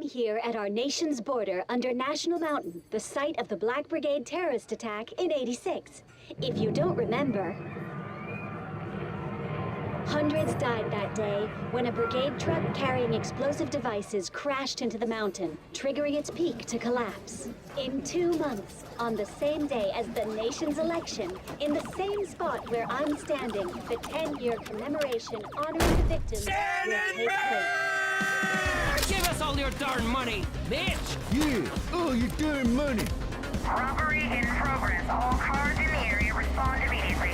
here at our nation's border under National Mountain, the site of the Black Brigade terrorist attack in '86. If you don't remember, hundreds died that day when a brigade truck carrying explosive devices crashed into the mountain, triggering its peak to collapse. In 2 months, on the same day as the nation's election, in the same spot where I'm standing, the 10-year commemoration honoring the victims will take place. Give us all your darn money, Mitch! Yeah, all your darn money. Robbery in progress. All cars in the area respond immediately.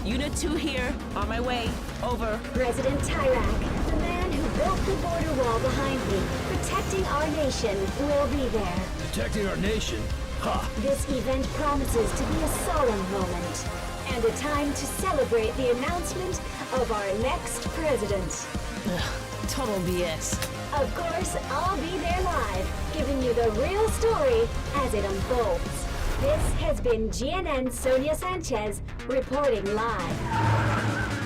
Unit 2 here. On my way. Over. President Tyrak, the man who built the border wall behind me, protecting our nation, will be there. Protecting our nation? Ha! This event promises to be a solemn moment, and a time to celebrate the announcement of our next president. Total BS. Of course, I'll be there live, giving you the real story as it unfolds. This has been GNN's Sonya Sanchez reporting live.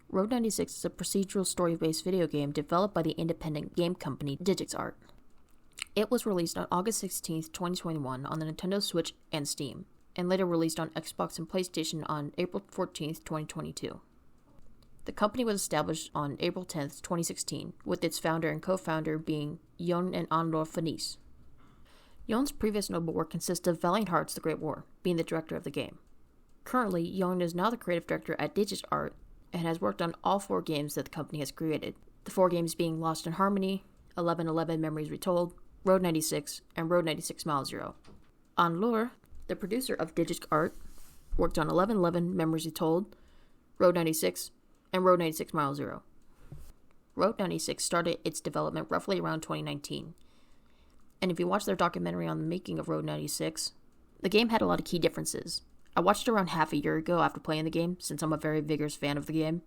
Road 96 is a procedural story-based video game developed by the independent game company DigixArt. It was released on August 16, 2021 on the Nintendo Switch and Steam, and later released on Xbox and PlayStation on April 14, 2022. The company was established on April 10, 2016, with its founder and co-founder being Jon and Anor Fanny. Jon's previous notable work consists of Valiant Hearts: The Great War, being the director of the game. Currently, Jon is now the creative director at DigixArt and has worked on all 4 games that the company has created, the 4 games being Lost in Harmony, 1111 Memories Retold, Road 96, and Road 96 Mile Zero. Anor, the producer of DigixArt, worked on 1111 Memories Retold, Road 96, and Road 96 Mile Zero. Road 96 started its development roughly around 2019, and if you watch their documentary on the making of Road 96, the game had a lot of key differences. I watched it around half a year ago after playing the game, since I'm a very vigorous fan of the game,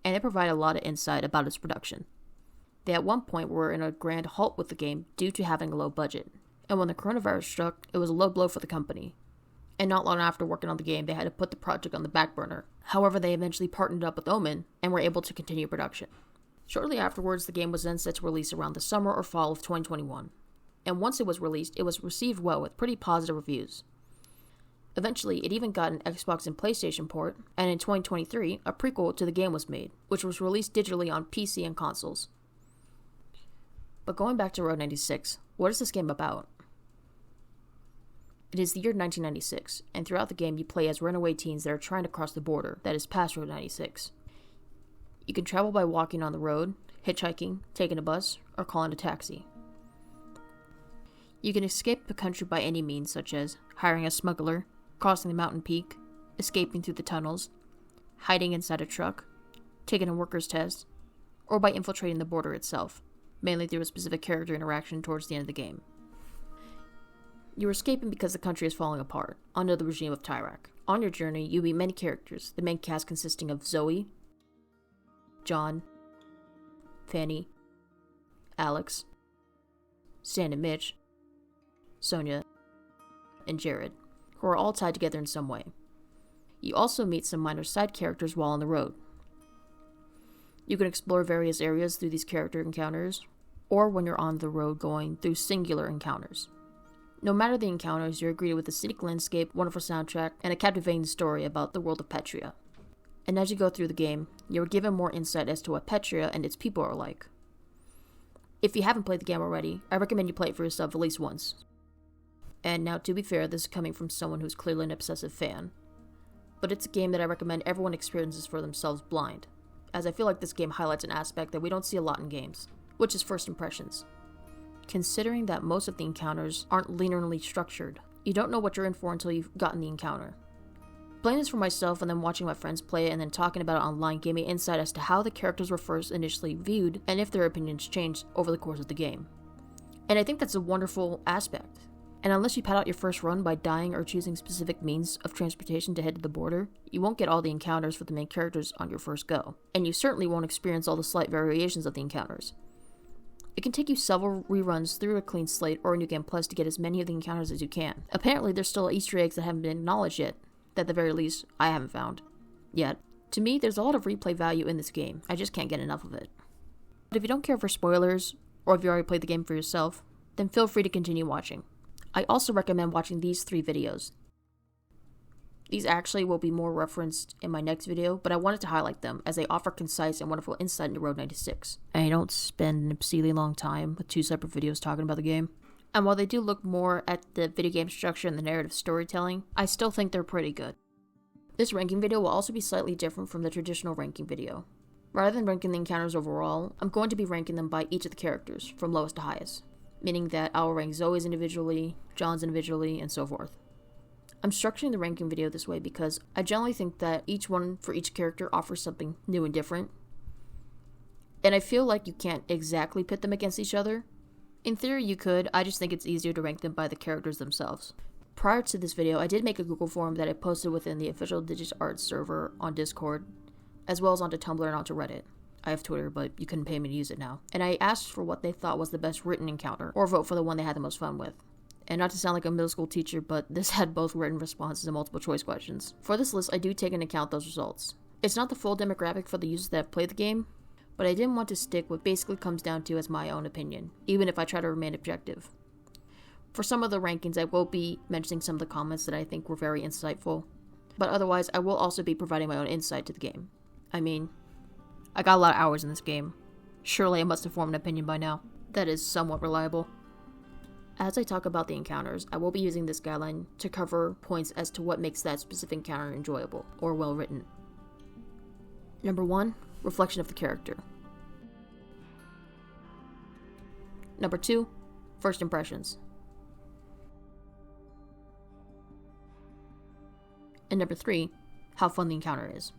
and it provided a lot of insight about its production. They at one point were in a grand halt with the game due to having a low budget, and when the coronavirus struck, it was a low blow for the company. And not long after working on the game, they had to put the project on the back burner. However, they eventually partnered up with Omen and were able to continue production. Shortly afterwards, the game was then set to release around the summer or fall of 2021. And once it was released, it was received well with pretty positive reviews. Eventually, it even got an Xbox and PlayStation port, and in 2023, a prequel to the game was made, which was released digitally on PC and consoles. But going back to Road 96, what is this game about? It is the year 1996, and throughout the game you play as runaway teens that are trying to cross the border that is past Road 96. You can travel by walking on the road, hitchhiking, taking a bus, or calling a taxi. You can escape the country by any means, such as hiring a smuggler, crossing the mountain peak, escaping through the tunnels, hiding inside a truck, taking a worker's test, or by infiltrating the border itself, mainly through a specific character interaction towards the end of the game. You are escaping because the country is falling apart, under the regime of Tyrak. On your journey, you meet many characters, the main cast consisting of Zoe, John, Fanny, Alex, Stan and Mitch, Sonya, and Jarod, who are all tied together in some way. You also meet some minor side characters while on the road. You can explore various areas through these character encounters, or when you're on the road going through singular encounters. No matter the encounters, you're greeted with a scenic landscape, wonderful soundtrack, and a captivating story about the world of Petria. And as you go through the game, you're given more insight as to what Petria and its people are like. If you haven't played the game already, I recommend you play it for yourself at least once. And now, to be fair, this is coming from someone who's clearly an obsessive fan. But it's a game that I recommend everyone experiences for themselves blind, as I feel like this game highlights an aspect that we don't see a lot in games, which is first impressions. Considering that most of the encounters aren't linearly structured, you don't know what you're in for until you've gotten the encounter. Playing this for myself and then watching my friends play it and then talking about it online gave me insight as to how the characters were first initially viewed and if their opinions changed over the course of the game. And I think that's a wonderful aspect. And unless you pad out your first run by dying or choosing specific means of transportation to head to the border, you won't get all the encounters for the main characters on your first go. And you certainly won't experience all the slight variations of the encounters. It can take you several reruns through a clean slate or a New Game Plus to get as many of the encounters as you can. Apparently there's still Easter eggs that haven't been acknowledged yet, that at the very least I haven't found yet. To me, there's a lot of replay value in this game. I just can't get enough of it. But if you don't care for spoilers, or if you already played the game for yourself, then feel free to continue watching. I also recommend watching these 3 videos. These actually will be more referenced in my next video, but I wanted to highlight them as they offer concise and wonderful insight into Road 96. And I don't spend an obscenely long time with 2 separate videos talking about the game. And while they do look more at the video game structure and the narrative storytelling, I still think they're pretty good. This ranking video will also be slightly different from the traditional ranking video. Rather than ranking the encounters overall, I'm going to be ranking them by each of the characters, from lowest to highest. Meaning that I will rank Zoe's individually, John's individually, and so forth. I'm structuring the ranking video this way because I generally think that each one for each character offers something new and different. And I feel like you can't exactly pit them against each other. In theory you could, I just think it's easier to rank them by the characters themselves. Prior to this video, I did make a Google form that I posted within the official DigitArt server on Discord, as well as onto Tumblr and onto Reddit. I have Twitter, but you couldn't pay me to use it now. And I asked for what they thought was the best written encounter, or vote for the one they had the most fun with. And not to sound like a middle school teacher, but this had both written responses and multiple choice questions. For this list, I do take into account those results. It's not the full demographic for the users that have played the game, but I didn't want to stick what basically comes down to as my own opinion, even if I try to remain objective. For some of the rankings, I will be mentioning some of the comments that I think were very insightful, but otherwise, I will also be providing my own insight to the game. I mean, I got a lot of hours in this game. Surely I must have formed an opinion by now. That is somewhat reliable. As I talk about the encounters, I will be using this guideline to cover points as to what makes that specific encounter enjoyable, or well written. Number 1, reflection of the character. Number 2, first impressions. And number 3, how fun the encounter is.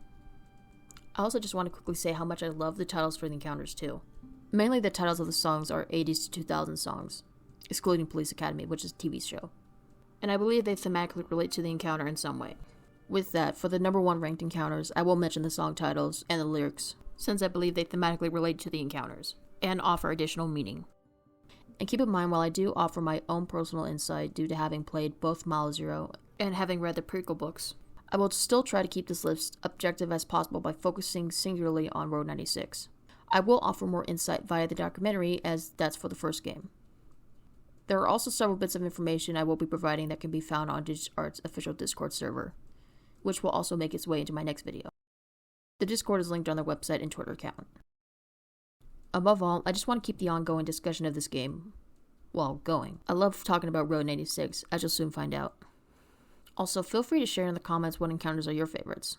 I also just want to quickly say how much I love the titles for the encounters too. Mainly the titles of the songs are 80s to 2000s songs, excluding Police Academy, which is a TV show. And I believe they thematically relate to the encounter in some way. With that, for the number 1 ranked encounters, I will mention the song titles and the lyrics, since I believe they thematically relate to the encounters, and offer additional meaning. And keep in mind, while I do offer my own personal insight due to having played both Mile Zero and having read the prequel books, I will still try to keep this list objective as possible by focusing singularly on Road 96. I will offer more insight via the documentary, as that's for the first game. There are also several bits of information I will be providing that can be found on DigitArt's official Discord server, which will also make its way into my next video. The Discord is linked on their website and Twitter account. Above all, I just want to keep the ongoing discussion of this game, well, going. I love talking about Road 96, as you'll soon find out. Also, feel free to share in the comments what encounters are your favorites.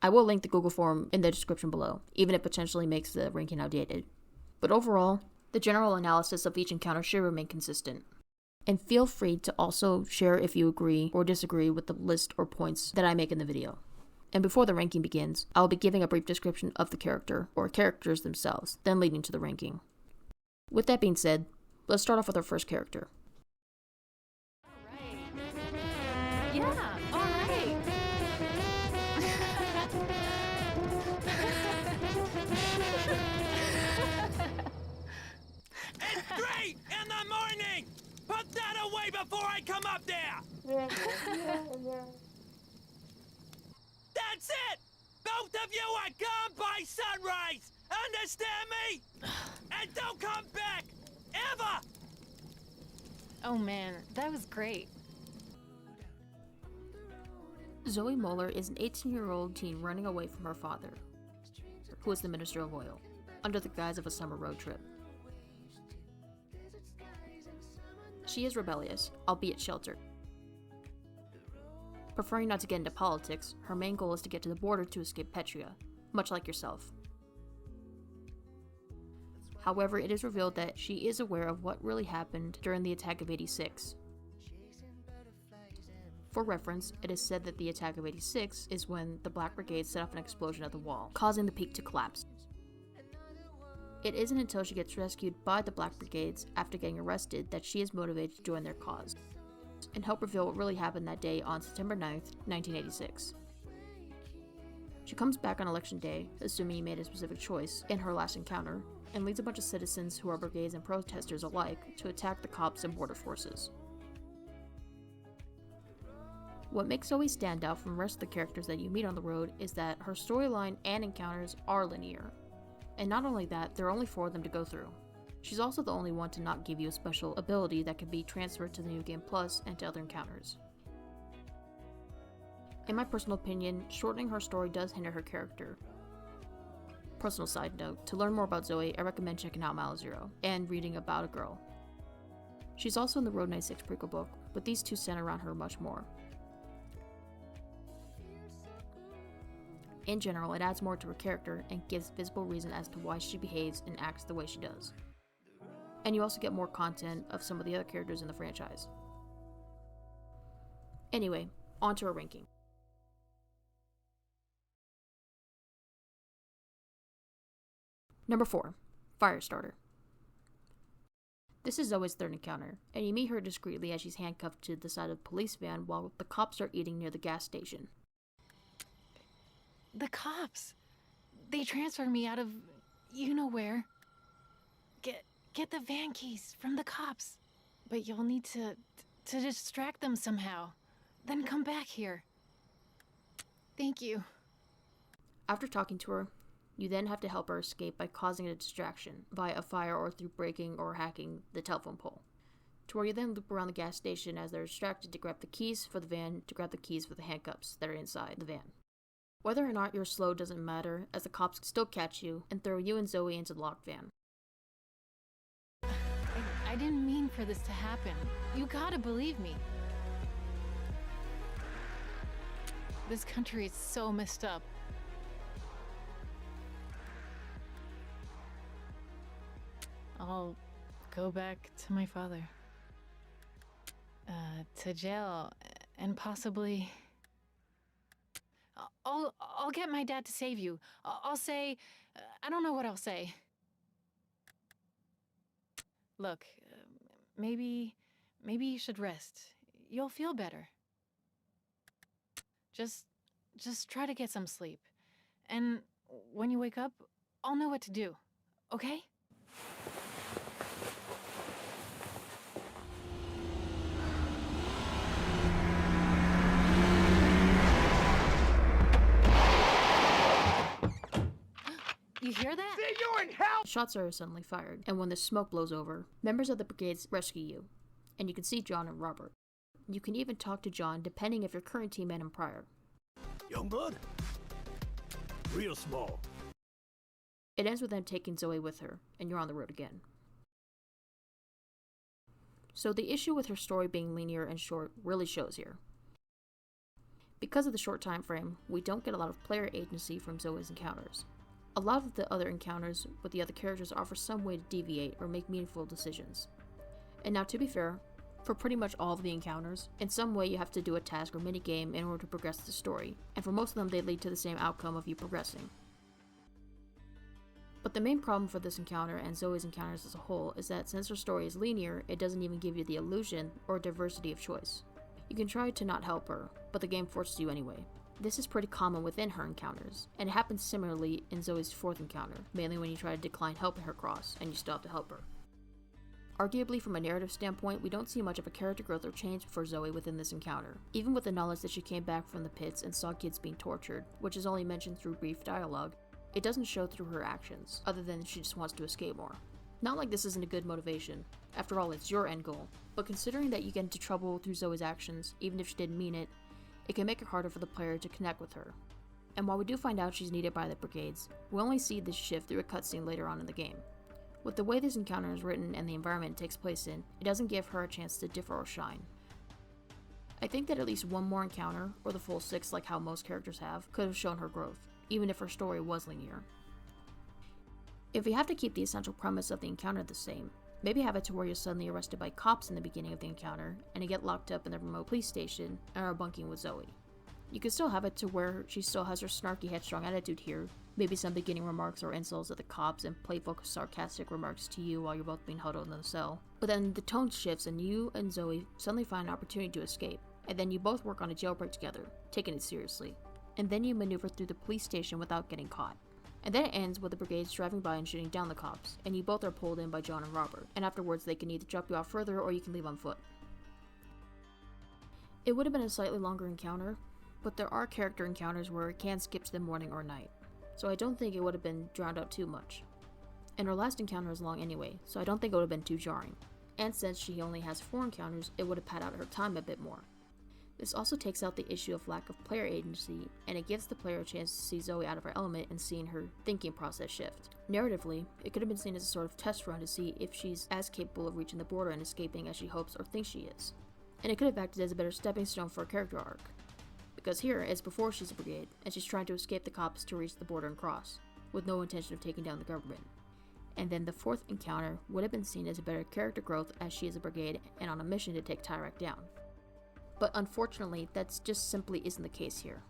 I will link the Google form in the description below, even if it potentially makes the ranking outdated. But overall, the general analysis of each encounter should remain consistent. And feel free to also share if you agree or disagree with the list or points that I make in the video. And before the ranking begins, I will be giving a brief description of the character, or characters themselves, then leading to the ranking. With that being said, let's start off with our first character. Yeah, all right. It's 3 in the morning! Put that away before I come up there! That's it! Both of you are gone by sunrise! Understand me? And don't come back! Ever! Oh man, that was great. Zoe Moeller is an 18-year-old teen running away from her father, who is the Minister of Oil, under the guise of a summer road trip. She is rebellious, albeit sheltered. Preferring not to get into politics, her main goal is to get to the border to escape Petria, much like yourself. However, it is revealed that she is aware of what really happened during the attack of 86. For reference, it is said that the attack of 86 is when the Black Brigade set off an explosion at the wall, causing the peak to collapse. It isn't until she gets rescued by the Black Brigades after getting arrested that she is motivated to join their cause, and help reveal what really happened that day on September 9th, 1986. She comes back on election day, assuming he made a specific choice in her last encounter, and leads a bunch of citizens who are brigades and protesters alike to attack the cops and border forces. What makes Zoe stand out from the rest of the characters that you meet on the road is that her storyline and encounters are linear. And not only that, there are only 4 of them to go through. She's also the only one to not give you a special ability that can be transferred to the New Game Plus and to other encounters. In my personal opinion, shortening her story does hinder her character. Personal side note, to learn more about Zoe, I recommend checking out Mile Zero and reading About a Girl. She's also in the Road 96 prequel book, but these two center around her much more. In general, it adds more to her character and gives visible reason as to why she behaves and acts the way she does. And you also get more content of some of the other characters in the franchise. Anyway, on to our ranking. Number 4, Firestarter. This is Zoe's 3rd encounter, and you meet her discreetly as she's handcuffed to the side of a police van while the cops are eating near the gas station. The cops. They transferred me out of you know where. Get the van keys from the cops. But you'll need to distract them somehow. Then come back here. Thank you. After talking to her, you then have to help her escape by causing a distraction via a fire or through breaking or hacking the telephone pole. To where you then loop around the gas station as they're distracted to grab the keys for the van to grab the keys for the handcuffs that are inside the van. Whether or not you're slow doesn't matter, as the cops still catch you and throw you and Zoe into the locked van. I didn't mean for this to happen. You gotta believe me. This country is so messed up. I'll go back to my father. To jail, and possibly... I'll get my dad to save you. I'll say... I don't know what I'll say. Look, maybe you should rest. You'll feel better. Just try to get some sleep. And when you wake up, I'll know what to do. Okay? You hear that? See you in hell! Shots are suddenly fired, and when the smoke blows over, members of the brigades rescue you, and you can see John and Robert. You can even talk to John depending if your current team met him prior. Youngblood? Real small. It ends with them taking Zoe with her, and you're on the road again. So the issue with her story being linear and short really shows here. Because of the short time frame, we don't get a lot of player agency from Zoe's encounters. A lot of the other encounters with the other characters offer some way to deviate or make meaningful decisions. And now, to be fair, for pretty much all of the encounters, in some way you have to do a task or minigame in order to progress the story, and for most of them they lead to the same outcome of you progressing. But the main problem for this encounter and Zoe's encounters as a whole is that since her story is linear, it doesn't even give you the illusion or diversity of choice. You can try to not help her, but the game forces you anyway. This is pretty common within her encounters, and it happens similarly in Zoe's 4th encounter, mainly when you try to decline helping her cross, and you still have to help her. Arguably, from a narrative standpoint, we don't see much of a character growth or change for Zoe within this encounter, even with the knowledge that she came back from the pits and saw kids being tortured, which is only mentioned through brief dialogue. It doesn't show through her actions, other than she just wants to escape more. Not like this isn't a good motivation. After all, it's your end goal, but considering that you get into trouble through Zoe's actions, even if she didn't mean it, it can make it harder for the player to connect with her. And while we do find out she's needed by the brigades, we only see this shift through a cutscene later on in the game. With the way this encounter is written and the environment it takes place in, it doesn't give her a chance to differ or shine. I think that at least one more encounter, or the full 6 like how most characters have, could have shown her growth, even if her story was linear. If you have to keep the essential premise of the encounter the same, maybe have it to where you're suddenly arrested by cops in the beginning of the encounter, and you get locked up in the remote police station and are bunking with Zoe. You could still have it to where she still has her snarky, headstrong attitude here, maybe some beginning remarks or insults at the cops and playful, sarcastic remarks to you while you're both being huddled in the cell. But then the tone shifts and you and Zoe suddenly find an opportunity to escape, and then you both work on a jailbreak together, taking it seriously. And then you maneuver through the police station without getting caught. And then it ends with the brigades driving by and shooting down the cops, and you both are pulled in by John and Robert, and afterwards they can either drop you off further or you can leave on foot. It would have been a slightly longer encounter, but there are character encounters where it can skip to the morning or night, so I don't think it would have been drowned out too much. And her last encounter is long anyway, so I don't think it would have been too jarring. And since she only has 4 encounters, it would have pad out her time a bit more. This also takes out the issue of lack of player agency, and it gives the player a chance to see Zoe out of her element and seeing her thinking process shift. Narratively, it could have been seen as a sort of test run to see if she's as capable of reaching the border and escaping as she hopes or thinks she is. And it could have acted as a better stepping stone for a character arc. Because here, it's before she's a brigade, and she's trying to escape the cops to reach the border and cross, with no intention of taking down the government. And then the 4th encounter would have been seen as a better character growth as she is a brigade and on a mission to take Tyrek down. But unfortunately, that just simply isn't the case here.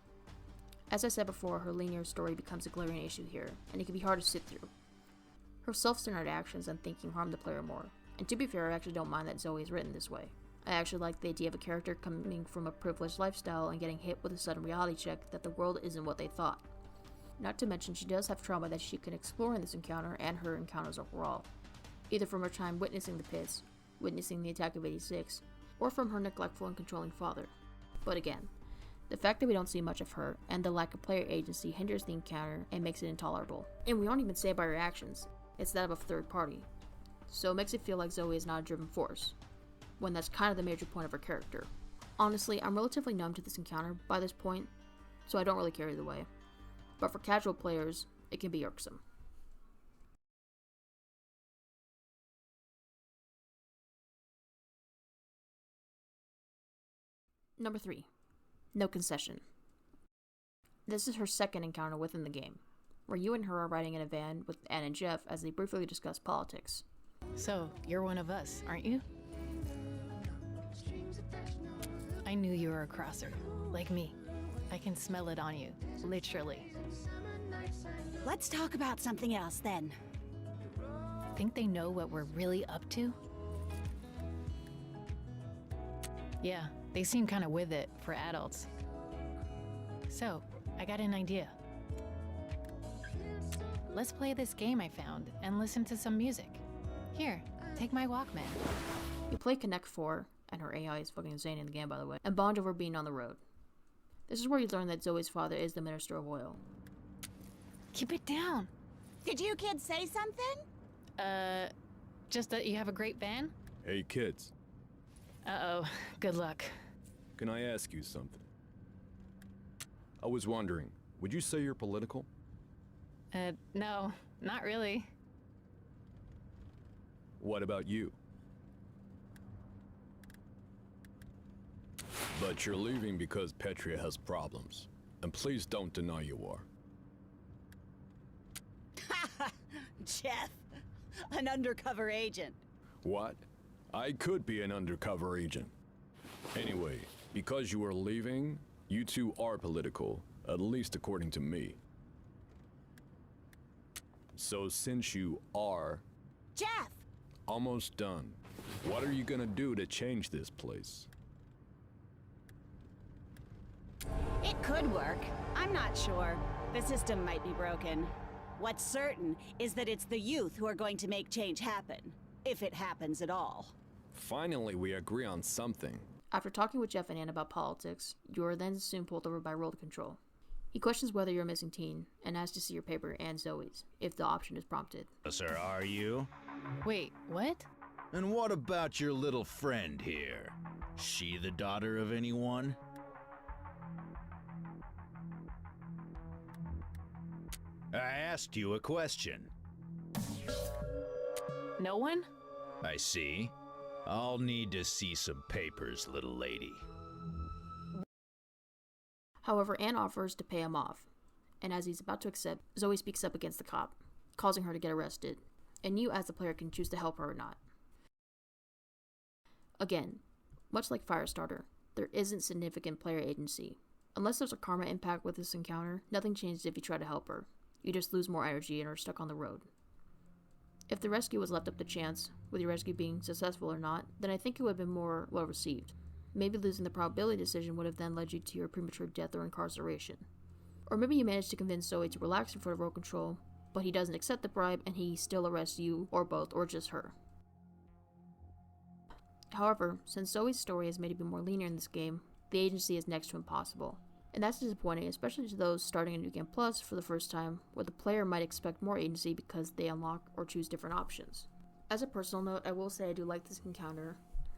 As I said before, her linear story becomes a glaring issue here, and it can be hard to sit through. Her self-centered actions and thinking harm the player more, and to be fair, I actually don't mind that Zoe is written this way. I actually like the idea of a character coming from a privileged lifestyle and getting hit with a sudden reality check that the world isn't what they thought. Not to mention, she does have trauma that she can explore in this encounter and her encounters overall, either from her time witnessing the pits, witnessing the attack of 86, or from her neglectful and controlling father. But again, the fact that we don't see much of her and the lack of player agency hinders the encounter and makes it intolerable. And we don't even say it by her actions, it's that of a third party. So it makes it feel like Zoe is not a driven force, when that's kind of the major point of her character. Honestly, I'm relatively numb to this encounter by this point, so I don't really care either way. But for casual players, it can be irksome. Number 3. No concession. This is her second encounter within the game, where you and her are riding in a van with Anne and Jeff as they briefly discuss politics. So, you're one of us, aren't you? I knew you were a crosser, like me. I can smell it on you, literally. Let's talk about something else then. Think they know what we're really up to? Yeah, they seem kind of with it for adults. So, I got an idea. Let's play this game I found and listen to some music. Here, take my Walkman. You play Connect 4, and her AI is fucking insane in the game by the way, and bond over being on the road. This is where you learn that Zoe's father is the Minister of Oil. Keep it down. Did you kids say something? Just that you have a great van? Hey kids, Uh-oh, good luck. can I ask you something? I was wondering, would you say you're political? No, not really. What about you? But you're leaving because Petria has problems. And please don't deny you are. Jeff, an undercover agent. What? I could be an undercover agent. Anyway, because you are leaving, you two are political, at least according to me. So since you are Jeff! almost done, what are you gonna do to change this place? It could work. I'm not sure. The system might be broken. What's certain is that it's the youth who are going to make change happen. If it happens at all. Finally, we agree on something. After talking with Jeff and Anne about politics, you are then soon pulled over by road control. He questions whether you're a missing teen, and asks to see your paper and Zoe's, if the option is prompted. Sir, are you? Wait, what? And what about your little friend here? She the daughter of anyone? I asked you a question. No one? I see. I'll need to see some papers, little lady. However, Anne offers to pay him off, and as he's about to accept, Zoe speaks up against the cop, causing her to get arrested, and you as the player can choose to help her or not. Again, much like Firestarter, there isn't significant player agency. Unless there's a karma impact with this encounter, nothing changes if you try to help her. You just lose more energy and are stuck on the road. If the rescue was left up to chance, with your rescue being successful or not, then I think it would have been more well received. Maybe losing the probability decision would have then led you to your premature death or incarceration. Or maybe you managed to convince Zoe to relax in front of road control, but he doesn't accept the bribe and he still arrests you, or both, or just her. However, since Zoe's story is made to be more linear in this game, the agency is next to impossible. And that's disappointing, especially to those starting a New Game Plus for the first time, where the player might expect more agency because they unlock or choose different options. As a personal note, I will say I do like this encounter,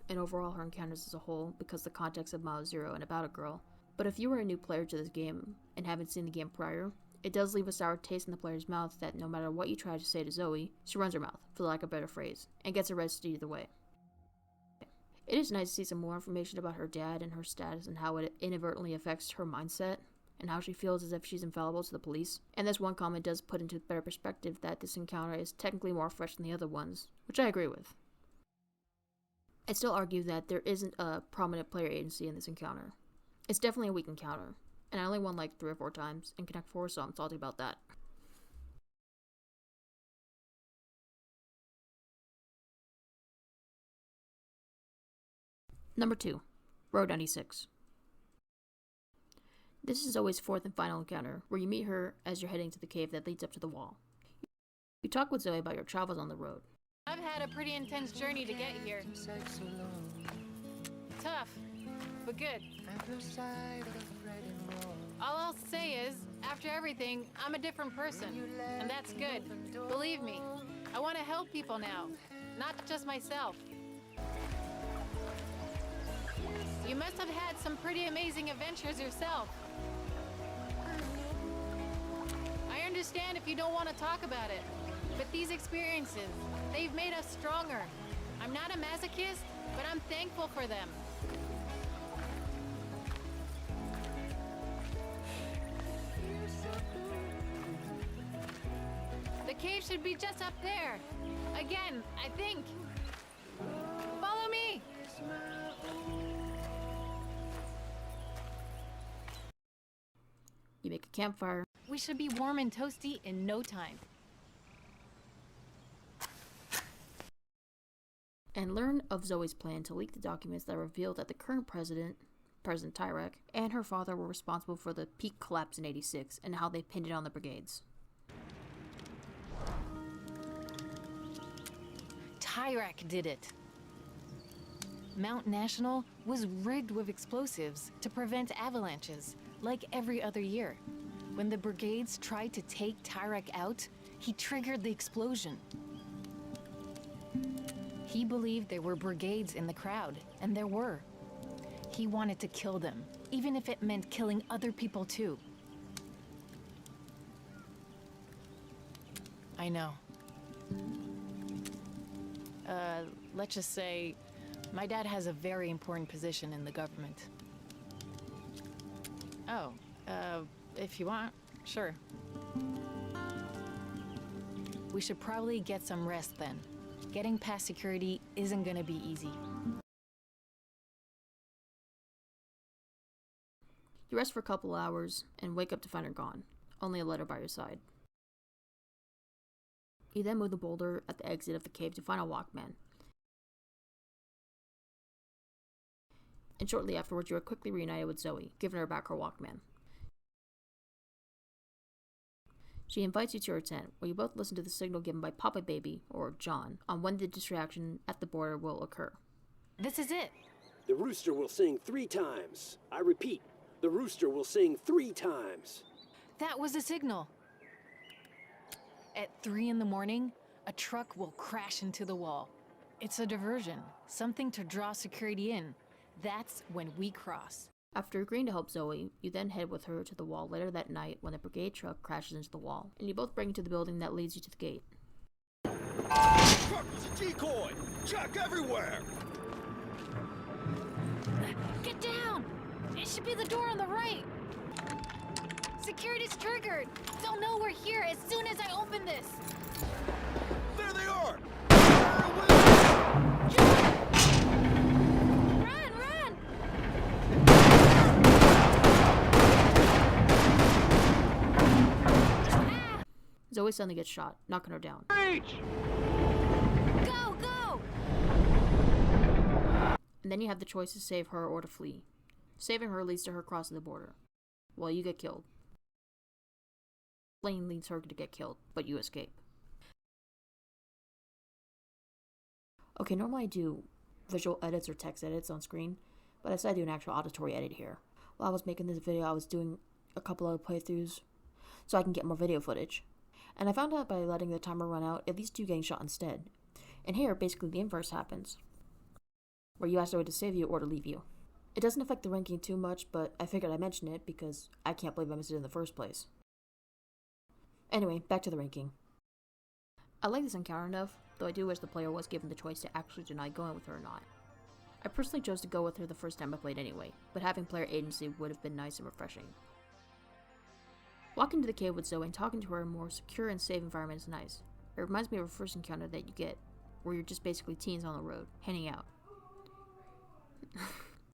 and overall her encounters as a whole, because the context of Mile Zero and About a Girl. But if you were a new player to this game, and haven't seen the game prior, it does leave a sour taste in the player's mouth that no matter what you try to say to Zoe, she runs her mouth, for lack of a better phrase, and gets arrested either way. It is nice to see some more information about her dad and her status and how it inadvertently affects her mindset, and how she feels as if she's infallible to the police. And this one comment does put into better perspective that this encounter is technically more fresh than the other ones, which I agree with. I still argue that there isn't a prominent player agency in this encounter. It's definitely a weak encounter, and I only won like 3 or 4 times in Connect 4, so I'm salty about that. Number 2, Road 96. This is Zoe's 4th and final encounter, where you meet her as you're heading to the cave that leads up to the wall. You talk with Zoe about your travels on the road. I've had a pretty intense journey to get here. Tough, but good. All I'll say is, after everything, I'm a different person, and that's good. Believe me, I want to help people now, not just myself. You must have had some pretty amazing adventures yourself. I understand if you don't want to talk about it, but these experiences, they've made us stronger. I'm not a masochist, but I'm thankful for them. The cave should be just up there. Again, I think. Follow me! You make a campfire. We should be warm and toasty in no time. And learn of Zoe's plan to leak the documents that revealed that the current President Tyrek, and her father were responsible for the peak collapse in '86 and how they pinned it on the brigades. Tyrek did it. Mount National was rigged with explosives to prevent avalanches, like every other year. When the brigades tried to take Tyrek out, he triggered the explosion. He believed there were brigades in the crowd, and there were. He wanted to kill them, even if it meant killing other people too. I know. Let's just say, my dad has a very important position in the government. Oh, if you want, sure. We should probably get some rest then. Getting past security isn't gonna be easy. You rest for a couple hours and wake up to find her gone, only a letter by your side. You then move the boulder at the exit of the cave to find a Walkman. And shortly afterwards, you are quickly reunited with Zoe, giving her back her Walkman. She invites you to her tent, where you both listen to the signal given by Papa Baby, or John, on when the distraction at the border will occur. This is it. The rooster will sing 3 times. I repeat, the rooster will sing 3 times. That was the signal. At 3 in the morning, a truck will crash into the wall. It's a diversion, something to draw security in. That's when we cross. After agreeing to help Zoe, you then head with her to the wall later that night when the brigade truck crashes into the wall, and you both bring it to the building that leads you to the gate. Truck was a decoy! Check everywhere! Get down! It should be the door on the right! Security's triggered! They'll know we're here as soon as I open this! There they are! Run, run! Ah! Zoe suddenly gets shot, knocking her down. Reach! Go, go! And then you have the choice to save her or to flee. Saving her leads to her crossing the border, while you get killed. Fleeing leads her to get killed, but you escape. Okay, normally I do visual edits or text edits on screen, but I decided to do an actual auditory edit here. While I was making this video, I was doing a couple other playthroughs so I can get more video footage. And I found out by letting the timer run out, at least 2 getting shot instead. And here, basically the inverse happens, where you ask Zoe to save you or to leave you. It doesn't affect the ranking too much, but I figured I'd mention it because I can't believe I missed it in the first place. Anyway, back to the ranking. I like this encounter enough, though I do wish the player was given the choice to actually deny going with her or not. I personally chose to go with her the first time I played anyway, but having player agency would have been nice and refreshing. Walking to the cave with Zoe and talking to her in a more secure and safe environment is nice. It reminds me of a first encounter that you get, where you're just basically teens on the road, hanging out.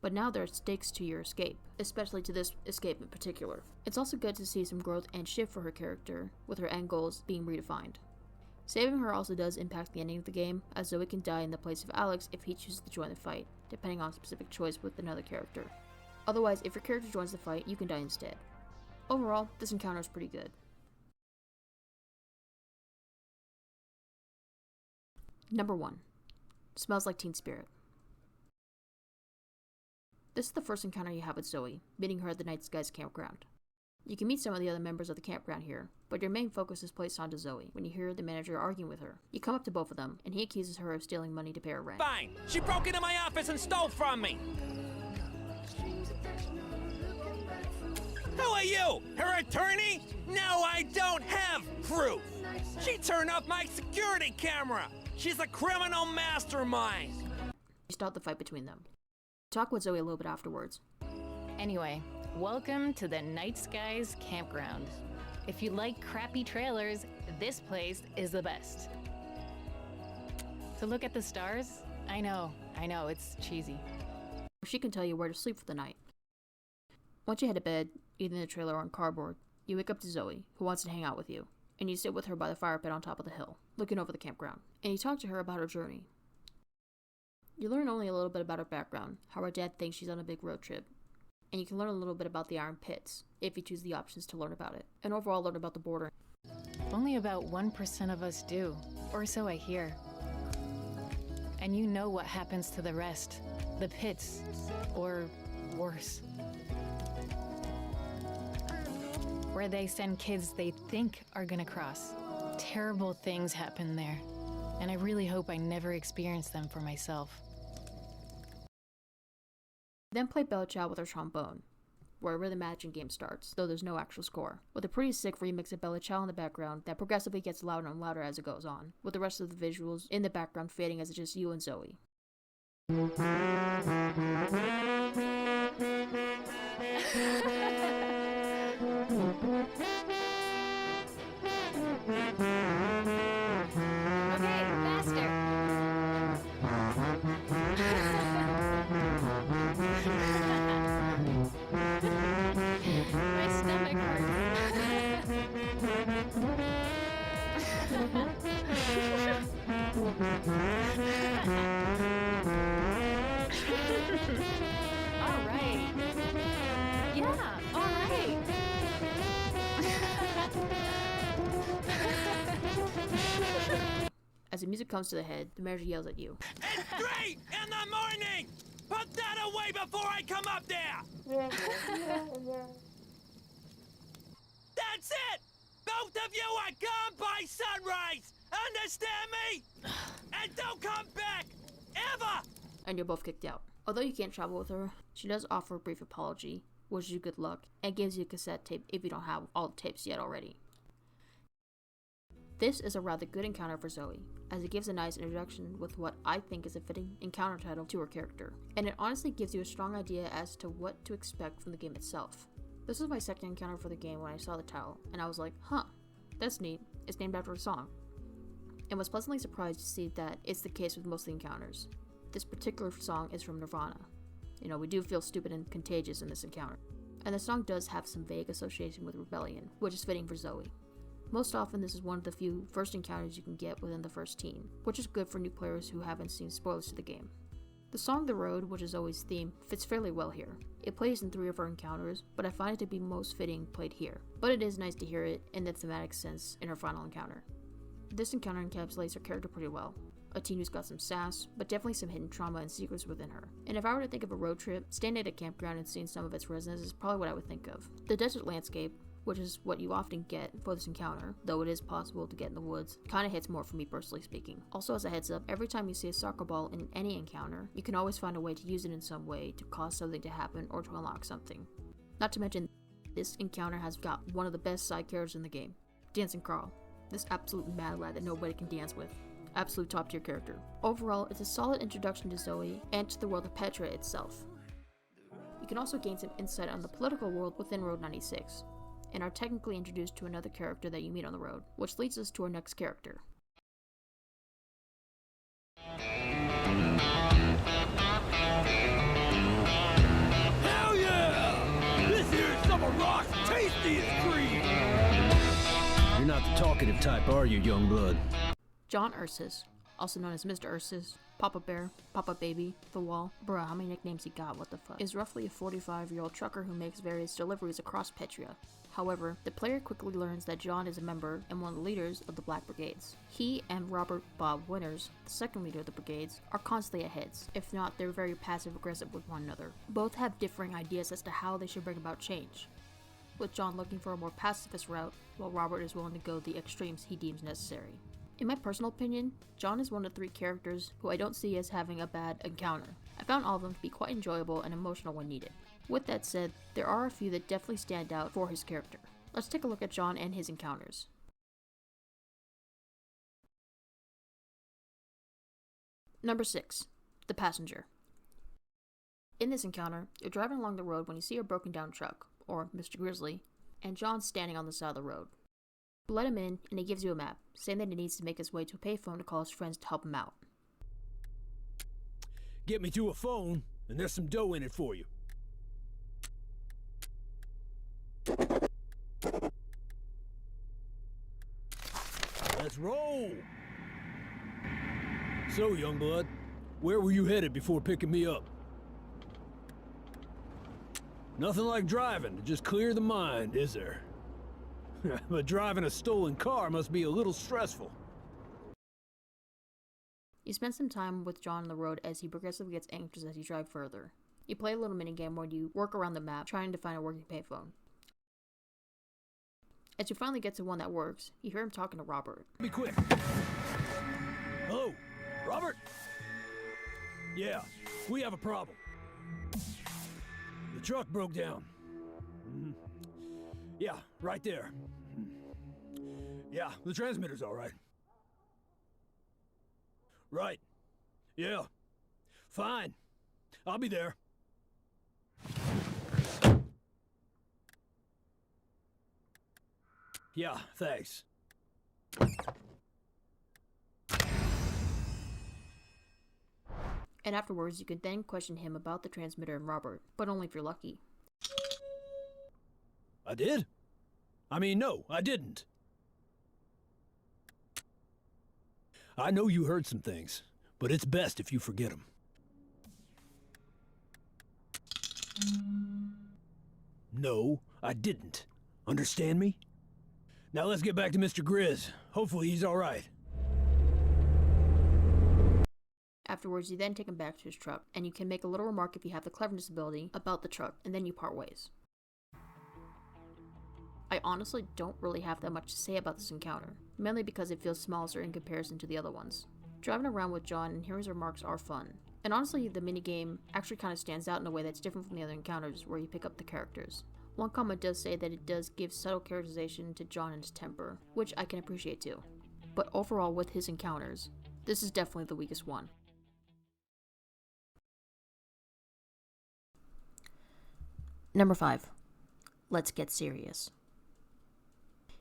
But now there are stakes to your escape, especially to this escape in particular. It's also good to see some growth and shift for her character, with her end goals being redefined. Saving her also does impact the ending of the game, as Zoe can die in the place of Alex if he chooses to join the fight, depending on a specific choice with another character. Otherwise, if your character joins the fight, you can die instead. Overall, this encounter is pretty good. Number 1. Smells like Teen Spirit. This is the first encounter you have with Zoe, meeting her at the Night Skies campground. You can meet some of the other members of the campground here, but your main focus is placed onto Zoe when you hear the manager arguing with her. You come up to both of them, and he accuses her of stealing money to pay her rent. Fine! She broke into my office and stole from me! Who are you? Her attorney? No, I don't have proof! She turned off my security camera! She's a criminal mastermind! You start the fight between them. Talk with Zoe a little bit afterwards. Anyway, welcome to the Night Skies campground. If you like crappy trailers, this place is the best. To look at the stars? I know, it's cheesy. She can tell you where to sleep for the night. Once you head to bed, either in the trailer or on cardboard, you wake up to Zoe, who wants to hang out with you, and you sit with her by the fire pit on top of the hill, looking over the campground, and you talk to her about her journey. You learn only a little bit about her background, how her dad thinks she's on a big road trip, and you can learn a little bit about the Iron Pits, if you choose the options to learn about it, and overall learn about the border. Only about 1% of us do, or so I hear. And you know what happens to the rest, the pits, or worse. Where they send kids they think are gonna cross. Terrible things happen there, and I really hope I never experience them for myself. Then play Bella Ciao with her trombone, where a rhythm matching game starts, though there's no actual score, with a pretty sick remix of Bella Ciao in the background that progressively gets louder and louder as it goes on, with the rest of the visuals in the background fading as it's just you and Zoe. Okay, faster. My stomach All right. Yeah, all right. As the music comes to the head, the manager yells at you. It's 3 in the morning! Put that away before I come up there! That's it! Both of you are gone by sunrise! Understand me? And don't come back! Ever! And you're both kicked out. Although you can't travel with her, she does offer a brief apology, wishes you good luck, and gives you a cassette tape if you don't have all the tapes yet already. This is a rather good encounter for Zoe, as it gives a nice introduction with what I think is a fitting encounter title to her character, and it honestly gives you a strong idea as to what to expect from the game itself. This was my second encounter for the game when I saw the title, and I was like, huh, that's neat, it's named after a song. And was pleasantly surprised to see that it's the case with most of the encounters. This particular song is from Nirvana. You know, we do feel stupid and contagious in this encounter. And the song does have some vague association with rebellion, which is fitting for Zoe. Most often, this is one of the few first encounters you can get within the first team, which is good for new players who haven't seen spoilers to the game. The song The Road, which is Zoe's theme, fits fairly well here. It plays in 3 of her encounters, but I find it to be most fitting played here. But it is nice to hear it in the thematic sense in her final encounter. This encounter encapsulates her character pretty well. a teen who's got some sass, but definitely some hidden trauma and secrets within her. And if I were to think of a road trip, staying at a campground and seeing some of its residents is probably what I would think of. The desert landscape, which is what you often get for this encounter, though it is possible to get in the woods, kinda hits more for me personally speaking. Also, as a heads up, every time you see a soccer ball in any encounter, you can always find a way to use it in some way to cause something to happen or to unlock something. Not to mention, this encounter has got one of the best side characters in the game, Dancing Carl, this absolute mad lad that nobody can dance with. Absolute top tier character. Overall, it's a solid introduction to Zoe and to the world of Petria itself. You can also gain some insight on the political world within Road 96, and are technically introduced to another character that you meet on the road, which leads us to our next character. Hell yeah! This here's some of Rock's tastiest cream! You're not the talkative type, are you, young blood? John Ursus, also known as Mr. Ursus, Papa Bear, Papa Baby, The Wall, bruh, how many nicknames he got, what the fuck, is roughly a 45-year-old trucker who makes various deliveries across Petria. However, the player quickly learns that John is a member and one of the leaders of the Black Brigades. He and Robert Bob Winters, the second leader of the Brigades, are constantly at heads. If not, they're very passive-aggressive with one another. Both have differing ideas as to how they should bring about change, with John looking for a more pacifist route, while Robert is willing to go the extremes he deems necessary. In my personal opinion, John is one of the 3 characters who I don't see as having a bad encounter. I found all of them to be quite enjoyable and emotional when needed. With that said, there are a few that definitely stand out for his character. Let's take a look at John and his encounters. Number 6. The Passenger. In this encounter, you're driving along the road when you see a broken down truck, or Mr. Grizzly, and John's standing on the side of the road. You let him in, and he gives you a map, saying that he needs to make his way to a payphone to call his friends to help him out. Get me to a phone, and there's some dough in it for you. Let's roll! So, young blood, where were you headed before picking me up? Nothing like driving to just clear the mind, is there? But driving a stolen car must be a little stressful. You spend some time with John on the road as he progressively gets anxious as you drive further. You play a little minigame where you work around the map trying to find a working payphone. As you finally get to one that works, you hear him talking to Robert. Be quick. Hello, Robert? Yeah, we have a problem. The truck broke down. Yeah, right there. Yeah, the transmitter's all right. Right. Yeah. Fine. I'll be there. Yeah, thanks. And afterwards, you can then question him about the transmitter and Robert, but only if you're lucky. I did? I mean, no, I didn't. I know you heard some things, but it's best if you forget them. No, I didn't. Understand me? Now let's get back to Mr. Grizz. Hopefully he's all right. Afterwards, you then take him back to his truck, and you can make a little remark if you have the cleverness ability about the truck, and then you part ways. I honestly don't really have that much to say about this encounter, mainly because it feels smaller in comparison to the other ones. Driving around with John and hearing his remarks are fun, and honestly the minigame actually kind of stands out in a way that's different from the other encounters where you pick up the characters. One comment does say that it does give subtle characterization to John and his temper, which I can appreciate too. But overall with his encounters, this is definitely the weakest one. Number 5. Let's get serious.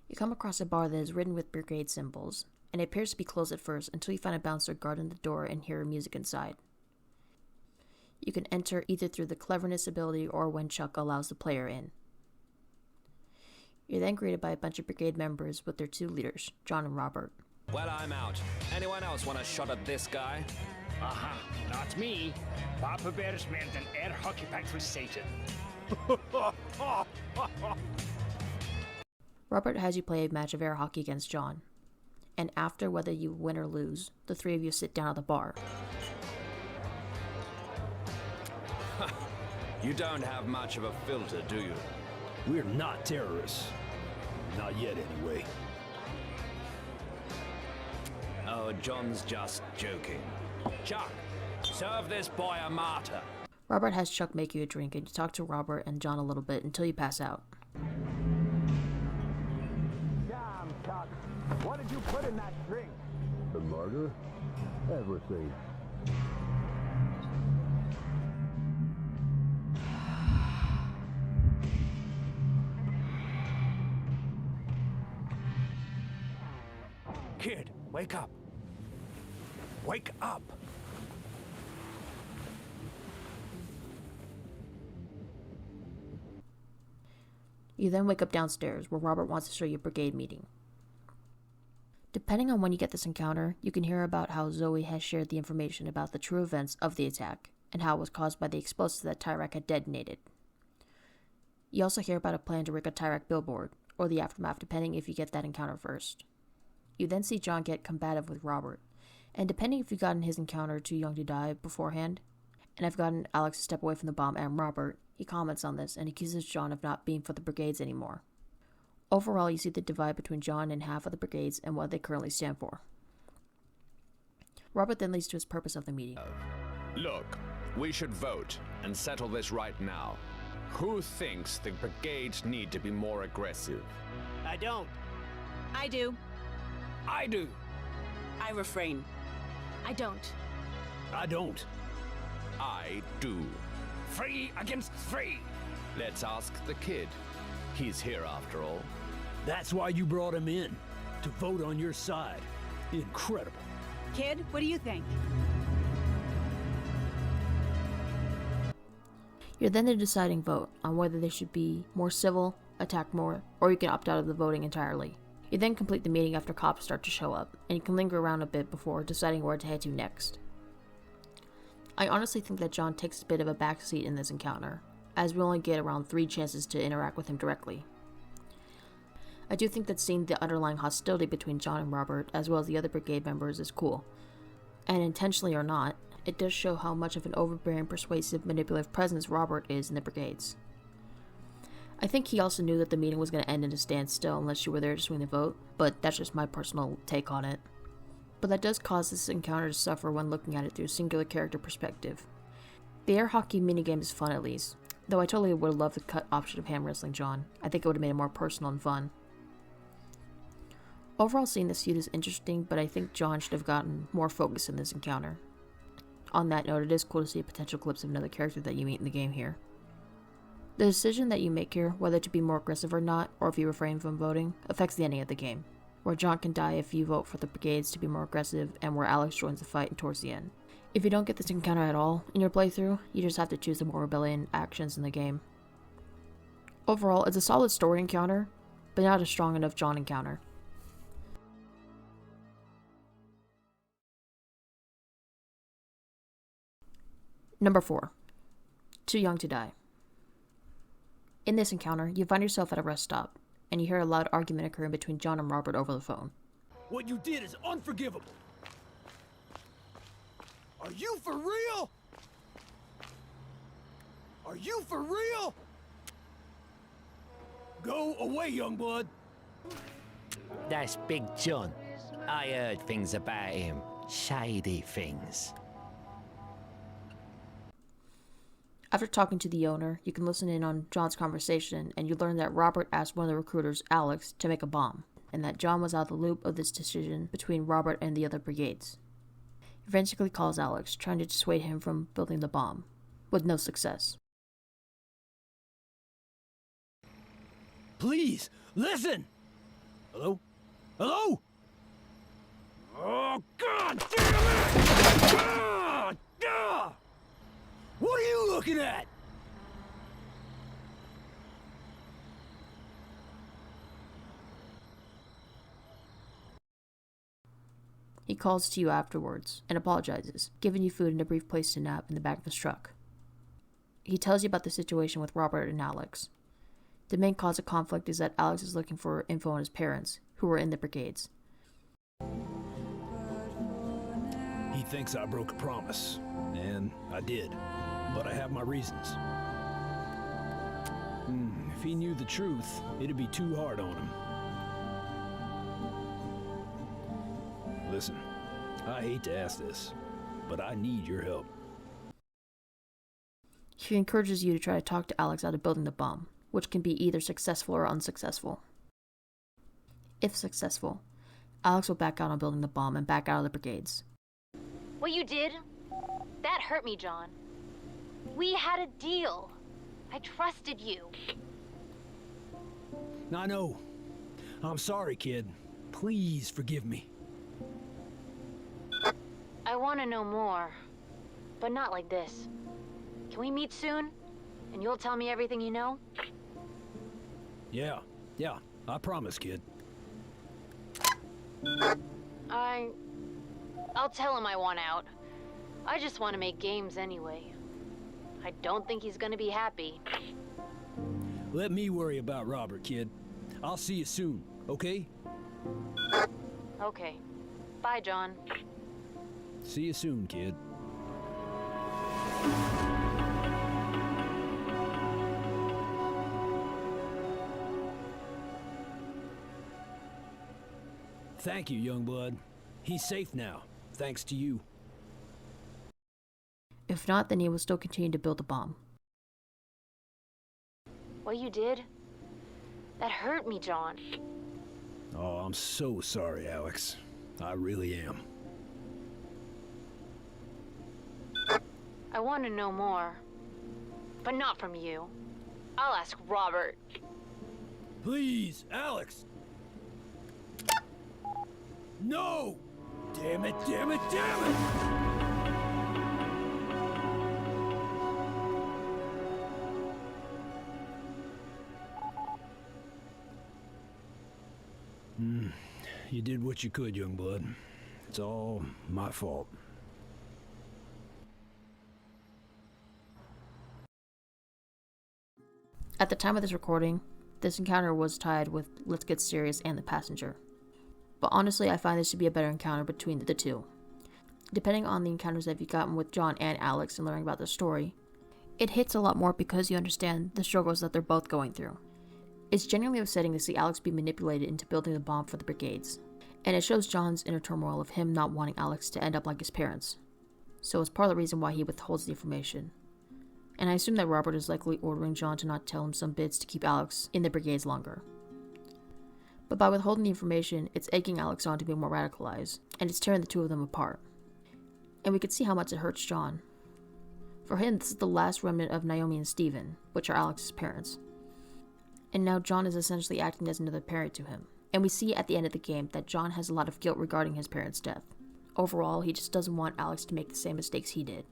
You come across a bar that is written with brigade symbols, and it appears to be closed at first until you find a bouncer guarding the door and hear music inside. You can enter either through the cleverness ability or when Chuck allows the player in. You're then greeted by a bunch of brigade members with their 2 leaders, John and Robert. Well, I'm out. Anyone else want a shot at this guy? Aha, not me. Papa Bear's meant an air hockey pack for Satan. Robert has you play a match of air hockey against John. and after, whether you win or lose, the three of you sit down at the bar. You don't have much of a filter, do you? We're not terrorists. Not yet, anyway. Oh, John's just joking. Chuck, serve this boy a martyr. Robert has Chuck make you a drink, and you talk to Robert and John a little bit until you pass out. Damn, Chuck. What did you put in that drink? The murder? Everything. Kid, wake up. Wake up. You then wake up downstairs, where Robert wants to show you a brigade meeting. Depending on when you get this encounter, you can hear about how Zoe has shared the information about the true events of the attack, and how it was caused by the explosives that Tyrek had detonated. You also hear about a plan to rig a Tyrek billboard, or the aftermath depending if you get that encounter first. You then see John get combative with Robert, and depending if you've gotten his encounter too young to die beforehand, and have gotten Alex to step away from the bomb and Robert, he comments on this and accuses John of not being for the brigades anymore. Overall, you see the divide between John and half of the brigades and what they currently stand for. Robert then leads to his purpose of the meeting. Look, we should vote and settle this right now. Who thinks the brigades need to be more aggressive? I don't. I do. I do. I refrain. I don't. I don't. I do. 3 against 3. Let's ask the kid. He's here after all. That's why you brought him in. To vote on your side. Incredible. Kid, what do you think? You're then the deciding vote on whether they should be more civil, attack more, or you can opt out of the voting entirely. You then complete the meeting after cops start to show up, and you can linger around a bit before deciding where to head to next. I honestly think that John takes a bit of a backseat in this encounter, as we only get around 3 chances to interact with him directly. I do think that seeing the underlying hostility between John and Robert, as well as the other brigade members, is cool. And intentionally or not, it does show how much of an overbearing, persuasive, manipulative presence Robert is in the brigades. I think he also knew that the meeting was going to end in a standstill unless you were there to swing the vote, but that's just my personal take on it. But that does cause this encounter to suffer when looking at it through a singular character perspective. The air hockey minigame is fun at least, though I totally would have loved the cut option of hand wrestling John. I think it would have made it more personal and fun. Overall, seeing this feud is interesting, but I think John should have gotten more focus in this encounter. On that note, it is cool to see potential clips of another character that you meet in the game here. The decision that you make here, whether to be more aggressive or not, or if you refrain from voting, affects the ending of the game, where John can die if you vote for the brigades to be more aggressive, and where Alex joins the fight towards the end. If you don't get this encounter at all in your playthrough, you just have to choose the more rebellion actions in the game. Overall, it's a solid story encounter, but not a strong enough John encounter. Number 4. Too Young to Die. In this encounter, you find yourself at a rest stop, and you hear a loud argument occurring between John and Robert over the phone. What you did is unforgivable. Are you for real? Are you for real? Go away, young blood. That's Big John. I heard things about him. Shady things. After talking to the owner, you can listen in on John's conversation, and you learn that Robert asked one of the recruiters, Alex, to make a bomb, and that John was out of the loop of this decision between Robert and the other brigades. He frantically calls Alex, trying to dissuade him from building the bomb, with no success. Please, listen! Hello? Hello? Oh, God damn it! Ah! Ah! What are you looking at? He calls to you afterwards and apologizes, giving you food and a brief place to nap in the back of his truck. He tells you about the situation with Robert and Alex. The main cause of conflict is that Alex is looking for info on his parents, who were in the brigades. thinks I broke a promise, and I did, but I have my reasons. If he knew the truth, it'd be too hard on him. Listen, I hate to ask this, but I need your help. He encourages you to try to talk to Alex out of building the bomb, which can be either successful or unsuccessful. If successful, Alex will back out on building the bomb and back out of the brigades. What you did? That hurt me, John. We had a deal. I trusted you. I know. I'm sorry, kid. Please forgive me. I want to know more, but not like this. Can we meet soon? And you'll tell me everything you know? Yeah, I promise, kid. I'll tell him I want out. I just want to make games anyway. I don't think he's gonna be happy. Let me worry about Robert, kid. I'll see you soon, okay? Okay. Bye, John. See you soon, kid. Thank you, young blood. He's safe now, thanks to you. If not, then he will still continue to build the bomb. What you did? That hurt me, John. Oh, I'm so sorry, Alex. I really am. I want to know more. But not from you. I'll ask Robert. Please, Alex! No! Damn it, damn it, damn it! You did what you could, young blood. It's all my fault. At the time of this recording, this encounter was tied with Let's Get Serious and The Passenger. But honestly, I find this to be a better encounter between the two. Depending on the encounters that you've gotten with John and Alex and learning about their story, it hits a lot more because you understand the struggles that they're both going through. It's genuinely upsetting to see Alex be manipulated into building the bomb for the brigades, and it shows John's inner turmoil of him not wanting Alex to end up like his parents. So it's part of the reason why he withholds the information. And I assume that Robert is likely ordering John to not tell him some bits to keep Alex in the brigades longer. But by withholding the information, it's egging Alex on to be more radicalized, and it's tearing the two of them apart. And we can see how much it hurts John. For him, this is the last remnant of Naomi and Steven, which are Alex's parents. And now John is essentially acting as another parent to him. And we see at the end of the game that John has a lot of guilt regarding his parents' death. Overall, he just doesn't want Alex to make the same mistakes he did.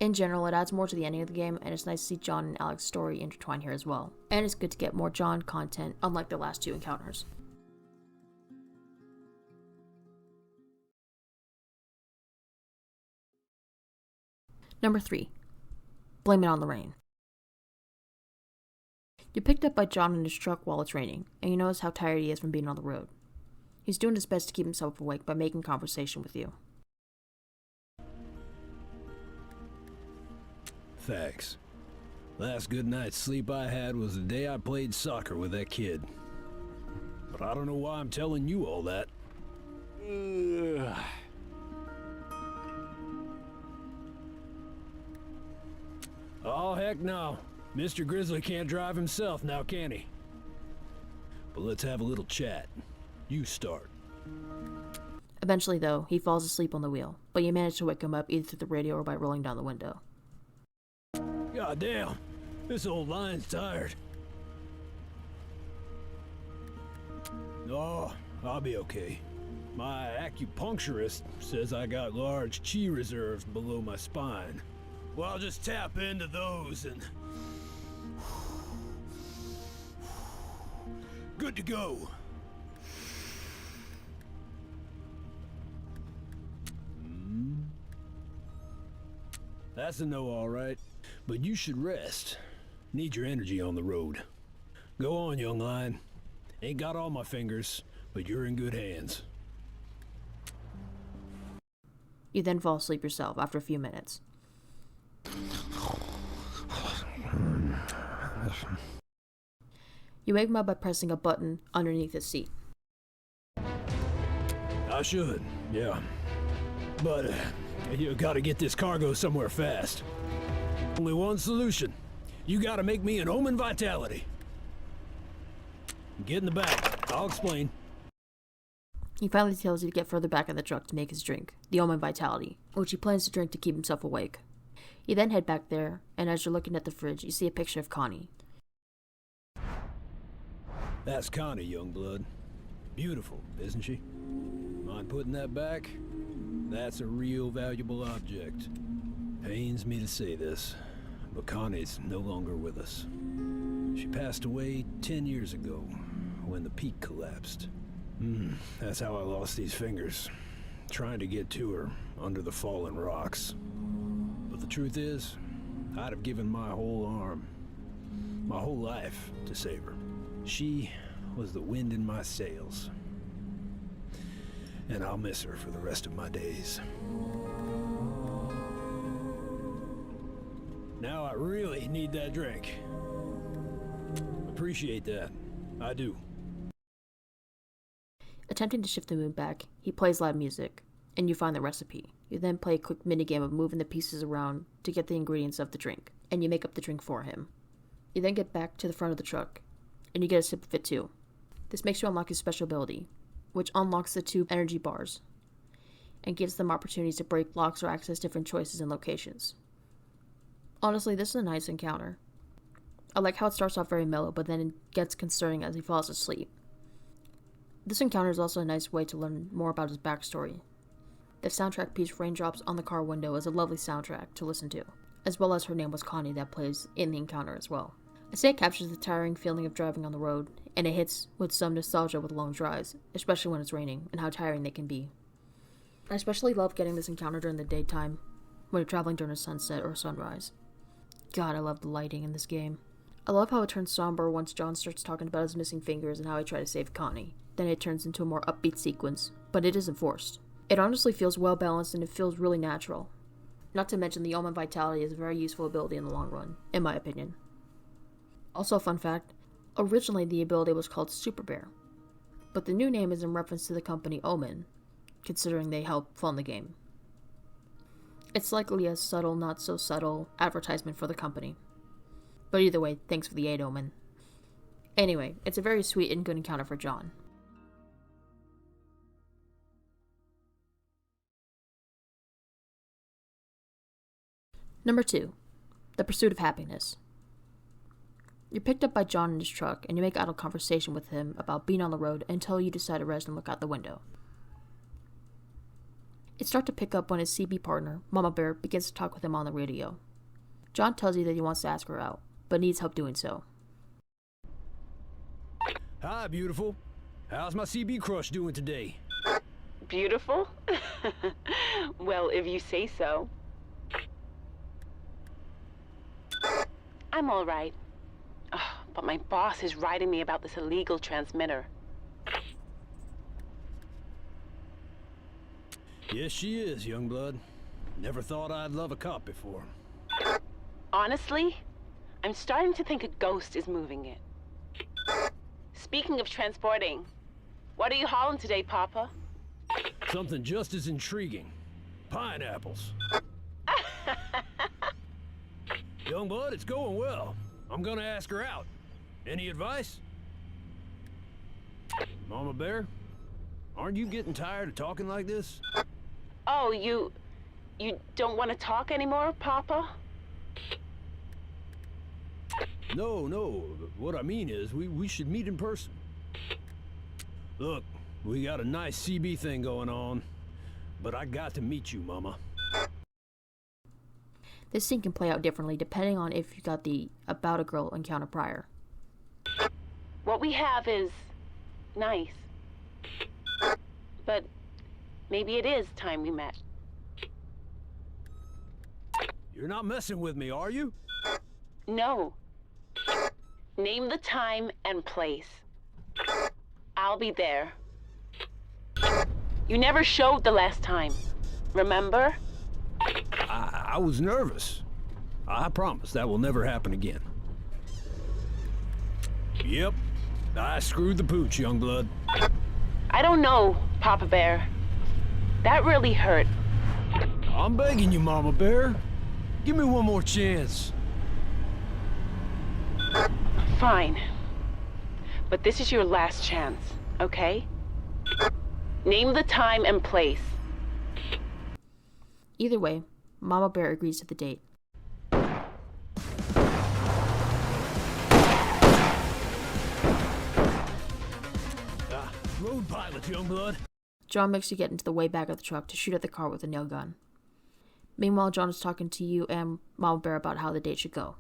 In general, it adds more to the ending of the game, and it's nice to see John and Alex's story intertwine here as well. And it's good to get more John content, unlike the last two encounters. Number 3. Blame it on the rain. You're picked up by John in his truck while it's raining, and you notice how tired he is from being on the road. He's doing his best to keep himself awake by making conversation with you. Thanks. Last good night's sleep I had was the day I played soccer with that kid. But I don't know why I'm telling you all that. Oh, heck no. Mr. Grizzly can't drive himself now, can he? But let's have a little chat. You start. Eventually, though, he falls asleep on the wheel, but you manage to wake him up either through the radio or by rolling down the window. God damn, this old line's tired. Oh, I'll be okay. My acupuncturist says I got large chi reserves below my spine. Well, I'll just tap into those and... Good to go. That's a no, all right. But you should rest. Need your energy on the road. Go on, young lion. Ain't got all my fingers, but you're in good hands. You then fall asleep yourself after a few minutes. You wake him up by pressing a button underneath his seat. I should, yeah. But you gotta get this cargo somewhere fast. Only one solution. You gotta make me an Omen Vitality. Get in the back. I'll explain. He finally tells you to get further back in the truck to make his drink, the Omen Vitality, which he plans to drink to keep himself awake. You then head back there, and as you're looking at the fridge, you see a picture of Connie. That's Connie, Youngblood. Beautiful, isn't she? Mind putting that back? That's a real valuable object. Pains me to say this, but Connie's no longer with us. She passed away 10 years ago, when the peak collapsed. That's how I lost these fingers, trying to get to her under the fallen rocks. But the truth is, I'd have given my whole arm, my whole life to save her. She was the wind in my sails. And I'll miss her for the rest of my days. Now I really need that drink. Appreciate that. I do. Attempting to shift the mood back, he plays loud music, and you find the recipe. You then play a quick minigame of moving the pieces around to get the ingredients of the drink, and you make up the drink for him. You then get back to the front of the truck, and you get a sip of it too. This makes you unlock his special ability, which unlocks the 2 energy bars, and gives them opportunities to break locks or access different choices and locations. Honestly, this is a nice encounter. I like how it starts off very mellow, but then it gets concerning as he falls asleep. This encounter is also a nice way to learn more about his backstory. The soundtrack piece Raindrops on the Car Window is a lovely soundtrack to listen to, as well as Her Name Was Connie that plays in the encounter as well. I say it captures the tiring feeling of driving on the road, and it hits with some nostalgia with long drives, especially when it's raining, and how tiring they can be. I especially love getting this encounter during the daytime, when you're traveling during a sunset or a sunrise. God, I love the lighting in this game. I love how it turns somber once John starts talking about his missing fingers and how he tried to save Connie. Then it turns into a more upbeat sequence, but it isn't forced. It honestly feels well balanced and it feels really natural. Not to mention the Omen Vitality is a very useful ability in the long run, in my opinion. Also, fun fact, originally the ability was called Super Bear, but the new name is in reference to the company Omen, considering they help fund the game. It's likely a subtle, not so subtle advertisement for the company. But either way, thanks for the aid, Omen. Anyway, it's a very sweet and good encounter for John. Number 2. The Pursuit of Happiness. You're picked up by John in his truck, and you make idle conversation with him about being on the road until you decide to rest and look out the window. It starts to pick up when his CB partner, Mama Bear, begins to talk with him on the radio. John tells you that he wants to ask her out, but needs help doing so. Hi, beautiful. How's my CB crush doing today? Beautiful? Well, if you say so. I'm all right. But my boss is writing me about this illegal transmitter. Yes, she is, Youngblood. Never thought I'd love a cop before. Honestly, I'm starting to think a ghost is moving it. Speaking of transporting, what are you hauling today, Papa? Something just as intriguing. Pineapples. Youngblood, it's going well. I'm gonna ask her out. Any advice? Mama Bear, aren't you getting tired of talking like this? Oh, you don't want to talk anymore, Papa? No. What I mean is, we should meet in person. Look, we got a nice CB thing going on, but I got to meet you, Mama. This scene can play out differently depending on if you got the About a Girl encounter prior. What we have is nice. But maybe it is time we met. You're not messing with me, are you? No. Name the time and place. I'll be there. You never showed the last time. Remember? I was nervous. I promise that will never happen again. Yep, I screwed the pooch, young blood. I don't know, Papa Bear. That really hurt. I'm begging you, Mama Bear. Give me one more chance. Fine. But this is your last chance, okay? Name the time and place. Either way, Mama Bear agrees to the date. Road pilot, young blood. John makes you get into the way back of the truck to shoot at the car with a nail gun. Meanwhile, John is talking to you and Mama Bear about how the date should go.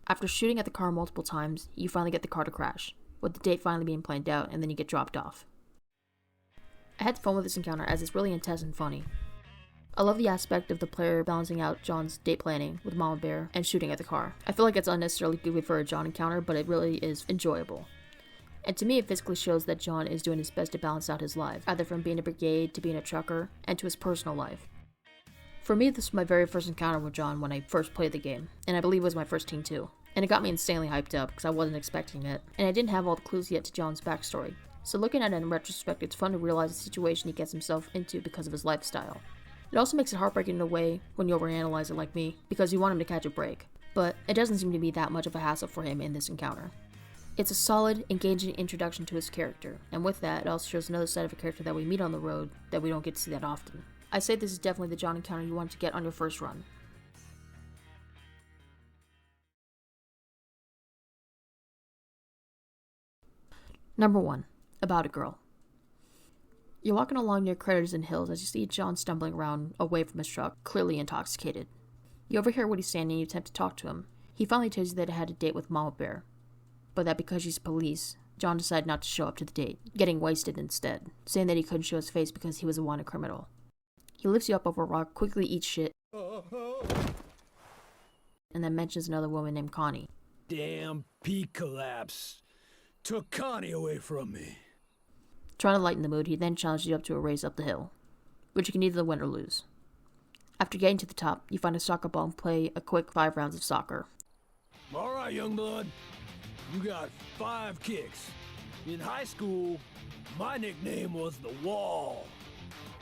After shooting at the car multiple times, you finally get the car to crash, with the date finally being planned out, and then you get dropped off. I had fun with this encounter as it's really intense and funny. I love the aspect of the player balancing out John's date planning with Mama Bear and shooting at the car. I feel like it's unnecessarily goofy for a John encounter, but it really is enjoyable. And to me, it physically shows that John is doing his best to balance out his life, either from being a brigade to being a trucker, and to his personal life. For me, this was my very first encounter with John when I first played the game, and I believe it was my first team too. And it got me insanely hyped up, because I wasn't expecting it, and I didn't have all the clues yet to John's backstory. So looking at it in retrospect, it's fun to realize the situation he gets himself into because of his lifestyle. It also makes it heartbreaking in a way when you overanalyze it like me, because you want him to catch a break. But it doesn't seem to be that much of a hassle for him in this encounter. It's a solid, engaging introduction to his character, and with that, it also shows another side of a character that we meet on the road that we don't get to see that often. I say this is definitely the John encounter you want to get on your first run. Number 1. About a Girl. You're walking along near craters and hills as you see John stumbling around away from his truck, clearly intoxicated. You overhear what he's saying and you attempt to talk to him. He finally tells you that he had a date with Mama Bear, but that because she's police, John decided not to show up to the date, getting wasted instead, saying that he couldn't show his face because he was a wanted criminal. He lifts you up over a rock, quickly eats shit, and then mentions another woman named Connie. Damn peak collapse. Took Connie away from me. Trying to lighten the mood, he then challenges you up to a race up the hill, which you can either win or lose. After getting to the top, you find a soccer ball and play a quick 5 rounds of soccer. Alright, young blood. You got 5 kicks. In high school, my nickname was The Wall.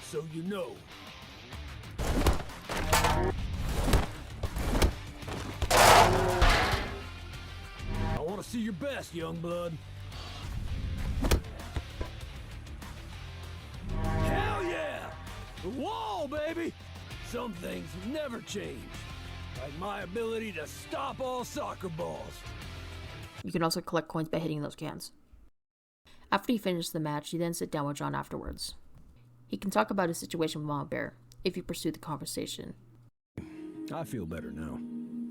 So you know. I want to see your best, young blood. Hell yeah! The Wall, baby! Some things never change. Like my ability to stop all soccer balls. You can also collect coins by hitting those cans. After you finish the match, you then sit down with John afterwards. He can talk about his situation with Mama Bear, if you pursue the conversation. I feel better now.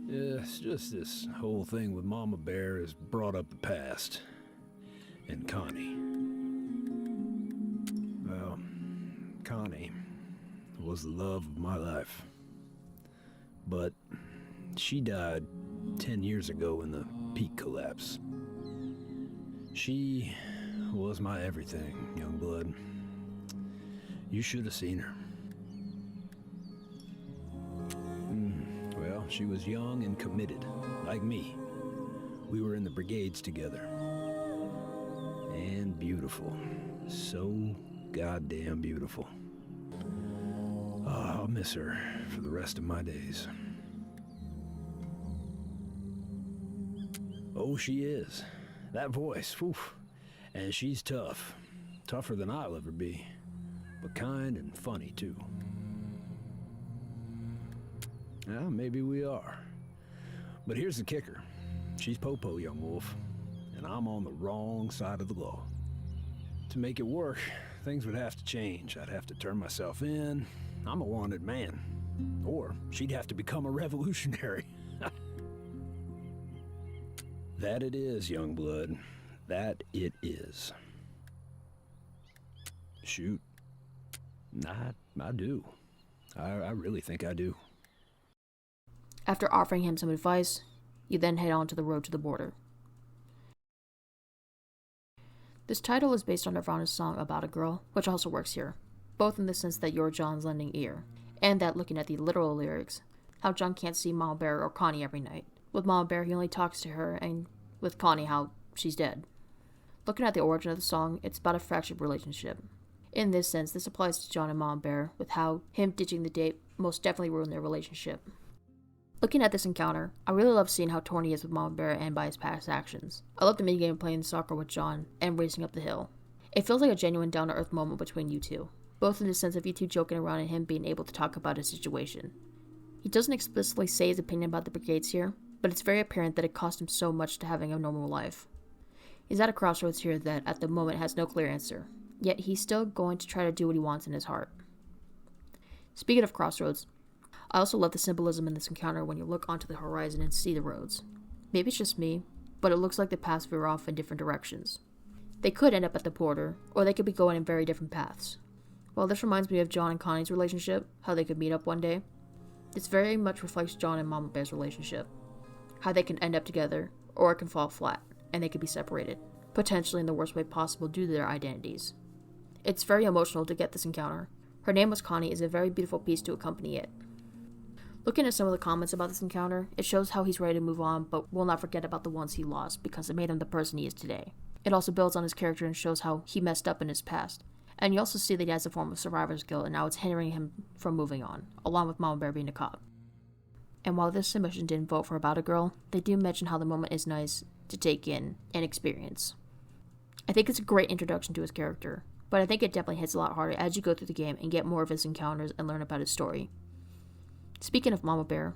It's just this whole thing with Mama Bear has brought up the past. And Connie. Well, Connie was the love of my life. But she died 10 years ago in the peak collapse. She was my everything, young blood. You should have seen her. Well, she was young and committed, like me. We were in the brigades together. And beautiful. So goddamn beautiful. Oh, I'll miss her for the rest of my days. Oh, she is. That voice, oof. And she's tough. Tougher than I'll ever be. But kind and funny, too. Well, maybe we are. But here's the kicker. She's Popo, young wolf. And I'm on the wrong side of the law. To make it work, things would have to change. I'd have to turn myself in. I'm a wanted man. Or she'd have to become a revolutionary. That it is, young blood. That it is. Shoot. I do. I really think I do. After offering him some advice, you then head on to the road to the border. This title is based on Nirvana's song About a Girl, which also works here. both in the sense that you're John's lending ear, and that looking at the literal lyrics, how John can't see Mama Bear or Connie every night. With Mama Bear, he only talks to her, and with Connie, how she's dead. Looking at the origin of the song, it's about a fractured relationship. In this sense, this applies to John and Mama Bear, with how him ditching the date most definitely ruined their relationship. Looking at this encounter, I really love seeing how torn he is with Mama Bear and by his past actions. I love the minigame playing soccer with John and racing up the hill. It feels like a genuine down-to-earth moment between you two, both in the sense of you two joking around and him being able to talk about his situation. He doesn't explicitly say his opinion about the brigades here, but it's very apparent that it cost him so much to having a normal life. He's at a crossroads here that, at the moment, has no clear answer, yet he's still going to try to do what he wants in his heart. Speaking of crossroads, I also love the symbolism in this encounter when you look onto the horizon and see the roads. Maybe it's just me, but it looks like the paths veer off in different directions. They could end up at the border, or they could be going in very different paths. While this reminds me of John and Connie's relationship, how they could meet up one day, this very much reflects John and Mama Bear's relationship. How they can end up together, or it can fall flat, and they could be separated, potentially in the worst way possible due to their identities. It's very emotional to get this encounter. Her name was Connie is a very beautiful piece to accompany it. Looking at some of the comments about this encounter, it shows how he's ready to move on, but will not forget about the ones he lost, because it made him the person he is today. It also builds on his character and shows how he messed up in his past. And you also see that he has a form of survivor's guilt, and now it's hindering him from moving on, along with Mama Bear being a cop. And while this submission didn't vote for About a Girl, they do mention how the moment is nice to take in and experience. I think it's a great introduction to his character, but I think it definitely hits a lot harder as you go through the game and get more of his encounters and learn about his story. Speaking of Mama Bear,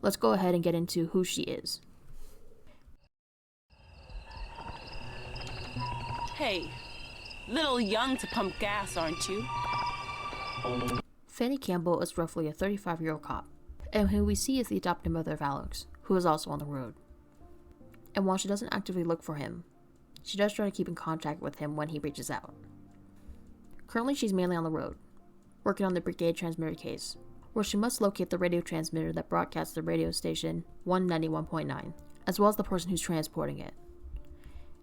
let's go ahead and get into who she is. Hey, little young to pump gas, aren't you? Fanny Campbell is roughly a 35-year-old cop, and who we see is the adopted mother of Alex, who is also on the road. And while she doesn't actively look for him, she does try to keep in contact with him when he reaches out. Currently, she's mainly on the road, working on the brigade transmitter case, where she must locate the radio transmitter that broadcasts the radio station 191.9, as well as the person who's transporting it.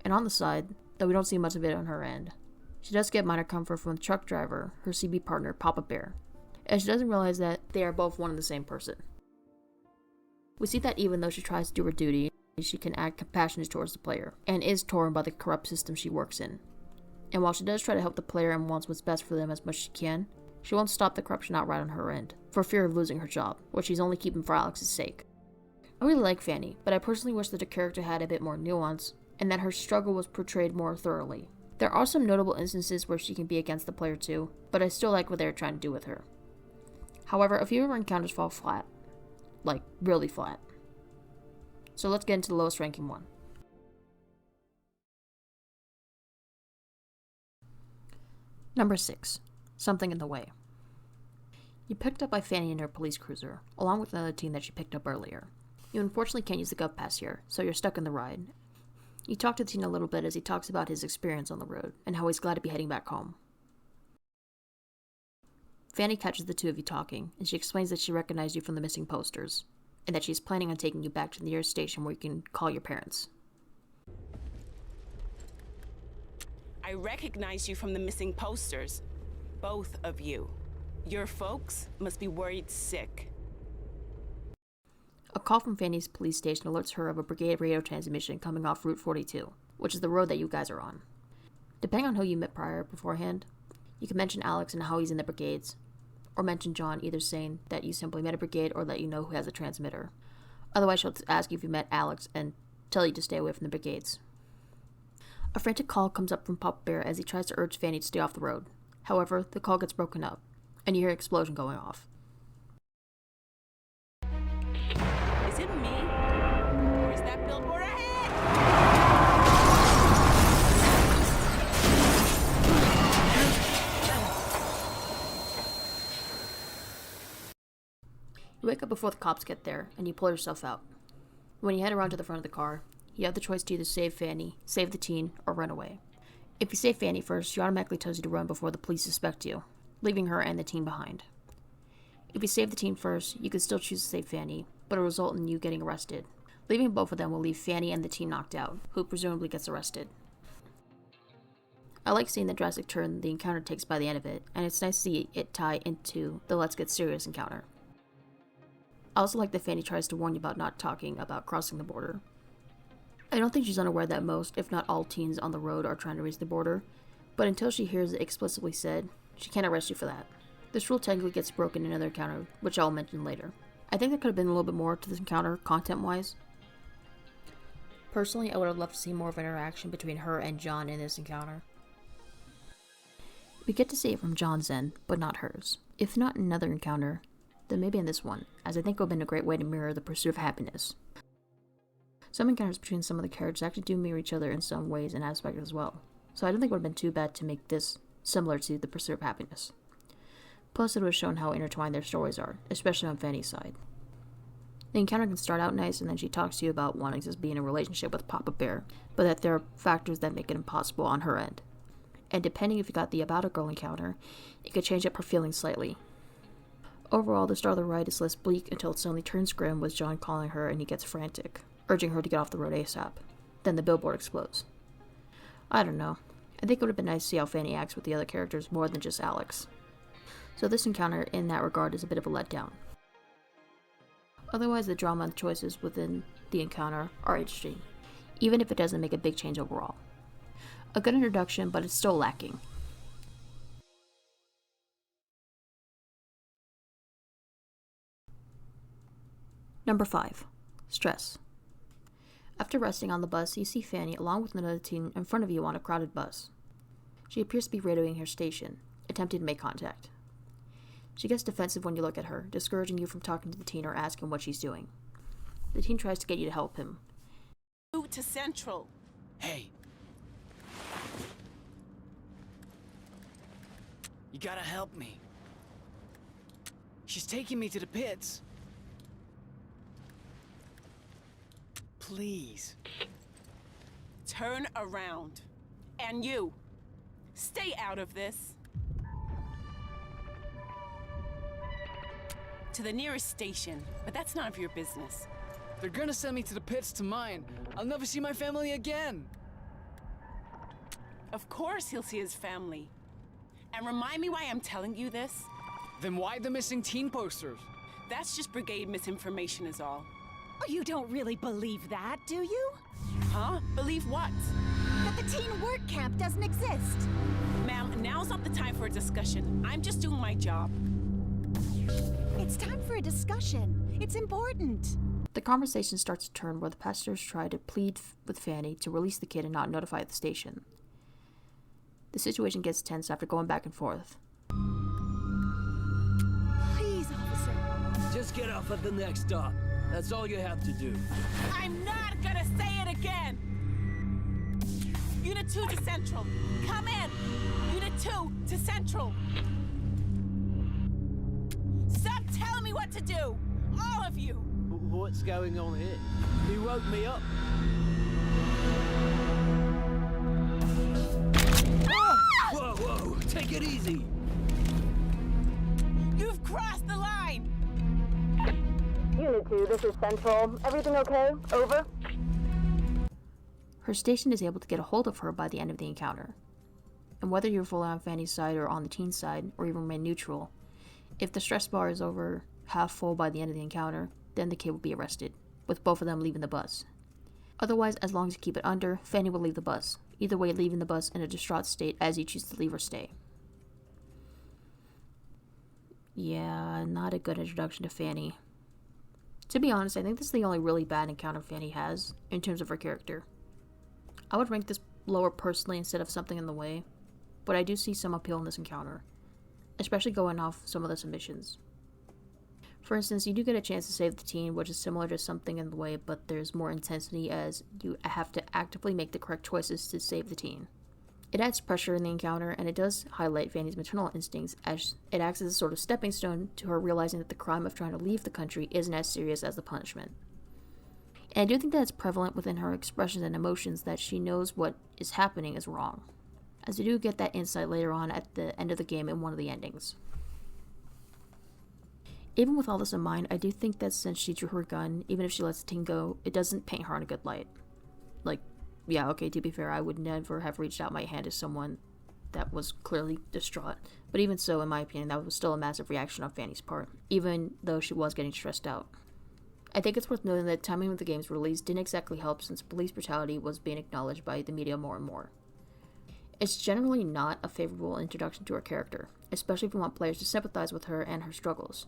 And on the side, though we don't see much of it on her end, she does get minor comfort from the truck driver, her CB partner, Papa Bear, and she doesn't realize that they are both one and the same person. We see that even though she tries to do her duty, she can act compassionate towards the player, and is torn by the corrupt system she works in. And while she does try to help the player and wants what's best for them as much as she can, she won't stop the corruption outright on her end, for fear of losing her job, which she's only keeping for Alex's sake. I really like Fanny, but I personally wish that her character had a bit more nuance, and that her struggle was portrayed more thoroughly. There are some notable instances where she can be against the player too, but I still like what they're trying to do with her. However, a few of her encounters fall flat. Like, really flat. So let's get into the lowest ranking one. Number 6. Something in the Way. You picked up by Fanny in her police cruiser, along with another team that she picked up earlier. You unfortunately can't use the Gov Pass here, so you're stuck in the ride. You talk to the teen a little bit as he talks about his experience on the road, and how he's glad to be heading back home. Fanny catches the two of you talking, and she explains that she recognized you from the missing posters, and that she's planning on taking you back to the nearest station where you can call your parents. I recognize you from the missing posters. Both of you. Your folks must be worried sick. A call from Fanny's police station alerts her of a brigade radio transmission coming off Route 42, which is the road that you guys are on. Depending on who you met beforehand, you can mention Alex and how he's in the brigades, or mention John, either saying that you simply met a brigade or let you know who has a transmitter. Otherwise, she'll ask you if you met Alex and tell you to stay away from the brigades. A frantic call comes up from Papa Bear as he tries to urge Fanny to stay off the road. However, the call gets broken up, and you hear an explosion going off. Is it me? Or is that billboard ahead? You wake up before the cops get there, and you pull yourself out. When you head around to the front of the car, you have the choice to either save Fanny, save the teen, or run away. If you save Fanny first, she automatically tells you to run before the police suspect you, leaving her and the teen behind. If you save the teen first, you can still choose to save Fanny, but it'll result in you getting arrested. Leaving both of them will leave Fanny and the teen knocked out, who presumably gets arrested. I like seeing the drastic turn the encounter takes by the end of it, and it's nice to see it tie into the let's get serious encounter. I also like that Fanny tries to warn you about not talking about crossing the border. I don't think she's unaware that most, if not all, teens on the road are trying to reach the border, but until she hears it explicitly said, she can't arrest you for that. This rule technically gets broken in another encounter, which I'll mention later. I think there could have been a little bit more to this encounter, content-wise. Personally, I would have loved to see more of an interaction between her and John in this encounter. We get to see it from John's end, but not hers. If not in another encounter, then maybe in this one, as I think it would have been a great way to mirror the pursuit of happiness. Some encounters between some of the characters actually do mirror each other in some ways and aspects as well, so I don't think it would have been too bad to make this similar to the pursuit of happiness. Plus, it would have shown how intertwined their stories are, especially on Fanny's side. The encounter can start out nice, and then she talks to you about wanting to be in a relationship with Papa Bear, but that there are factors that make it impossible on her end. And depending if you got the About a Girl encounter, it could change up her feelings slightly. Overall, the start of the ride is less bleak until it suddenly turns grim with John calling her and he gets frantic, urging her to get off the road ASAP. Then the billboard explodes. I don't know. I think it would have been nice to see how Fanny acts with the other characters more than just Alex. So this encounter, in that regard, is a bit of a letdown. Otherwise, the drama and choices within the encounter are interesting, even if it doesn't make a big change overall. A good introduction, but it's still lacking. Number 5. Stress. After resting on the bus, you see Fanny along with another teen in front of you on a crowded bus. She appears to be radioing her station, attempting to make contact. She gets defensive when you look at her, discouraging you from talking to the teen or asking what she's doing. The teen tries to get you to help him. To Central. Hey. You gotta help me. She's taking me to the pits. Please. Turn around. And you. Stay out of this. To the nearest station, but that's none of your business. They're gonna send me to the pits to mine. I'll never see my family again. Of course he'll see his family. And remind me why I'm telling you this? Then why the missing teen posters? That's just brigade misinformation is all. Oh, you don't really believe that, do you? Huh? Believe what? That the teen work camp doesn't exist. Ma'am, now's not the time for a discussion. I'm just doing my job. It's time for a discussion. It's important. The conversation starts to turn where the passengers try to plead with Fanny to release the kid and not notify the station. The situation gets tense after going back and forth. Please, officer. Just get off at the next stop. That's all you have to do. I'm not gonna say it again! Unit 2 to Central. Come in! Unit 2 to Central. Stop telling me what to do! All of you! What's going on here? You woke me up. Whoa, whoa, take it easy. You've crossed the line! Unit 2, this is Central. Everything okay? Over? Her station is able to get a hold of her by the end of the encounter. And whether you're fully on Fanny's side or on the teen's side, or even remain neutral, if the stress bar is over half full by the end of the encounter, then the kid will be arrested, with both of them leaving the bus. Otherwise, as long as you keep it under, Fanny will leave the bus, either way leaving the bus in a distraught state as you choose to leave or stay. Yeah, not a good introduction to Fanny. To be honest, I think this is the only really bad encounter Fanny has, in terms of her character. I would rank this lower personally instead of something in the way, but I do see some appeal in this encounter, especially going off some of the submissions. For instance, you do get a chance to save the teen, which is similar to something in the way, but there's more intensity as you have to actively make the correct choices to save the teen. It adds pressure in the encounter, and it does highlight Fanny's maternal instincts, as it acts as a sort of stepping stone to her realizing that the crime of trying to leave the country isn't as serious as the punishment. And I do think that it's prevalent within her expressions and emotions that she knows what is happening is wrong, as you do get that insight later on at the end of the game in one of the endings. Even with all this in mind, I do think that since she drew her gun, even if she lets the teen go, it doesn't paint her in a good light. Like, yeah, okay, to be fair, I would never have reached out my hand to someone that was clearly distraught. But even so, in my opinion, that was still a massive reaction on Fanny's part, even though she was getting stressed out. I think it's worth noting that the timing of the game's release didn't exactly help since police brutality was being acknowledged by the media more and more. It's generally not a favorable introduction to her character, especially if you want players to sympathize with her and her struggles.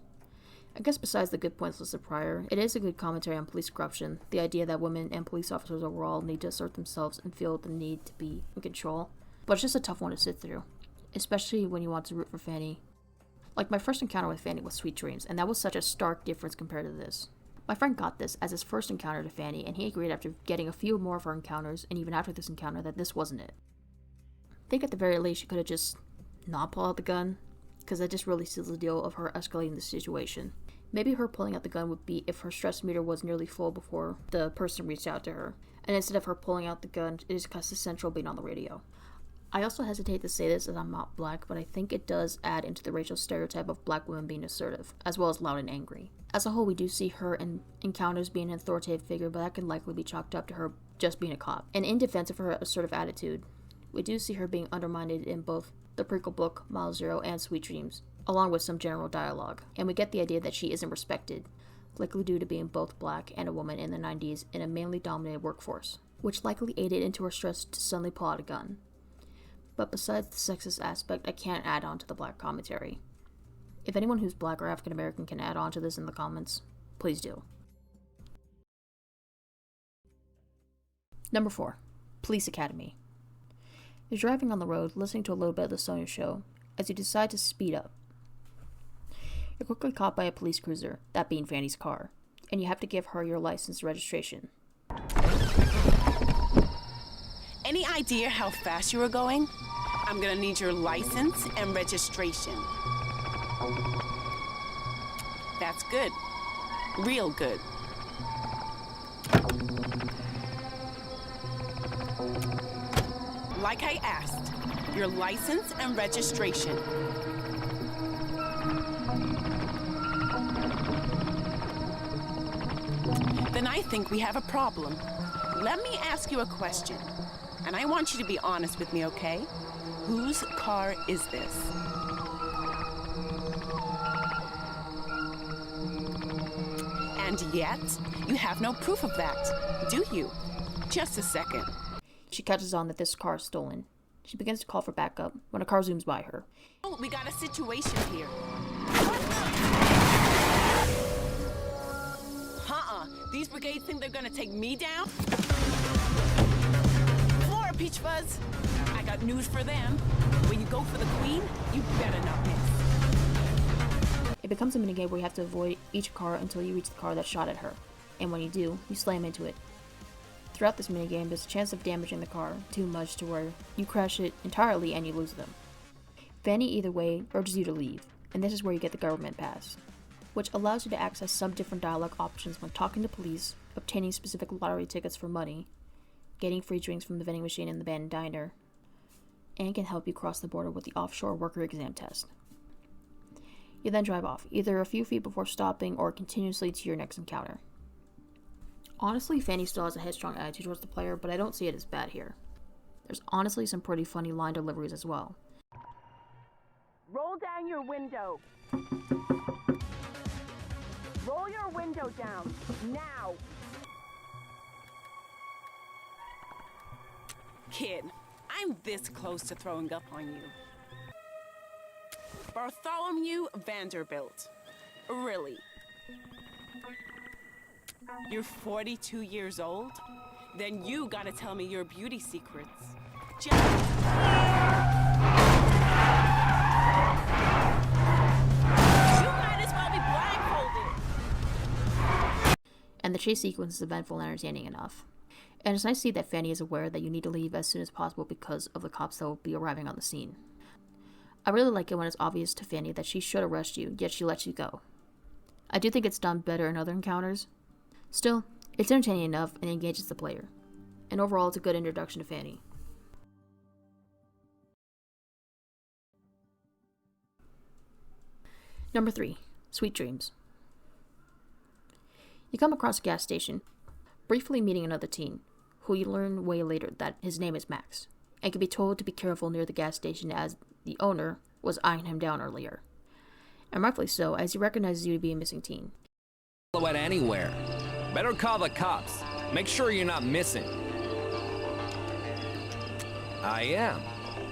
I guess besides the good points listed prior, it is a good commentary on police corruption, the idea that women and police officers overall need to assert themselves and feel the need to be in control, but it's just a tough one to sit through, especially when you want to root for Fanny. Like my first encounter with Fanny was Sweet Dreams, and that was such a stark difference compared to this. My friend got this as his first encounter to Fanny, and he agreed after getting a few more of her encounters, and even after this encounter, that this wasn't it. I think at the very least she could have just not pulled out the gun, because that just really seals the deal of her escalating the situation. Maybe her pulling out the gun would be if her stress meter was nearly full before the person reached out to her, and instead of her pulling out the gun, it is because the central being on the radio. I also hesitate to say this as I'm not black, but I think it does add into the racial stereotype of black women being assertive, as well as loud and angry. As a whole, we do see her in encounters being an authoritative figure, but that can likely be chalked up to her just being a cop. And in defense of her assertive attitude, we do see her being undermined in both the prequel book, Mile Zero, and Sweet Dreams, along with some general dialogue. And we get the idea that she isn't respected, likely due to being both black and a woman in the 90s in a mainly dominated workforce, which likely aided into her stress to suddenly pull out a gun. But besides the sexist aspect, I can't add on to the black commentary. If anyone who's black or African American can add on to this in the comments, please do. Number 4. Police Academy. You're driving on the road, listening to a little bit of the Sonya show, as you decide to speed up. You're quickly caught by a police cruiser, that being Fanny's car, and you have to give her your license registration. Any idea how fast you were going? I'm gonna need your license and registration. That's good. Real good. Like I asked, your license and registration. Then I think we have a problem. Let me ask you a question, and I want you to be honest with me, okay? Whose car is this? And yet, you have no proof of that, do you? Just a second. She catches on that this car is stolen. She begins to call for backup when a car zooms by her. Oh, we got a situation here. These brigades think they're gonna take me down? Flora, Peach Fuzz. I got news for them. When you go for the queen, you better not miss. It becomes a minigame where you have to avoid each car until you reach the car that shot at her. And when you do, you slam into it. Throughout this minigame, there's a chance of damaging the car too much to where you crash it entirely and you lose them. Fanny either way urges you to leave, and this is where you get the government pass, which allows you to access some different dialogue options when talking to police, obtaining specific lottery tickets for money, getting free drinks from the vending machine in the abandoned diner, and can help you cross the border with the offshore worker exam test. You then drive off, either a few feet before stopping or continuously to your next encounter. Honestly, Fanny still has a headstrong attitude towards the player, but I don't see it as bad here. There's honestly some pretty funny line deliveries as well. Roll down your window. Roll your window down, now! Kid, I'm this close to throwing up on you. Bartholomew Vanderbilt. Really? You're 42 years old? Then you gotta tell me your beauty secrets. You might as well be blindfolded! And the chase sequence is eventful and entertaining enough. And it's nice to see that Fanny is aware that you need to leave as soon as possible because of the cops that will be arriving on the scene. I really like it when it's obvious to Fanny that she should arrest you, yet she lets you go. I do think it's done better in other encounters. Still, it's entertaining enough and engages the player. And overall, it's a good introduction to Fanny. Number 3. Sweet Dreams. You come across a gas station, briefly meeting another teen, who you learn way later that his name is Max, and can be told to be careful near the gas station as the owner was eyeing him down earlier. And rightfully so, as he recognizes you to be a missing teen. Silhouette anywhere. Better call the cops. Make sure you're not missing. I am.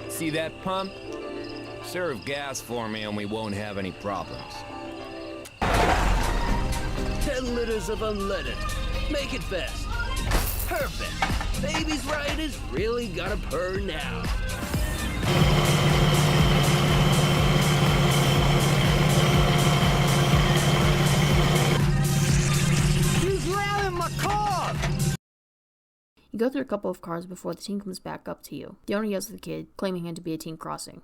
See that pump? Serve gas for me and we won't have any problems. 10 liters of unleaded. Make it fast. Perfect. Baby's riot has really got a purr now. He's ramming my car! You go through a couple of cars before the teen comes back up to you. The owner yells at the kid, claiming him to be a teen crossing.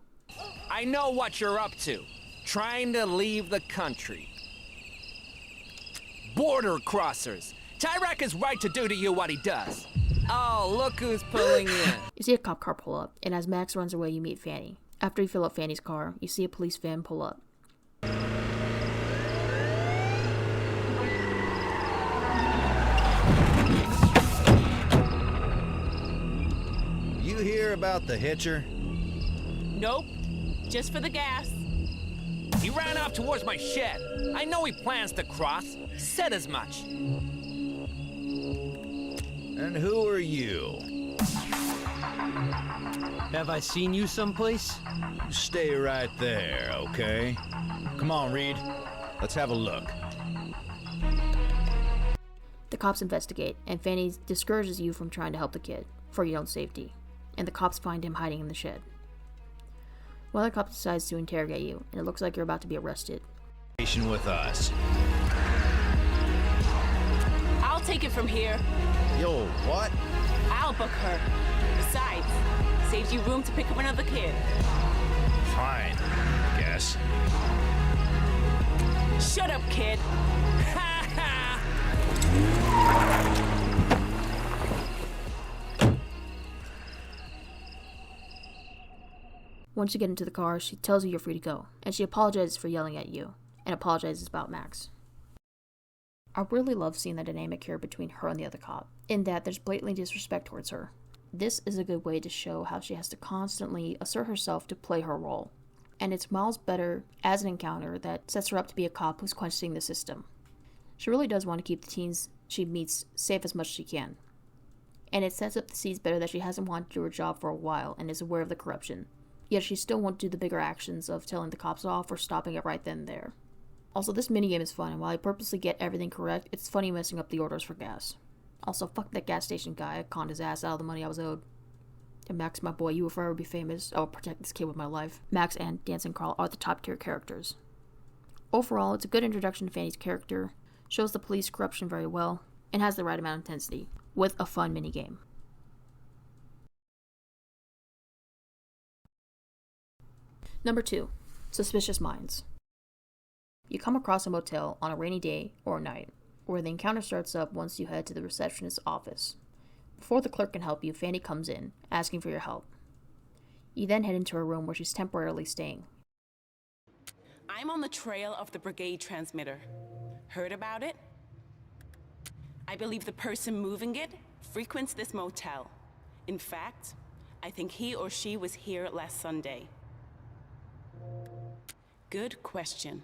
I know what you're up to. Trying to leave the country. Border crossers. Tyrek is right to do to you what he does. Oh, look who's pulling in. You see a cop car pull up, and as Max runs away, you meet Fanny. After you fill up Fanny's car, you see a police van pull up. You hear about the hitcher? Nope. Just for the gas. He ran off towards my shed. I know he plans to cross. Said as much. And who are you? Have I seen you someplace? Stay right there, okay? Come on, Reed. Let's have a look. The cops investigate, and Fanny discourages you from trying to help the kid, for your own safety, and the cops find him hiding in the shed. One of the cops decides to interrogate you, and it looks like you're about to be arrested. With us. I'll take it from here. Yo, what? I'll book her. Besides, saves you room to pick up another kid. Fine, guess. Shut up, kid. Once you get into the car, she tells you you're free to go, and she apologizes for yelling at you, and apologizes about Max. I really love seeing the dynamic here between her and the other cop, in that there's blatantly disrespect towards her. This is a good way to show how she has to constantly assert herself to play her role, and it's miles better as an encounter that sets her up to be a cop who's questioning the system. She really does want to keep the teens she meets safe as much as she can, and it sets up the seeds better that she hasn't wanted to do her job for a while and is aware of the corruption. Yet she still won't do the bigger actions of telling the cops off or stopping it right then and there. Also, this minigame is fun, and while I purposely get everything correct, it's funny messing up the orders for gas. Also, fuck that gas station guy, I conned his ass out of the money I was owed. And Max, my boy, you will forever be famous. I will protect this kid with my life. Max and Dancing Carl are the top tier characters. Overall, it's a good introduction to Fanny's character, shows the police corruption very well, and has the right amount of intensity, with a fun minigame. Number 2. Suspicious Minds. You come across a motel on a rainy day or night, where the encounter starts up once you head to the receptionist's office. Before the clerk can help you, Fanny comes in, asking for your help. You then head into her room where she's temporarily staying. I'm on the trail of the brigade transmitter. Heard about it? I believe the person moving it frequents this motel. In fact, I think he or she was here last Sunday. Good question.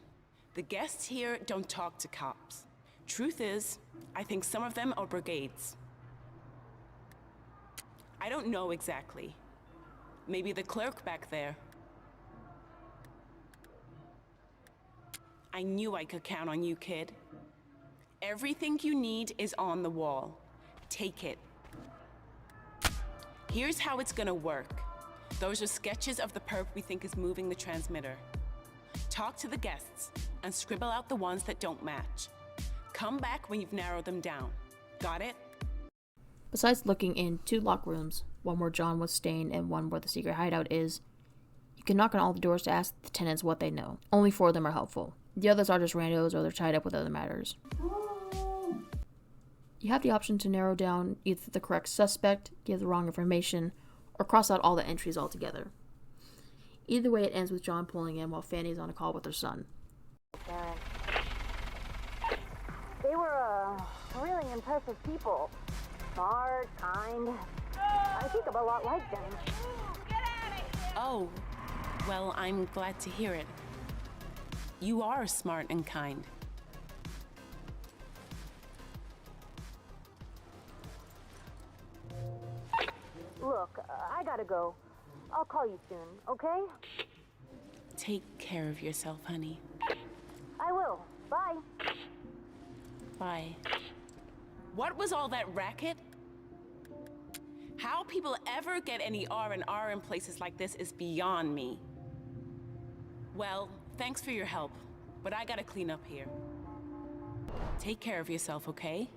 The guests here don't talk to cops. Truth is, I think some of them are brigades. I don't know exactly. Maybe the clerk back there. I knew I could count on you, kid. Everything you need is on the wall. Take it. Here's how it's gonna work. Those are sketches of the perp we think is moving the transmitter. Talk to the guests and scribble out the ones that don't match. Come back when you've narrowed them down. Got it? Besides looking in 2 locked rooms, one where John was staying and one where the secret hideout is, you can knock on all the doors to ask the tenants what they know. Only 4 of them are helpful. The others are just randos or they're tied up with other matters. You have the option to narrow down either the correct suspect, give the wrong information, or cross out all the entries altogether. Either way, it ends with John pulling in while Fanny is on a call with her son. They were really impressive people. Smart, kind. I I think I'm a lot like them. Oh, well, I'm glad to hear it. You are smart and kind. Look, I gotta go. I'll call you soon, okay? Take care of yourself, honey. I will. Bye. Bye. What was all that racket? How people ever get any R&R in places like this is beyond me. Well, thanks for your help, but I gotta clean up here. Take care of yourself, okay?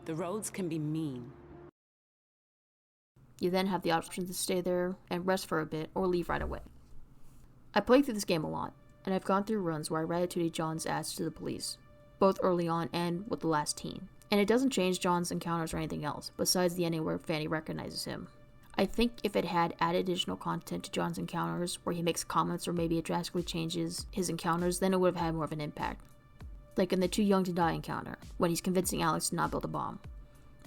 The roads can be mean. You then have the option to stay there and rest for a bit or leave right away. I played through this game a lot, and I've gone through runs where I ratatouille John's ass to the police, both early on and with the last teen. And it doesn't change John's encounters or anything else, besides the ending where Fanny recognizes him. I think if it had added additional content to John's encounters, where he makes comments or maybe it drastically changes his encounters, then it would have had more of an impact. Like in the Too Young to Die encounter, when he's convincing Alex to not build a bomb.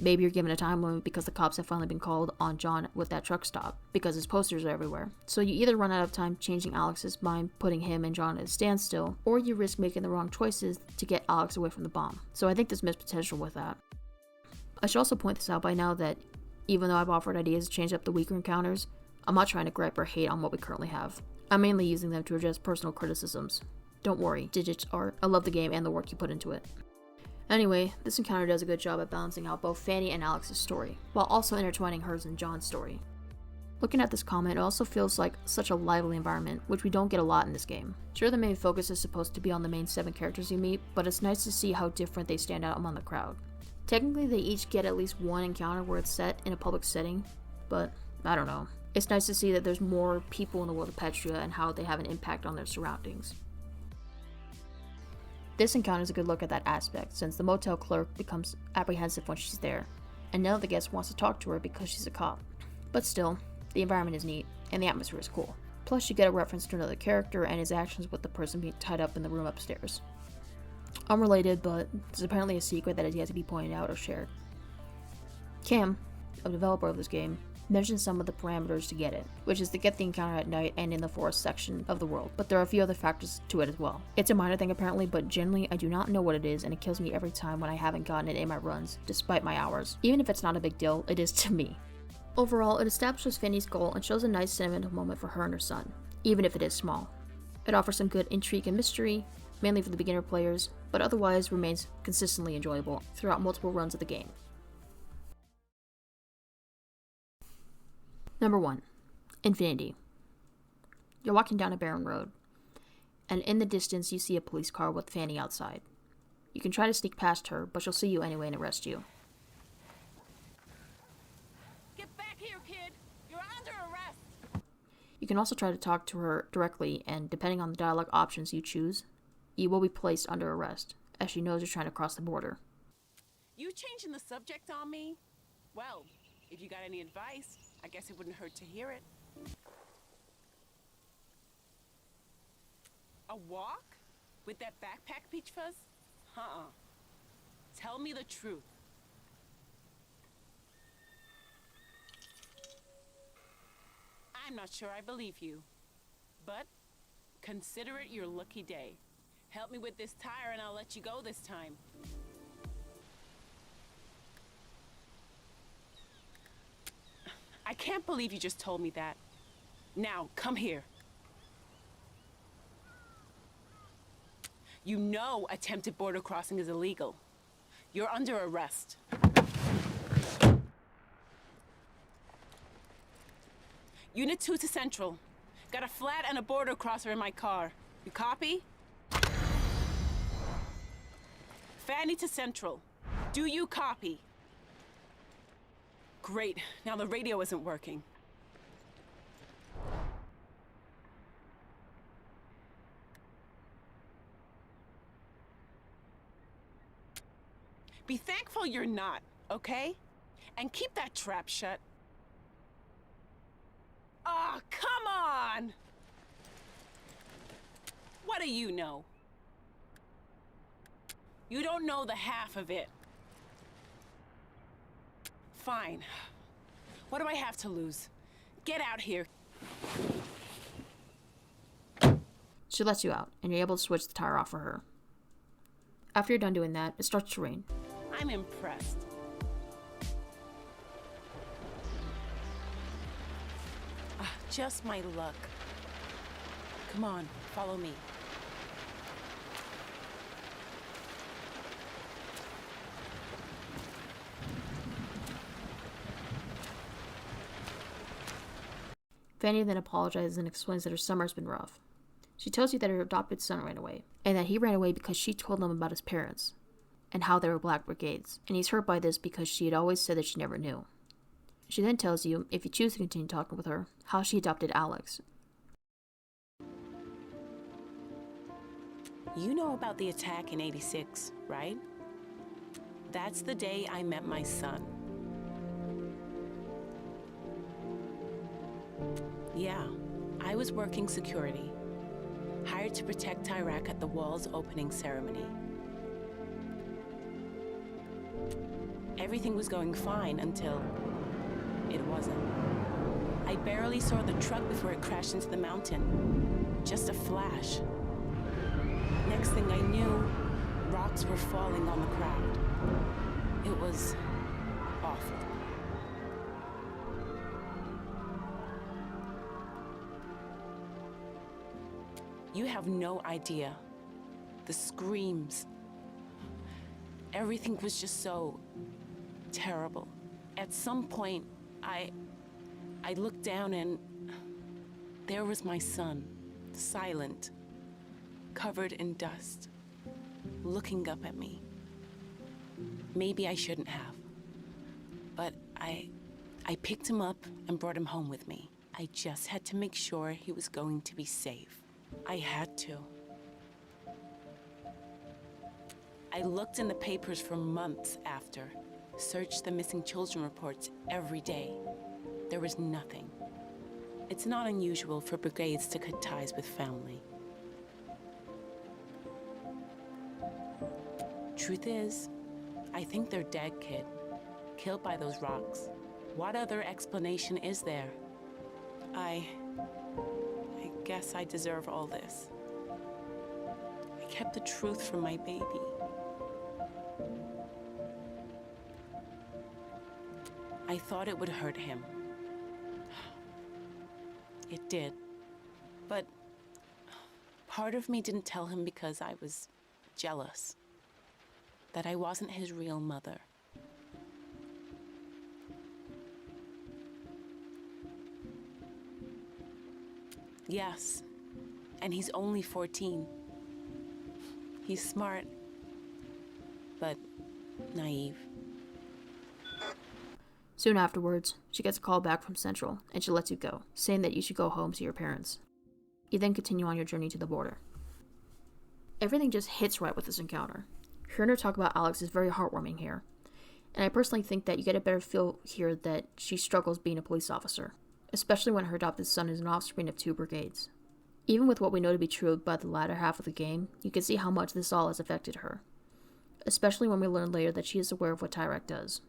Maybe you're given a time limit because the cops have finally been called on John with that truck stop, because his posters are everywhere. So you either run out of time changing Alex's mind, putting him and John at a standstill, or you risk making the wrong choices to get Alex away from the bomb. So I think there's missed potential with that. I should also point this out by now that even though I've offered ideas to change up the weaker encounters, I'm not trying to gripe or hate on what we currently have. I'm mainly using them to address personal criticisms. Don't worry, Digits Art, I love the game and the work you put into it. Anyway, this encounter does a good job at balancing out both Fanny and Alex's story, while also intertwining hers and John's story. Looking at this comment, it also feels like such a lively environment, which we don't get a lot in this game. Sure, the main focus is supposed to be on the main 7 characters you meet, but it's nice to see how different they stand out among the crowd. Technically, they each get at least one encounter where it's set in a public setting, but I don't know. It's nice to see that there's more people in the world of Petria and how they have an impact on their surroundings. This encounter is a good look at that aspect, since the motel clerk becomes apprehensive when she's there, and none of the guests wants to talk to her because she's a cop. But still, the environment is neat, and the atmosphere is cool. Plus, you get a reference to another character and his actions with the person being tied up in the room upstairs. Unrelated, but there's apparently a secret that is yet to be pointed out or shared. Cam, a developer of this game, mentions some of the parameters to get it, which is to get the encounter at night and in the forest section of the world, but there are a few other factors to it as well. It's a minor thing apparently, but generally I do not know what it is, and it kills me every time when I haven't gotten it in my runs, despite my hours. Even if it's not a big deal, it is to me. Overall, it establishes Fanny's goal and shows a nice sentimental moment for her and her son, even if it is small. It offers some good intrigue and mystery, mainly for the beginner players, but otherwise remains consistently enjoyable throughout multiple runs of the game. Number 1. Infinity. You're walking down a barren road, and in the distance you see a police car with Fanny outside. You can try to sneak past her, but she'll see you anyway and arrest you. Get back here, kid! You're under arrest! You can also try to talk to her directly, and depending on the dialogue options you choose, you will be placed under arrest, as she knows you're trying to cross the border. You changing the subject on me? Well, if you got any advice, I guess it wouldn't hurt to hear it. A walk? With that backpack, Peach Fuzz? Tell me the truth. I'm not sure I believe you. But consider it your lucky day. Help me with this tire and I'll let you go this time. I can't believe you just told me that. Now, come here. You know attempted border crossing is illegal. You're under arrest. Unit 2 to Central. Got a flat and a border crosser in my car. You copy? Fanny to Central. Do you copy? Great. Now the radio isn't working. Be thankful you're not, okay? And keep that trap shut. Oh, come on! What do you know? You don't know the half of it. Fine. What do I have to lose? Get out here. She lets you out, and you're able to switch the tire off for her. After you're done doing that, it starts to rain. I'm impressed. Just my luck. Come on, follow me. Fanny then apologizes and explains that her summer's been rough. She tells you that her adopted son ran away, and that he ran away because she told him about his parents, and how they were Black Brigades, and he's hurt by this because she had always said that she never knew. She then tells you, if you choose to continue talking with her, how she adopted Alex. You know about the attack in '86, right? That's the day I met my son. Yeah, I was working security, hired to protect Iraq at the wall's opening ceremony. Everything was going fine until it wasn't. I barely saw the truck before it crashed into the mountain. Just a flash. Next thing I knew, rocks were falling on the crowd. It was awful. You have no idea. The screams. Everything was just so terrible. At some point, I looked down and there was my son, silent, covered in dust, looking up at me. Maybe I shouldn't have, but I picked him up and brought him home with me. I just had to make sure he was going to be safe. I had to. I looked in the papers for months after, searched the missing children reports every day. There was nothing. It's not unusual for brigades to cut ties with family. Truth is, I think they're dead, kid. Killed by those rocks. What other explanation is there? I guess I deserve all this. I kept the truth from my baby. I thought it would hurt him. It did. But part of me didn't tell him because I was jealous. That I wasn't his real mother. Yes, and he's only 14. He's smart, but naive. Soon afterwards, she gets a call back from Central, and she lets you go, saying that you should go home to your parents. You then continue on your journey to the border. Everything just hits right with this encounter. Hearing her talk about Alex is very heartwarming here, and I personally think that you get a better feel here that she struggles being a police officer, especially when her adopted son is an offspring of 2 brigades. Even with what we know to be true by the latter half of the game, you can see how much this all has affected her, especially when we learn later that she is aware of what Tyrek does.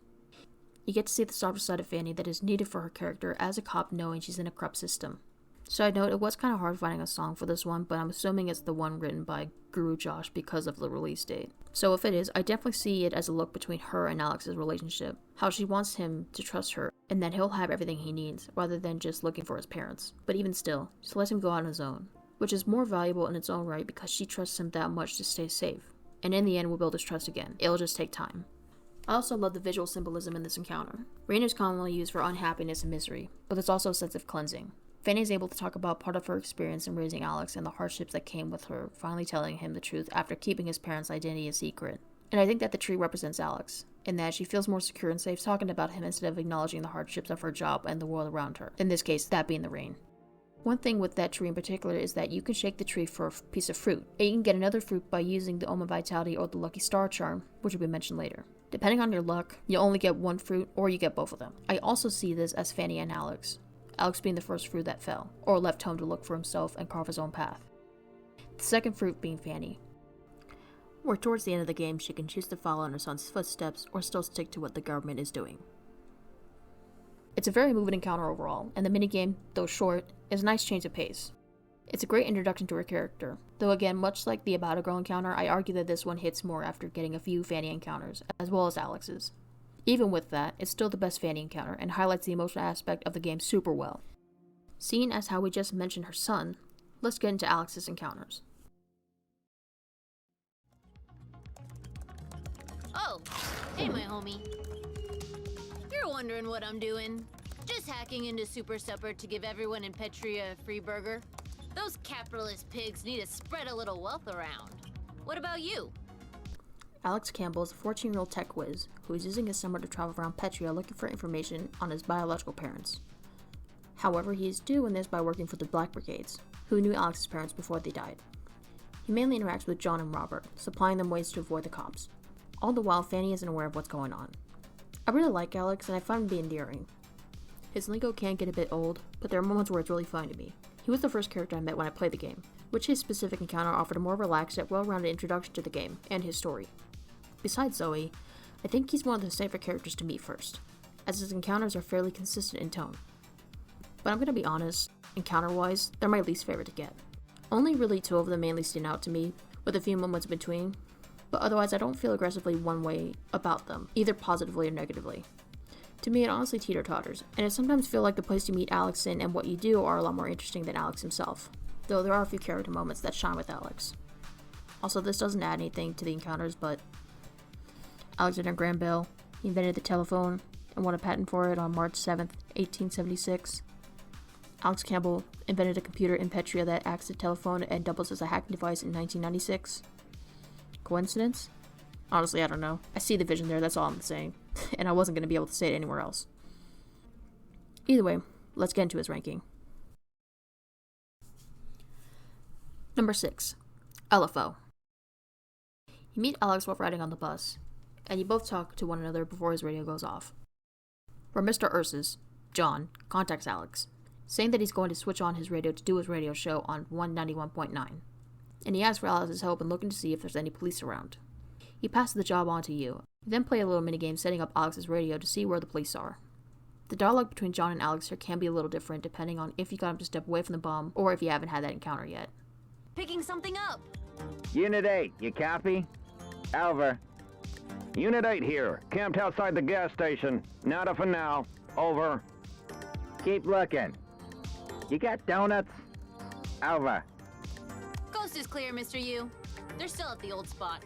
You get to see the softer side of Fanny that is needed for her character as a cop knowing she's in a corrupt system. Side note, it was kind of hard finding a song for this one, but I'm assuming it's the one written by Guru Josh because of the release date. So if it is, I definitely see it as a look between her and Alex's relationship, how she wants him to trust her, and that he'll have everything he needs, rather than just looking for his parents. But even still, she lets him go on his own, which is more valuable in its own right because she trusts him that much to stay safe. And in the end, we'll build his trust again. It'll just take time. I also love the visual symbolism in this encounter. Rain is commonly used for unhappiness and misery, but there's also a sense of cleansing. Fanny is able to talk about part of her experience in raising Alex and the hardships that came with her finally telling him the truth after keeping his parents' identity a secret. And I think that the tree represents Alex, in that she feels more secure and safe talking about him instead of acknowledging the hardships of her job and the world around her, in this case, that being the rain. One thing with that tree in particular is that you can shake the tree for a piece of fruit, and you can get another fruit by using the Oma Vitality or the Lucky Star charm, which will be mentioned later. Depending on your luck, you only get one fruit or you get both of them. I also see this as Fanny and Alex. Alex being the first fruit that fell, or left home to look for himself and carve his own path. The second fruit being Fanny, where towards the end of the game she can choose to follow in her son's footsteps or still stick to what the government is doing. It's a very moving encounter overall, and the minigame, though short, is a nice change of pace. It's a great introduction to her character, though again, much like the About a Girl encounter, I argue that this one hits more after getting a few Fanny encounters, as well as Alex's. Even with that, it's still the best Fanny encounter, and highlights the emotional aspect of the game super well. Seeing as how we just mentioned her son, let's get into Alex's encounters. Oh, hey my homie. You're wondering what I'm doing. Just hacking into Super Supper to give everyone in Petria a free burger. Those capitalist pigs need to spread a little wealth around. What about you? Alex Campbell is a 14-year-old tech whiz who is using his summer to travel around Petria looking for information on his biological parents. However, he is doing this by working for the Black Brigades, who knew Alex's parents before they died. He mainly interacts with John and Robert, supplying them ways to avoid the cops. All the while, Fanny isn't aware of what's going on. I really like Alex, and I find him to be endearing. His lingo can get a bit old, but there are moments where it's really funny to me. He was the first character I met when I played the game, which his specific encounter offered a more relaxed yet well-rounded introduction to the game and his story. Besides Zoe, I think he's one of the safer characters to meet first, as his encounters are fairly consistent in tone. But I'm gonna be honest, encounter-wise, they're my least favorite to get. Only really 2 of them mainly stand out to me, with a few moments in between, but otherwise I don't feel aggressively one way about them, either positively or negatively. To me, it honestly teeter-totters, and I sometimes feel like the place you meet Alex in and what you do are a lot more interesting than Alex himself, though there are a few character moments that shine with Alex. Also, this doesn't add anything to the encounters, but Alexander Graham Bell, he invented the telephone and won a patent for it on March 7th, 1876. Alex Campbell invented a computer in Petria that acts as a telephone and doubles as a hacking device in 1996. Coincidence? Honestly, I don't know. I see the vision there, that's all I'm saying. And I wasn't going to be able to say it anywhere else. Either way, let's get into his ranking. Number 6. LFO. You meet Alex while riding on the bus, and you both talk to one another before his radio goes off. Where Mr. Ursus, John, contacts Alex, saying that he's going to switch on his radio to do his radio show on 191.9, and he asks for Alex's help in looking to see if there's any police around. He passes the job on to you, you then play a little minigame setting up Alex's radio to see where the police are. The dialogue between John and Alex here can be a little different depending on if you got him to step away from the bomb or if you haven't had that encounter yet. Picking something up. Unit 8, you copy? Over. Unit 8 here, camped outside the gas station. Nada for now. Over. Keep looking. You got donuts? Over. Coast is clear, Mr. Yu. They're still at the old spot.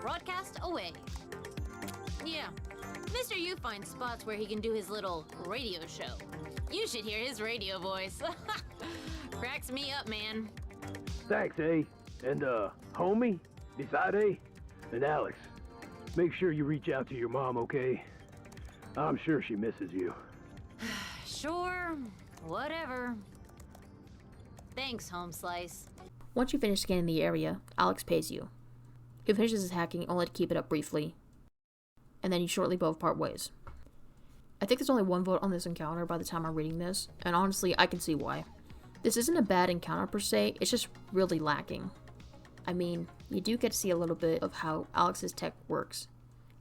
Broadcast away. Yeah, Mr. Yu finds spots where he can do his little radio show. You should hear his radio voice. Cracks me up, man. Thanks, A. And, homie, beside A, and Alex. Make sure you reach out to your mom, okay? I'm sure she misses you. Sure, whatever. Thanks, Home Slice. Once you finish scanning the area, Alex pays you. He finishes his hacking only to keep it up briefly, and then you shortly both part ways. I think there's only one vote on this encounter by the time I'm reading this, and honestly, I can see why. This isn't a bad encounter per se, it's just really lacking. I mean, you do get to see a little bit of how Alex's tech works,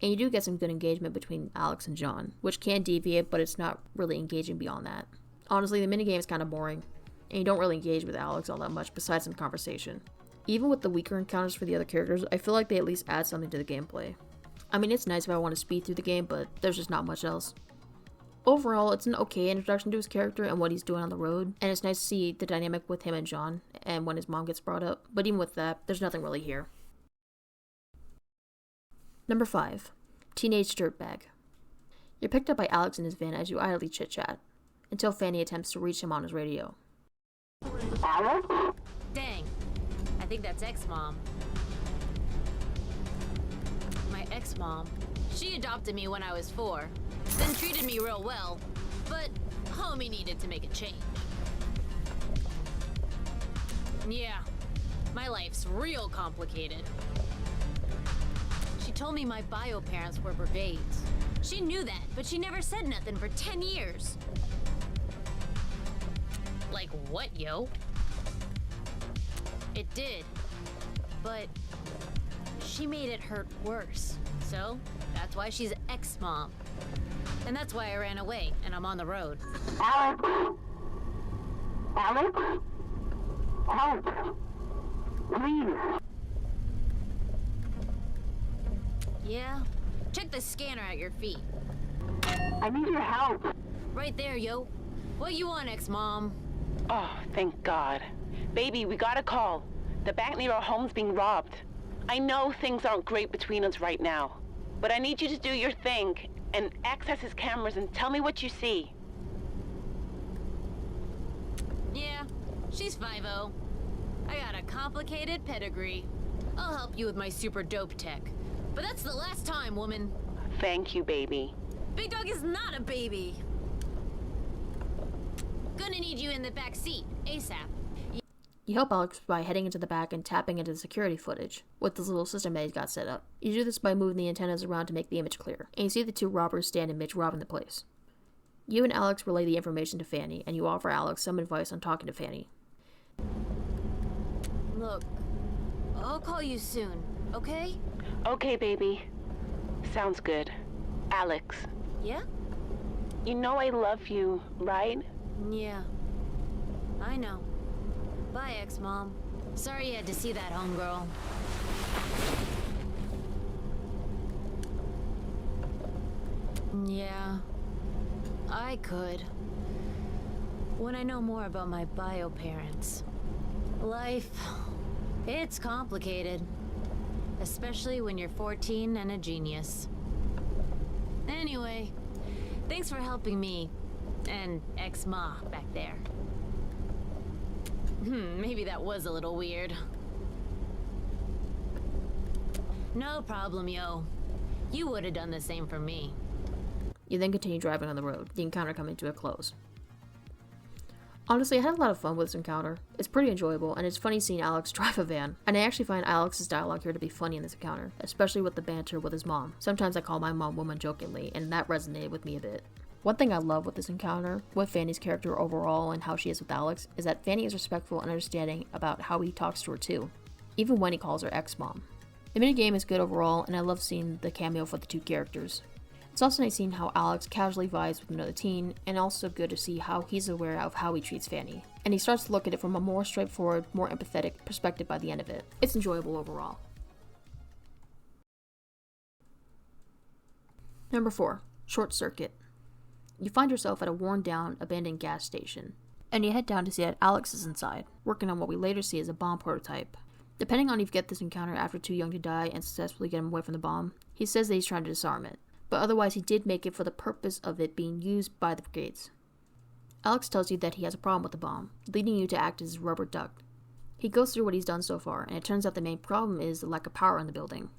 and you do get some good engagement between Alex and John, which can deviate, but it's not really engaging beyond that. Honestly, the minigame is kind of boring, and you don't really engage with Alex all that much besides some conversation. Even with the weaker encounters for the other characters, I feel like they at least add something to the gameplay. I mean, it's nice if I want to speed through the game, but there's just not much else. Overall, it's an okay introduction to his character and what he's doing on the road, and it's nice to see the dynamic with him and John, and when his mom gets brought up, but even with that, there's nothing really here. Number 5. Teenage Dirtbag. You're picked up by Alex in his van as you idly chit-chat, until Fanny attempts to reach him on his radio. Dang, I think that's ex-mom. My ex-mom, she adopted me when I was 4, then treated me real well, but homie needed to make a change. Yeah, my life's real complicated. She told me my bio parents were brigades. She knew that, but she never said nothing for 10 years. Like what, yo? It did, but she made it hurt worse. So, that's why she's ex-mom. And that's why I ran away, and I'm on the road. Alex? Alex? Alex? Please. Yeah? Check the scanner at your feet. I need your help. Right there, yo. What you want, ex-mom? Oh, thank God. Baby, we got a call. The bank near our home's being robbed. I know things aren't great between us right now, but I need you to do your thing and access his cameras and tell me what you see. Yeah, she's 5-0. I got a complicated pedigree. I'll help you with my super dope tech. But that's the last time, woman. Thank you, baby. Big Dog is not a baby. Gonna need you in the back seat, ASAP. You help Alex by heading into the back and tapping into the security footage with this little system that he's got set up. You do this by moving the antennas around to make the image clear, and you see the two robbers Stan and Mitch robbing the place. You and Alex relay the information to Fanny, and you offer Alex some advice on talking to Fanny. Look, I'll call you soon, okay? Okay, baby. Sounds good. Alex. Yeah? You know I love you, right? Yeah. I know. Bye, ex-mom. Sorry you had to see that, homegirl. Yeah. I could. When I know more about my bio parents. Life, it's complicated. Especially when you're 14 and a genius. Anyway, thanks for helping me. And ex-ma back there. Maybe that was a little weird. No problem, yo. You would have done the same for me. You then continue driving on the road, the encounter coming to a close. Honestly, I had a lot of fun with this encounter. It's pretty enjoyable, and it's funny seeing Alex drive a van. And I actually find Alex's dialogue here to be funny in this encounter, especially with the banter with his mom. Sometimes I call my mom woman jokingly, and that resonated with me a bit. One thing I love with this encounter, with Fanny's character overall and how she is with Alex, is that Fanny is respectful and understanding about how he talks to her too, even when he calls her ex-mom. The minigame is good overall, and I love seeing the cameo for the two characters. It's also nice seeing how Alex casually vibes with another teen, and also good to see how he's aware of how he treats Fanny. And he starts to look at it from a more straightforward, more empathetic perspective by the end of it. It's enjoyable overall. Number 4. Short Circuit. You find yourself at a worn-down, abandoned gas station, and you head down to see that Alex is inside, working on what we later see as a bomb prototype. Depending on if you get this encounter after Too Young to Die and successfully get him away from the bomb, he says that he's trying to disarm it, but otherwise he did make it for the purpose of it being used by the brigades. Alex tells you that he has a problem with the bomb, leading you to act as his rubber duck. He goes through what he's done so far, and it turns out the main problem is the lack of power in the building.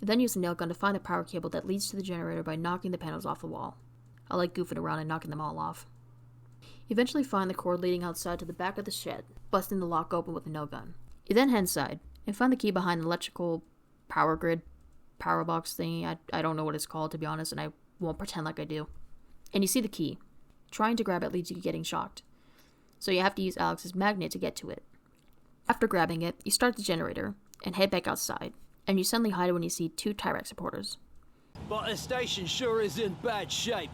You then use the nail gun to find the power cable that leads to the generator by knocking the panels off the wall. I like goofing around and knocking them all off. You eventually find the cord leading outside to the back of the shed, busting the lock open with a nail gun. You then head inside, and find the key behind the electrical power grid, power box thingy, I don't know what it's called to be honest, and I won't pretend like I do. And you see the key. Trying to grab it leads you to getting shocked. So you have to use Alex's magnet to get to it. After grabbing it, you start the generator, and head back outside, and you suddenly hide when you see two Tyrex supporters. But the station sure is in bad shape.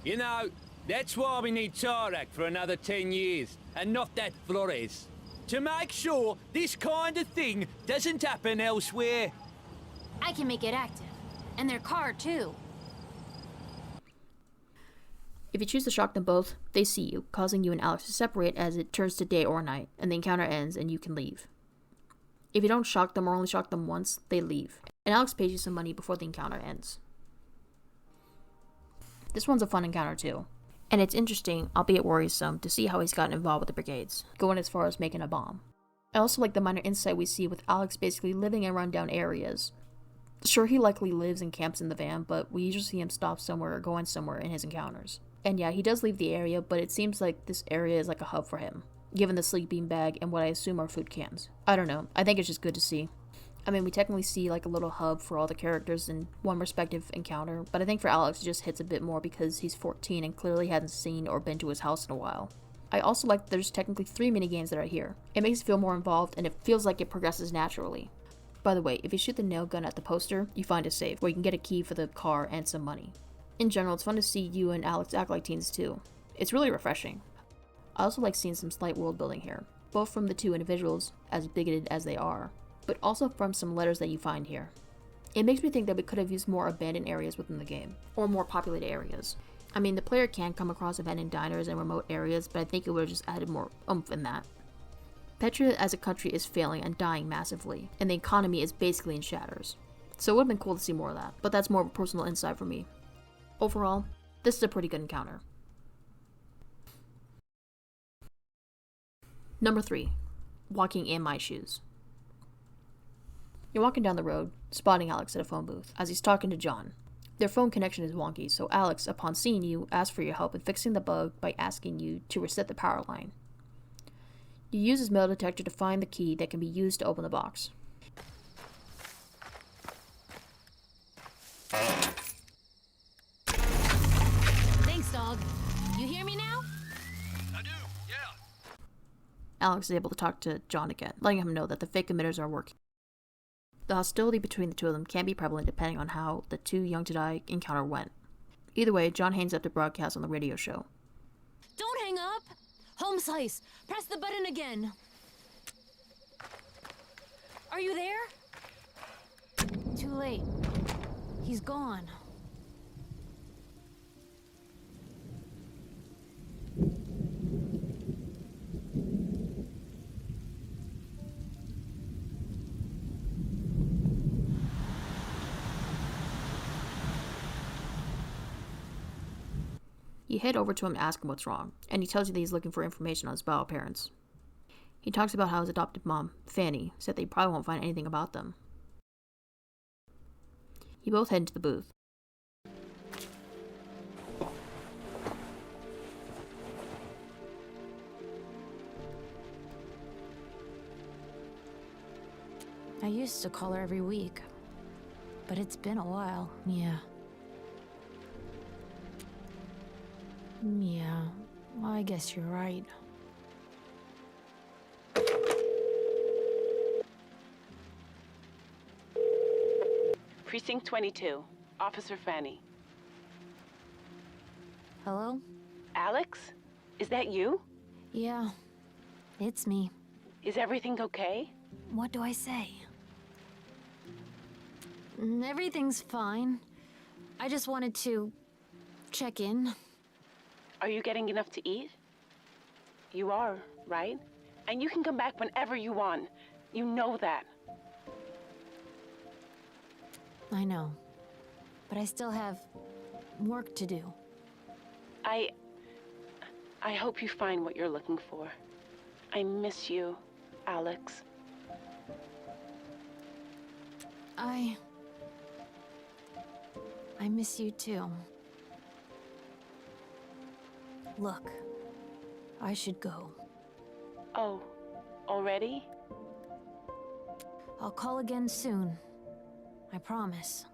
You know, that's why we need Tarek for another 10 years, and not that Flores. To make sure this kind of thing doesn't happen elsewhere. I can make it active. And their car, too. If you choose to shock them both, they see you, causing you and Alex to separate as it turns to day or night, and the encounter ends and you can leave. If you don't shock them or only shock them once, they leave, and Alex pays you some money before the encounter ends. This one's a fun encounter too, and it's interesting, albeit worrisome, to see how he's gotten involved with the brigades, going as far as making a bomb. I also like the minor insight we see with Alex basically living in rundown areas. Sure, he likely lives and camps in the van, but we usually see him stop somewhere or going somewhere in his encounters. And yeah, he does leave the area, but it seems like this area is like a hub for him, given the sleeping bag and what I assume are food cans. I don't know, I think it's just good to see. I mean, we technically see like a little hub for all the characters in one respective encounter, but I think for Alex it just hits a bit more because he's 14 and clearly hasn't seen or been to his house in a while. I also like that there's technically 3 minigames that are here. It makes it feel more involved and it feels like it progresses naturally. By the way, if you shoot the nail gun at the poster, you find a safe where you can get a key for the car and some money. In general, it's fun to see you and Alex act like teens too. It's really refreshing. I also like seeing some slight world building here, both from the two individuals, as bigoted as they are, but also from some letters that you find here. It makes me think that we could have used more abandoned areas within the game, or more populated areas. I mean, the player can come across abandoned diners and remote areas, but I think it would have just added more oomph in that. Petria as a country is failing and dying massively, and the economy is basically in shatters. So it would have been cool to see more of that, but that's more of a personal insight for me. Overall, this is a pretty good encounter. Number 3. Walking in my shoes. You're walking down the road, spotting Alex at a phone booth as he's talking to John. Their phone connection is wonky, so Alex, upon seeing you, asks for your help in fixing the bug by asking you to reset the power line. You use his metal detector to find the key that can be used to open the box. Thanks, dog. You hear me now? I do, yeah. Alex is able to talk to John again, letting him know that the fake emitters are working. The hostility between the two of them can be prevalent depending on how the too young to die encounter went. Either way, John hangs up the broadcast on the radio show. Don't hang up! Home slice! Press the button again! Are you there? Too late. He's gone. You head over to him to ask him what's wrong, and he tells you that he's looking for information on his bio parents. He talks about how his adopted mom, Fanny, said they probably won't find anything about them. You both head into the booth. I used to call her every week, but it's been a while, yeah. Yeah, well, I guess you're right. Precinct 22, Officer Fanny. Hello? Alex? Is that you? Yeah, it's me. Is everything okay? What do I say? Everything's fine. I just wanted to check in. Are you getting enough to eat? You are, right? And you can come back whenever you want. You know that. I know. But I still have work to do. I hope you find what you're looking for. I miss you, Alex. I miss you too. Look, I should go. Oh, already? I'll call again soon. I promise.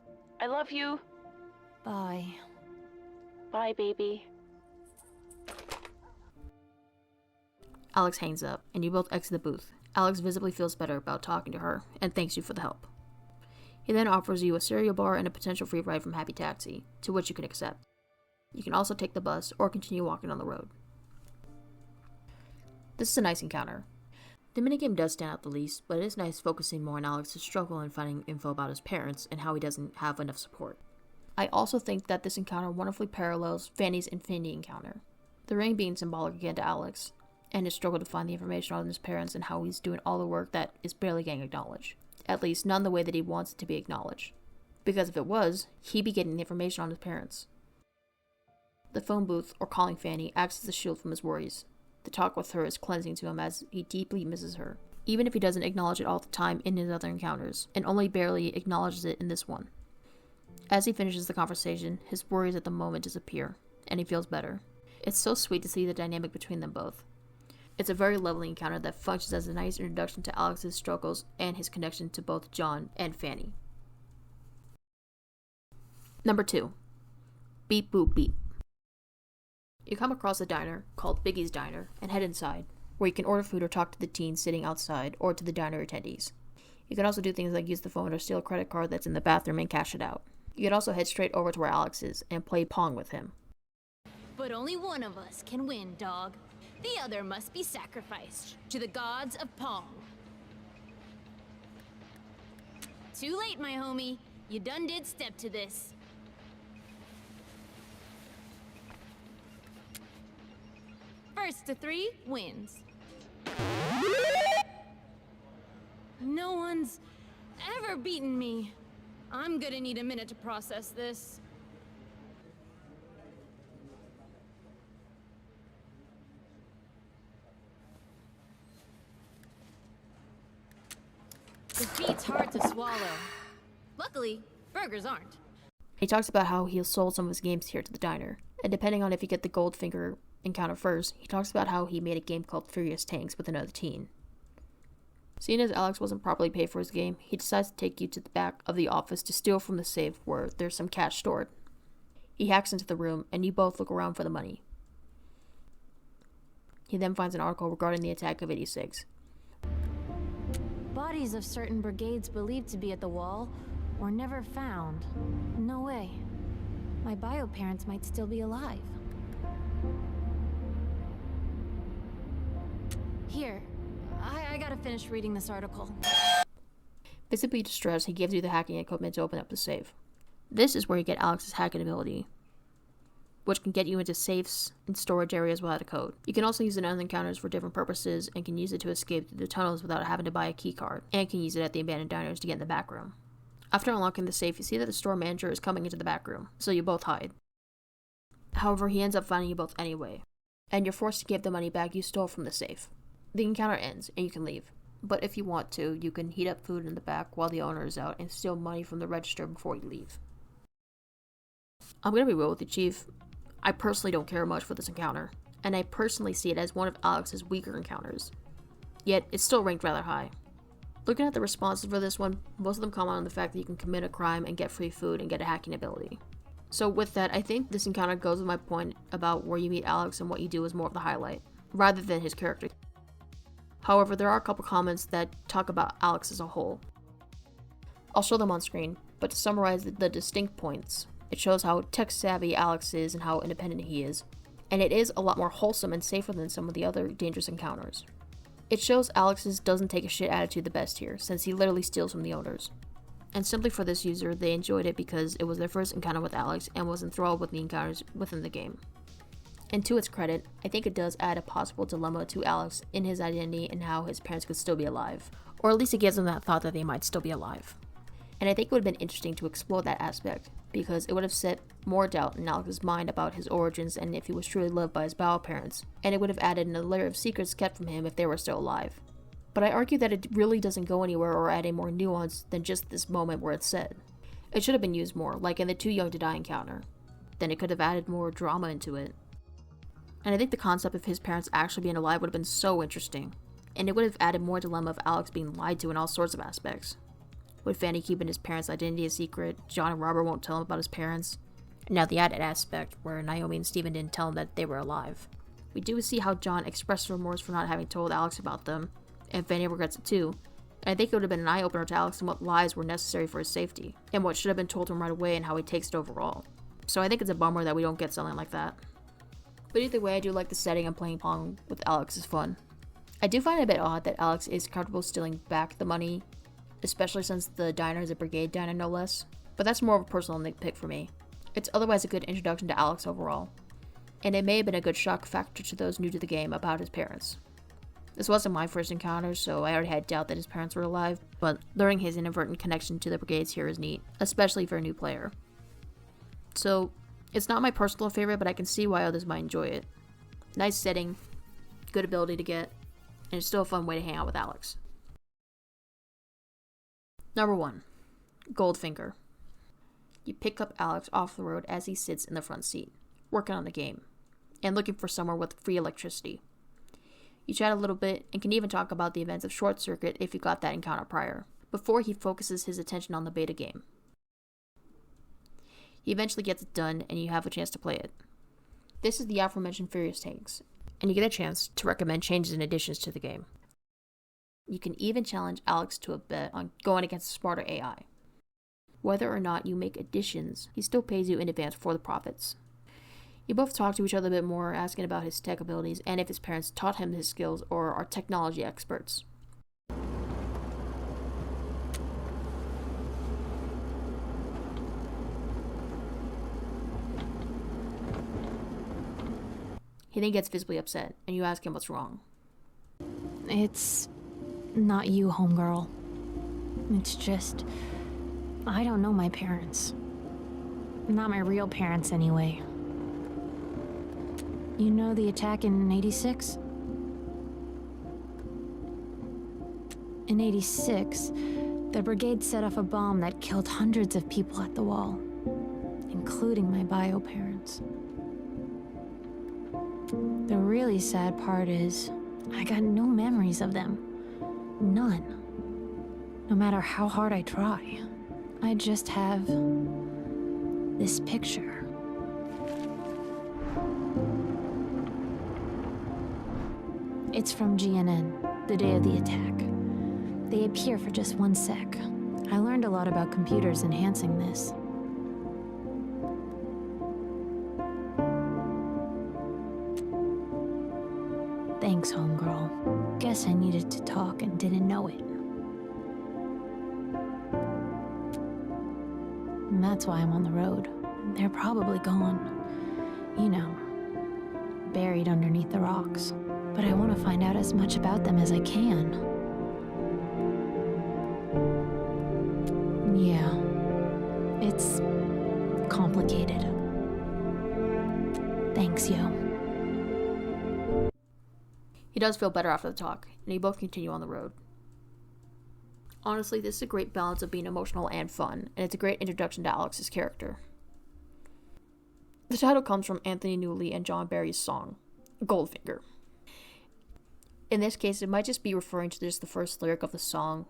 I love you. Bye. Bye, baby. Alex hangs up, and you both exit the booth. Alex visibly feels better about talking to her, and thanks you for the help. He then offers you a cereal bar and a potential free ride from Happy Taxi, to which you can accept. You can also take the bus or continue walking on the road. This is a nice encounter. The minigame does stand out the least, but it is nice focusing more on Alex's struggle in finding info about his parents and how he doesn't have enough support. I also think that this encounter wonderfully parallels Fanny's Infinity encounter, the ring being symbolic again to Alex, and his struggle to find the information on his parents and how he's doing all the work that is barely getting acknowledged. At least not in the way that he wants it to be acknowledged. Because if it was, he'd be getting the information on his parents. The phone booth, or calling Fanny, acts as a shield from his worries. The talk with her is cleansing to him as he deeply misses her, even if he doesn't acknowledge it all the time in his other encounters, and only barely acknowledges it in this one. As he finishes the conversation, his worries at the moment disappear, and he feels better. It's so sweet to see the dynamic between them both. It's a very lovely encounter that functions as a nice introduction to Alex's struggles and his connection to both John and Fanny. Number 2. Beep Boop Beep. You come across a diner called Biggie's Diner and head inside, where you can order food or talk to the teens sitting outside or to the diner attendees. You can also do things like use the phone or steal a credit card that's in the bathroom and cash it out. You can also head straight over to where Alex is and play Pong with him. But only one of us can win, dog. The other must be sacrificed to the gods of Pong. Too late, my homie. You done did step to this. First to 3 wins. No one's ever beaten me. I'm gonna need a minute to process this. Defeat's hard to swallow. Luckily, burgers aren't. He talks about how he'll sold some of his games here to the diner, and depending on if you get the Goldfinger encounter first, he talks about how he made a game called Furious Tanks with another teen. Seeing as Alex wasn't properly paid for his game, he decides to take you to the back of the office to steal from the safe where there's some cash stored. He hacks into the room, and you both look around for the money. He then finds an article regarding the attack of 86. Bodies of certain brigades believed to be at the wall were never found. No way. My bio parents might still be alive. Here, I gotta finish reading this article. Visibly distressed, he gives you the hacking equipment to open up the safe. This is where you get Alex's hacking ability, which can get you into safes and storage areas without a code. You can also use it on encounters for different purposes and can use it to escape through the tunnels without having to buy a key card, and can use it at the abandoned diners to get in the back room. After unlocking the safe, you see that the store manager is coming into the back room, so you both hide. However, he ends up finding you both anyway, and you're forced to give the money back you stole from the safe. The encounter ends, and you can leave. But if you want to, you can heat up food in the back while the owner is out and steal money from the register before you leave. I'm gonna be real with you, Chief. I personally don't care much for this encounter, and I personally see it as one of Alex's weaker encounters. Yet, it's still ranked rather high. Looking at the responses for this one, most of them comment on the fact that you can commit a crime and get free food and get a hacking ability. So with that, I think this encounter goes with my point about where you meet Alex and what you do is more of the highlight, rather than his character. However, there are a couple comments that talk about Alex as a whole. I'll show them on screen, but to summarize the distinct points, it shows how tech-savvy Alex is and how independent he is, and it is a lot more wholesome and safer than some of the other dangerous encounters. It shows Alex's doesn't take a shit attitude the best here, since he literally steals from the owners. And simply for this user, they enjoyed it because it was their first encounter with Alex and was enthralled with the encounters within the game. And to its credit, I think it does add a possible dilemma to Alex in his identity and how his parents could still be alive. Or at least it gives him that thought that they might still be alive. And I think it would have been interesting to explore that aspect, because it would have set more doubt in Alex's mind about his origins and if he was truly loved by his bio parents, and it would have added another layer of secrets kept from him if they were still alive. But I argue that it really doesn't go anywhere or add any more nuance than just this moment where it's said. It should have been used more, like in the Too Young to Die encounter. Then it could have added more drama into it. And I think the concept of his parents actually being alive would have been so interesting, and it would have added more dilemma of Alex being lied to in all sorts of aspects. With Fanny keeping his parents' identity a secret, John and Robert won't tell him about his parents, and now the added aspect where Naomi and Steven didn't tell him that they were alive. We do see how John expressed remorse for not having told Alex about them, and Fanny regrets it too, and I think it would have been an eye-opener to Alex on what lies were necessary for his safety, and what should have been told to him right away and how he takes it overall. So I think it's a bummer that we don't get something like that. But either way, I do like the setting, and playing Pong with Alex is fun. I do find it a bit odd that Alex is comfortable stealing back the money, especially since the diner is a brigade diner no less, but that's more of a personal nitpick for me. It's otherwise a good introduction to Alex overall, and it may have been a good shock factor to those new to the game about his parents. This wasn't my first encounter, so I already had doubt that his parents were alive, but learning his inadvertent connection to the brigades here is neat, especially for a new player. So, it's not my personal favorite, but I can see why others might enjoy it. Nice setting, good ability to get, and it's still a fun way to hang out with Alex. Number 1. Goldfinger. You pick up Alex off the road as he sits in the front seat, working on the game, and looking for somewhere with free electricity. You chat a little bit, and can even talk about the events of Short Circuit if you got that encounter prior, before he focuses his attention on the beta game. He eventually gets it done, and you have a chance to play it. This is the aforementioned Furious Tanks, and you get a chance to recommend changes and additions to the game. You can even challenge Alex to a bet on going against a smarter AI. whether or not you make additions, he still pays you in advance for the profits. You both talk to each other a bit more, asking about his tech abilities and if his parents taught him his skills or are technology experts. He then gets visibly upset, and you ask him what's wrong. It's not you, homegirl. It's just, I don't know my parents. Not my real parents, anyway. You know the attack in 86? In 86, the brigade set off a bomb that killed hundreds of people at the wall, including my bio parents. The really sad part is, I got no memories of them. None. No matter how hard I try. I just have this picture. It's from GNN, the day of the attack. They appear for just 1 sec. I learned a lot about computers enhancing this. Thanks, homegirl. Guess I needed to talk and didn't know it. And that's why I'm on the road. They're probably gone. You know, buried underneath the rocks. But I want to find out as much about them as I can. Yeah, it's complicated. Thanks, yo. He does feel better after the talk, and you both continue on the road. Honestly, this is a great balance of being emotional and fun, and it's a great introduction to Alex's character. The title comes from Anthony Newley and John Barry's song, Goldfinger. In this case, it might just be referring to just the first lyric of the song,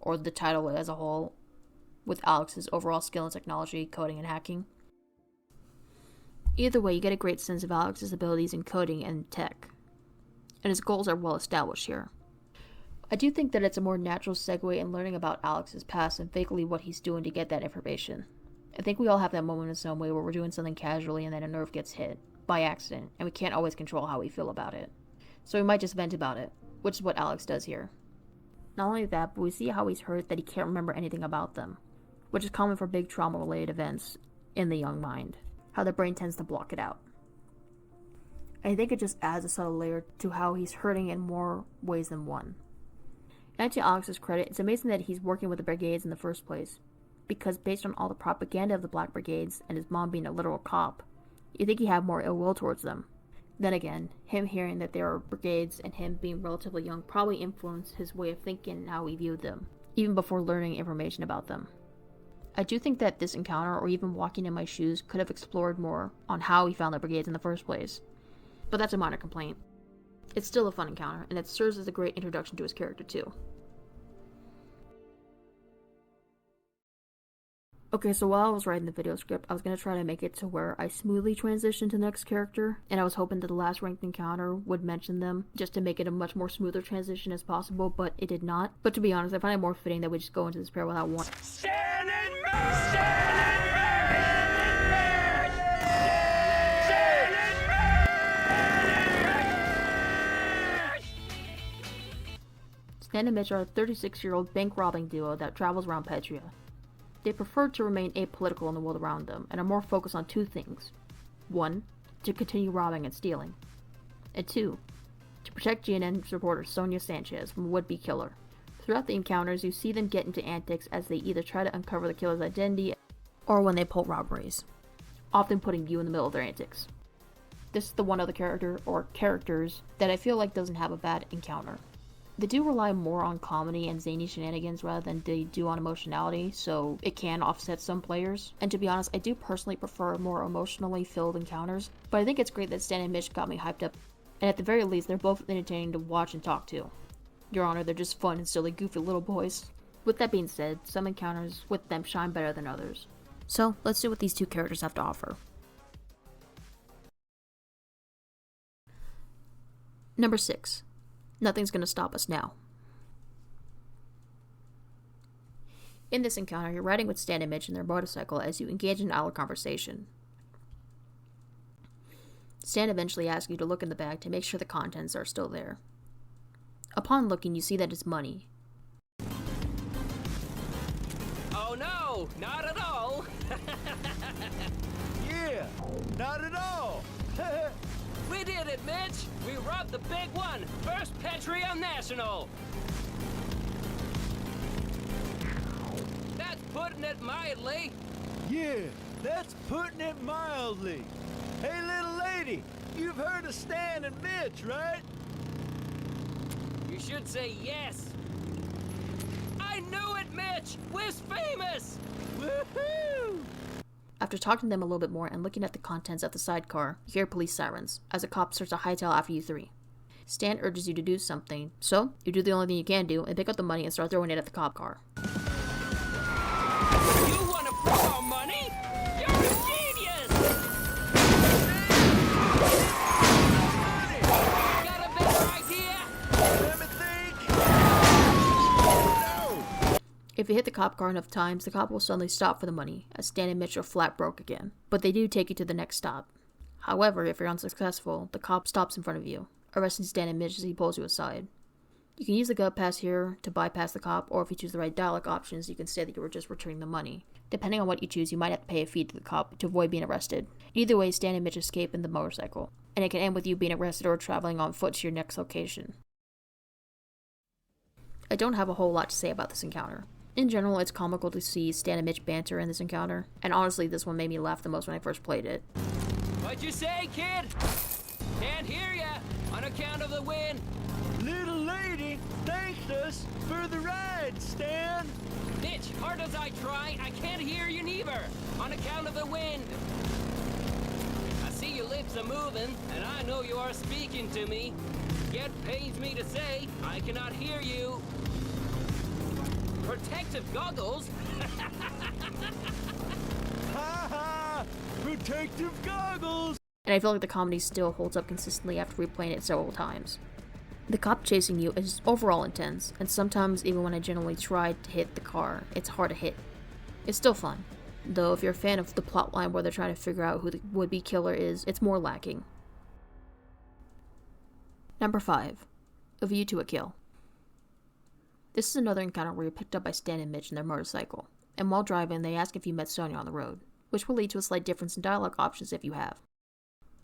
or the title as a whole, with Alex's overall skill in technology, coding, and hacking. Either way, you get a great sense of Alex's abilities in coding and tech, and his goals are well established here. I do think that it's a more natural segue in learning about Alex's past and vaguely what he's doing to get that information. I think we all have that moment in some way where we're doing something casually and then a nerve gets hit, by accident, and we can't always control how we feel about it. So we might just vent about it, which is what Alex does here. Not only that, but we see how he's hurt that he can't remember anything about them, which is common for big trauma-related events in the young mind, how the brain tends to block it out. I think it just adds a subtle layer to how he's hurting in more ways than one. And to Alex's credit, it's amazing that he's working with the brigades in the first place, because based on all the propaganda of the Black Brigades and his mom being a literal cop, you think he had more ill will towards them. Then again, him hearing that there are brigades and him being relatively young probably influenced his way of thinking and how he viewed them, even before learning information about them. I do think that this encounter, or even walking in my shoes, could have explored more on how he found the brigades in the first place. But that's a minor complaint. It's still a fun encounter, and it serves as a great introduction to his character too. Okay, so while I was writing the video script, I was going to try to make it to where I smoothly transition to the next character, and I was hoping that the last ranked encounter would mention them, just to make it a much more smoother transition as possible, but it did not. But to be honest, I find it more fitting that we just go into this pair without one. Stand and move! Stand and Stan and Mitch are a 36-year-old bank robbing duo that travels around Petria. They prefer to remain apolitical in the world around them, and are more focused on two things. 1. To continue robbing and stealing. And 2. To protect GNN reporter Sonya Sanchez from a would-be killer. Throughout the encounters, you see them get into antics as they either try to uncover the killer's identity, or when they pull robberies, often putting you in the middle of their antics. This is the one other character, or characters, that I feel like doesn't have a bad encounter. They do rely more on comedy and zany shenanigans rather than they do on emotionality, so it can offset some players. And to be honest, I do personally prefer more emotionally filled encounters, but I think it's great that Stan and Mitch got me hyped up, and at the very least, they're both entertaining to watch and talk to. Your Honor, they're just fun and silly, goofy little boys. With that being said, some encounters with them shine better than others. So, let's see what these two characters have to offer. Number 6. Nothing's gonna stop us now. In this encounter, you're riding with Stan and Mitch in their motorcycle as you engage in our conversation. Stan eventually asks you to look in the bag to make sure the contents are still there. Upon looking, you see that it's money. Oh no, not at all. Yeah, not at all. We did it, Mitch. We robbed the big one. First Petria National. That's putting it mildly. Yeah, that's putting it mildly. Hey, little lady, you've heard of Stan and Mitch, right? You should say yes. I knew it, Mitch! We're famous! Woohoo! After talking to them a little bit more and looking at the contents of the sidecar, you hear police sirens, as a cop starts to hightail after you three. Stan urges you to do something, so you do the only thing you can do and pick up the money and start throwing it at the cop car. You wanna borrow money? You're a genius! Got a better idea? Let me think. No! If you hit the cop car enough times, the cop will suddenly stop for the money, as Stan and Mitch are flat broke again. But they do take you to the next stop. However, if you're unsuccessful, the cop stops in front of you, arresting Stan and Mitch as he pulls you aside. You can use the gut pass here to bypass the cop, or if you choose the right dialogue options, you can say that you were just returning the money. Depending on what you choose, you might have to pay a fee to the cop to avoid being arrested. Either way, Stan and Mitch escape in the motorcycle, and it can end with you being arrested or traveling on foot to your next location. I don't have a whole lot to say about this encounter. In general, it's comical to see Stan and Mitch banter in this encounter, and honestly, this one made me laugh the most when I first played it. What'd you say, kid? Can't hear ya, on account of the wind. Little lady thanked us for the ride, Stan. Mitch, hard as I try, I can't hear you neither, on account of the wind. I see your lips are moving, and I know you are speaking to me. Yet pains me to say, I cannot hear you. Protective goggles? Ha ha! Protective goggles! And I feel like the comedy still holds up consistently after replaying it several times. The cop chasing you is overall intense, and sometimes even when I generally try to hit the car, it's hard to hit. It's still fun, though if you're a fan of the plotline where they're trying to figure out who the would-be killer is, it's more lacking. Number 5. A View to a Kill. This is another encounter where you're picked up by Stan and Mitch in their motorcycle, and while driving they ask if you met Sonya on the road, which will lead to a slight difference in dialogue options if you have.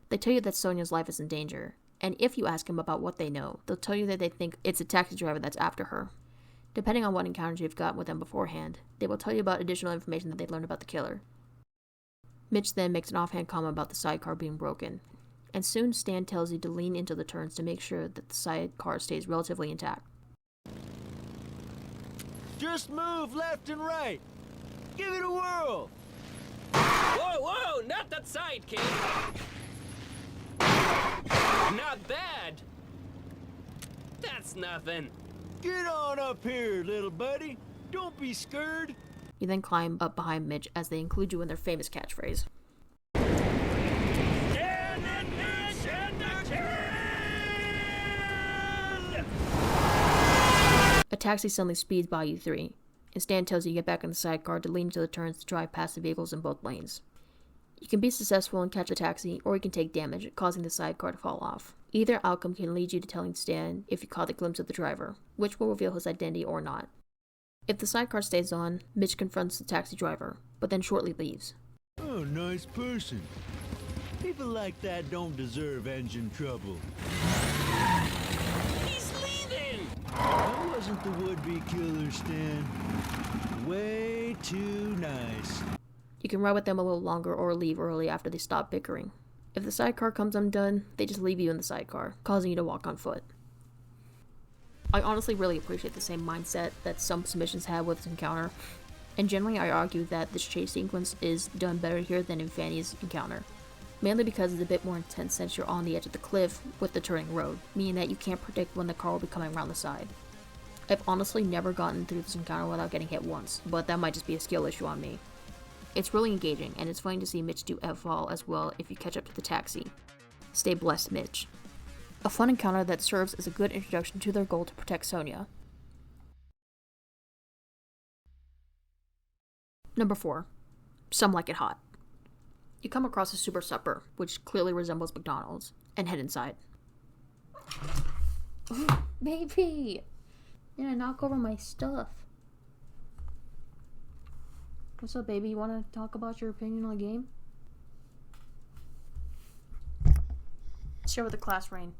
They tell you that Sonya's life is in danger, and if you ask them about what they know, they'll tell you that they think it's a taxi driver that's after her. Depending on what encounters you've got with them beforehand, they will tell you about additional information that they've learned about the killer. Mitch then makes an offhand comment about the sidecar being broken, and soon Stan tells you to lean into the turns to make sure that the sidecar stays relatively intact. Just move left and right. Give it a whirl. Whoa, whoa, not that side, kid. Not bad. That's nothing. Get on up here, little buddy. Don't be scared. You then climb up behind Mitch as they include you in their famous catchphrase. A taxi suddenly speeds by you three, and Stan tells you to get back in the sidecar to lean into the turns to drive past the vehicles in both lanes. You can be successful and catch the taxi, or you can take damage, causing the sidecar to fall off. Either outcome can lead you to telling Stan if you caught a glimpse of the driver, which will reveal his identity or not. If the sidecar stays on, Mitch confronts the taxi driver, but then shortly leaves. Oh, nice person. People like that don't deserve engine trouble. He's leaving! That wasn't the would-be killer, Stan. Way too nice. You can ride with them a little longer or leave early after they stop bickering. If the sidecar comes undone, they just leave you in the sidecar, causing you to walk on foot. I honestly really appreciate the same mindset that some submissions have with this encounter, and generally I argue that this chase sequence is done better here than in Fanny's encounter. Mainly because it's a bit more intense since you're on the edge of the cliff with the turning road, meaning that you can't predict when the car will be coming around the side. I've honestly never gotten through this encounter without getting hit once, but that might just be a skill issue on me. It's really engaging, and it's funny to see Mitch do F-fall as well if you catch up to the taxi. Stay blessed, Mitch. A fun encounter that serves as a good introduction to their goal to protect Sonya. Number 4. Some like it hot. You come across a super supper, which clearly resembles McDonald's, and head inside. Ooh, baby! You're gonna knock over my stuff. What's up, baby? You wanna talk about your opinion on the game? Share with the class, Rain.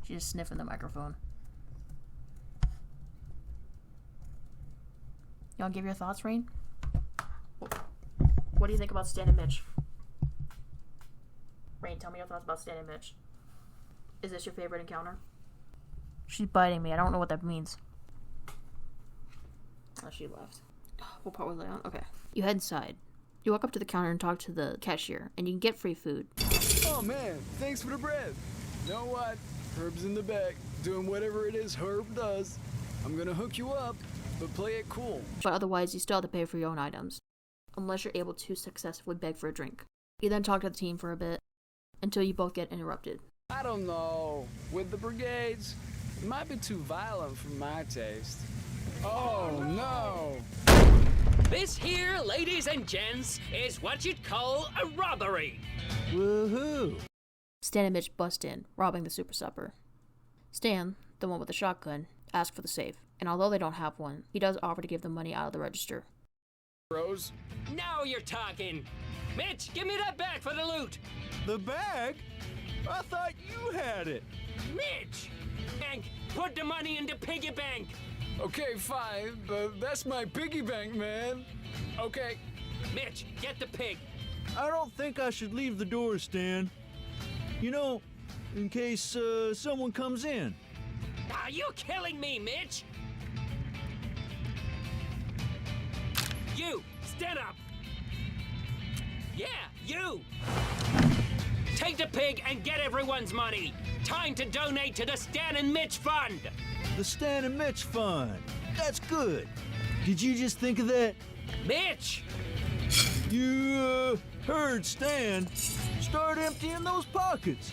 She's just sniffing the microphone. You wanna give your thoughts, Rain? What do you think about Stan and Mitch? Rain, tell me your thoughts about Stan and Mitch. Is this your favorite encounter? She's biting me. I don't know what that means. Oh, she left. What part was I on? Okay. You head inside. You walk up to the counter and talk to the cashier, and you can get free food. Oh man, thanks for the bread. You know what? Herb's in the back, doing whatever it is Herb does. I'm gonna hook you up, but play it cool. But otherwise, you still have to pay for your own items, unless you're able to successfully beg for a drink. You then talk to the team for a bit, until you both get interrupted. I don't know. With the brigades, it might be too violent for my taste. Oh no! This here, ladies and gents, is what you'd call a robbery. Woohoo! Stan and Mitch bust in, robbing the super supper. Stan, the one with the shotgun, asks for the safe, and although they don't have one, he does offer to give them money out of the register. Rose? Now you're talking. Mitch, give me that bag for the loot. The bag? I thought you had it. Mitch! Bank, put the money in the piggy bank. Okay, fine, but that's my piggy bank, man. Okay. Mitch, get the pig. I don't think I should leave the door, Stan. You know, in case someone comes in. Are you killing me, Mitch? You, stand up. Yeah, you. Take the pig and get everyone's money. Time to donate to the Stan and Mitch Fund. The Stan and Mitch Fund. That's good. Did you just think of that? Mitch! You heard Stan. Start emptying those pockets.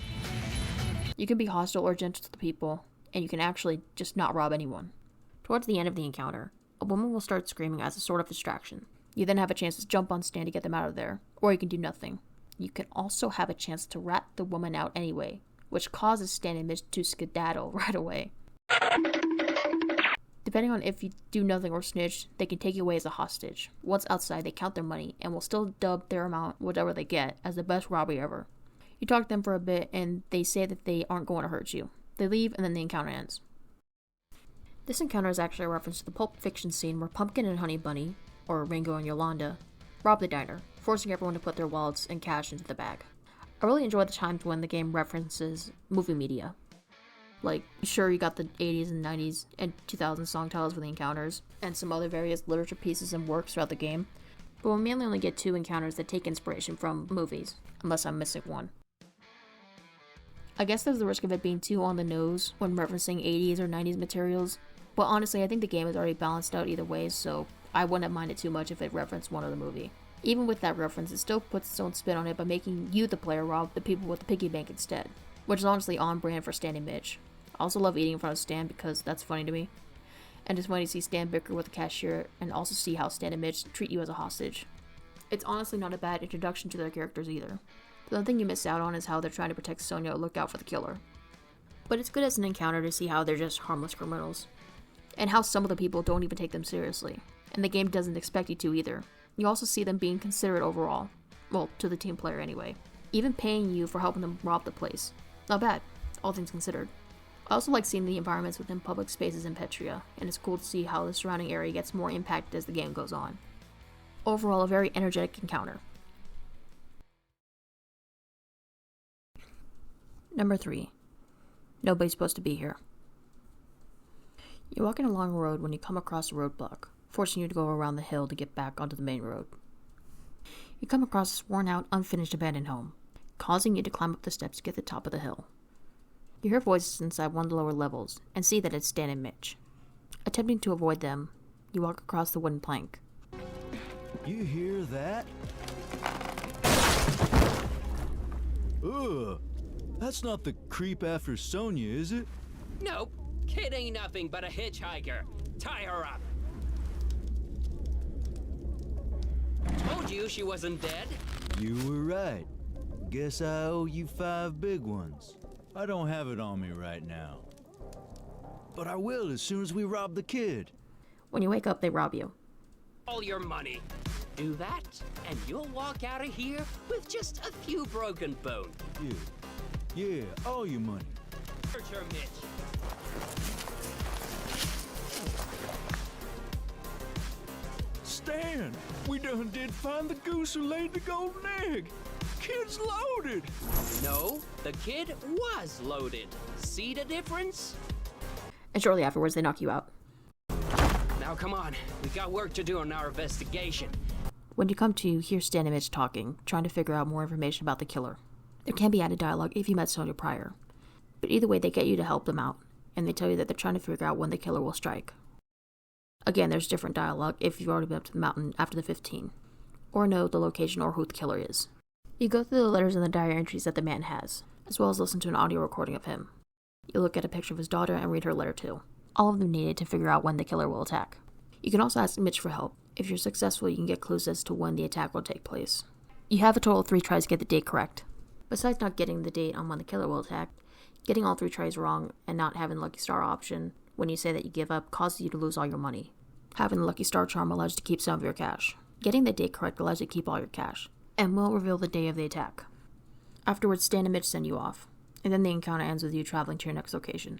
You can be hostile or gentle to the people, and you can actually just not rob anyone. Towards the end of the encounter, a woman will start screaming as a sort of distraction. You then have a chance to jump on Stan to get them out of there, or you can do nothing. You can also have a chance to rat the woman out anyway, which causes Stan and Mitch to skedaddle right away. Depending on if you do nothing or snitch, they can take you away as a hostage. Once outside, they count their money and will still dub their amount, whatever they get, as the best robbery ever. You talk to them for a bit and they say that they aren't going to hurt you. They leave and then the encounter ends. This encounter is actually a reference to the Pulp Fiction scene where Pumpkin and Honey Bunny, or Ringo and Yolanda, rob the diner, forcing everyone to put their wallets and cash into the bag. I really enjoy the times when the game references movie media. Like, sure, you got the 80s and 90s and 2000s song titles for the encounters, and some other various literature pieces and works throughout the game, but we'll mainly only get 2 encounters that take inspiration from movies, unless I'm missing one. I guess there's the risk of it being too on the nose when referencing 80s or 90s materials, but honestly I think the game is already balanced out either way, so I wouldn't have minded too much if it referenced one of the movie. Even with that reference, it still puts its own spin on it by making you, the player, rob the people with the piggy bank instead, which is honestly on brand for Stan and Mitch. I also love eating in front of Stan because that's funny to me. And it's funny to see Stan bicker with the cashier and also see how Stan and Mitch treat you as a hostage. It's honestly not a bad introduction to their characters either. The only thing you miss out on is how they're trying to protect Sonya or look out for the killer. But it's good as an encounter to see how they're just harmless criminals. And how some of the people don't even take them seriously. And the game doesn't expect you to either. You also see them being considerate overall. Well, to the team player anyway. Even paying you for helping them rob the place. Not bad, all things considered. I also like seeing the environments within public spaces in Petria, and it's cool to see how the surrounding area gets more impacted as the game goes on. Overall, a very energetic encounter. Number 3. Nobody's supposed to be here. You're walking along a road when you come across a roadblock, forcing you to go around the hill to get back onto the main road. You come across a worn-out, unfinished abandoned home, causing you to climb up the steps to get to the top of the hill. You hear voices inside one of the lower levels, and see that it's Stan and Mitch. Attempting to avoid them, you walk across the wooden plank. You hear that? Ugh, that's not the creep after Sonya, is it? Nope. Kid ain't nothing but a hitchhiker. Tie her up. Told you she wasn't dead. You were right. Guess I owe you 5 big ones. I don't have it on me right now. But I will as soon as we rob the kid. When you wake up, they rob you. All your money. Do that, and you'll walk out of here with just a few broken bones. Yeah, all your money. Search her, Mitch. Stan, we done did find the goose who laid the golden egg. Kid's loaded. No, the kid was loaded. See the difference? And shortly afterwards, they knock you out. Now come on, we got work to do on our investigation. When you come to, you hear Stan and Mitch talking, trying to figure out more information about the killer. There can be added dialogue if you met Sonya prior. But either way, they get you to help them out, and they tell you that they're trying to figure out when the killer will strike. Again, there's different dialogue if you've already been up to the mountain after the 15, or know the location or who the killer is. You go through the letters and the diary entries that the man has, as well as listen to an audio recording of him. You look at a picture of his daughter and read her letter too. All of them needed to figure out when the killer will attack. You can also ask Mitch for help. If you're successful, you can get clues as to when the attack will take place. You have a total of 3 tries to get the date correct. Besides not getting the date on when the killer will attack, getting all 3 tries wrong and not having the Lucky Star option when you say that you give up causes you to lose all your money. Having the Lucky Star charm allows you to keep some of your cash. Getting the date correct allows you to keep all your cash, and will reveal the day of the attack. Afterwards, Stan and Mitch send you off, and then the encounter ends with you traveling to your next location.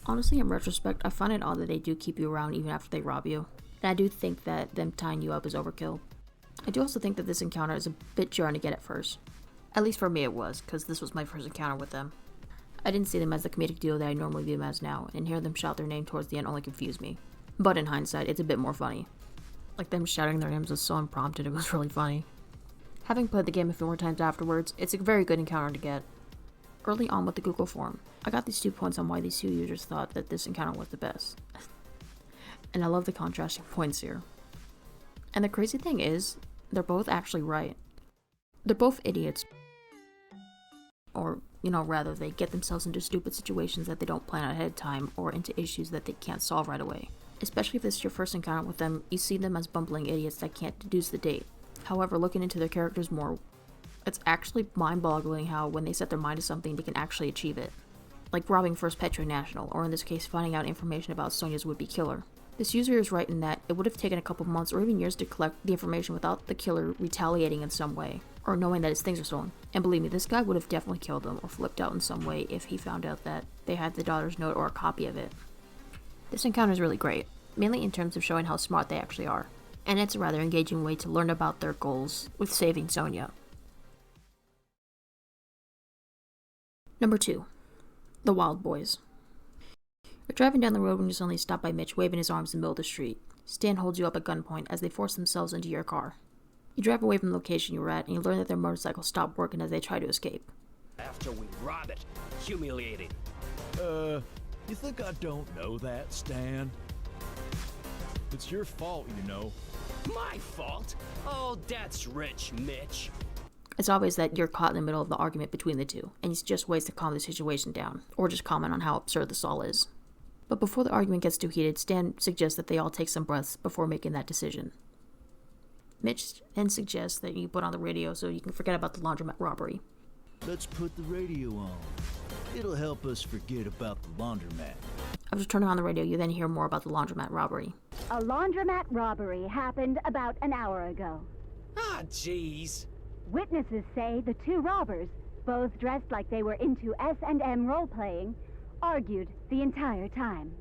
Honestly, in retrospect, I find it odd that they do keep you around even after they rob you, and I do think that them tying you up is overkill. I do also think that this encounter is a bit jarring to get at first. At least for me it was, because this was my first encounter with them. I didn't see them as the comedic duo that I normally view them as now, and hearing them shout their name towards the end only confused me. But in hindsight, it's a bit more funny. Like, them shouting their names was so unprompted, it was really funny. Having played the game a few more times afterwards, it's a very good encounter to get. Early on with the Google form, I got these 2 points on why these 2 users thought that this encounter was the best. And I love the contrasting points here. And the crazy thing is, they're both actually right. They're both idiots. Or, rather, they get themselves into stupid situations that they don't plan out ahead of time, or into issues that they can't solve right away. Especially if this is your first encounter with them, you see them as bumbling idiots that can't deduce the date. However, looking into their characters more, it's actually mind-boggling how when they set their mind to something, they can actually achieve it. Like robbing First Petria National, or in this case, finding out information about Sonya's would-be killer. This user is right in that it would have taken a couple months or even years to collect the information without the killer retaliating in some way, or knowing that his things are stolen. And believe me, this guy would have definitely killed them or flipped out in some way if he found out that they had the daughter's note or a copy of it. This encounter is really great, mainly in terms of showing how smart they actually are, and it's a rather engaging way to learn about their goals with saving Sonya. Number 2. The Wild Boys. You're driving down the road when you suddenly stop by Mitch waving his arms in the middle of the street. Stan holds you up at gunpoint as they force themselves into your car. You drive away from the location you were at, and you learn that their motorcycle stopped working as they try to escape. After we rob it, humiliating. You think I don't know that, Stan? It's your fault, My fault? Oh, that's rich, Mitch. It's obvious that you're caught in the middle of the argument between the two, and you suggest ways to calm the situation down, or just comment on how absurd this all is. But before the argument gets too heated, Stan suggests that they all take some breaths before making that decision. Mitch then suggests that you put on the radio so you can forget about the laundromat robbery. Let's put the radio on. It'll help us forget about the laundromat. After turning on the radio, you then hear more about the laundromat robbery. A laundromat robbery happened about an hour ago. Ah, jeez. Witnesses say the 2 robbers, both dressed like they were into S&M role-playing, argued the entire time.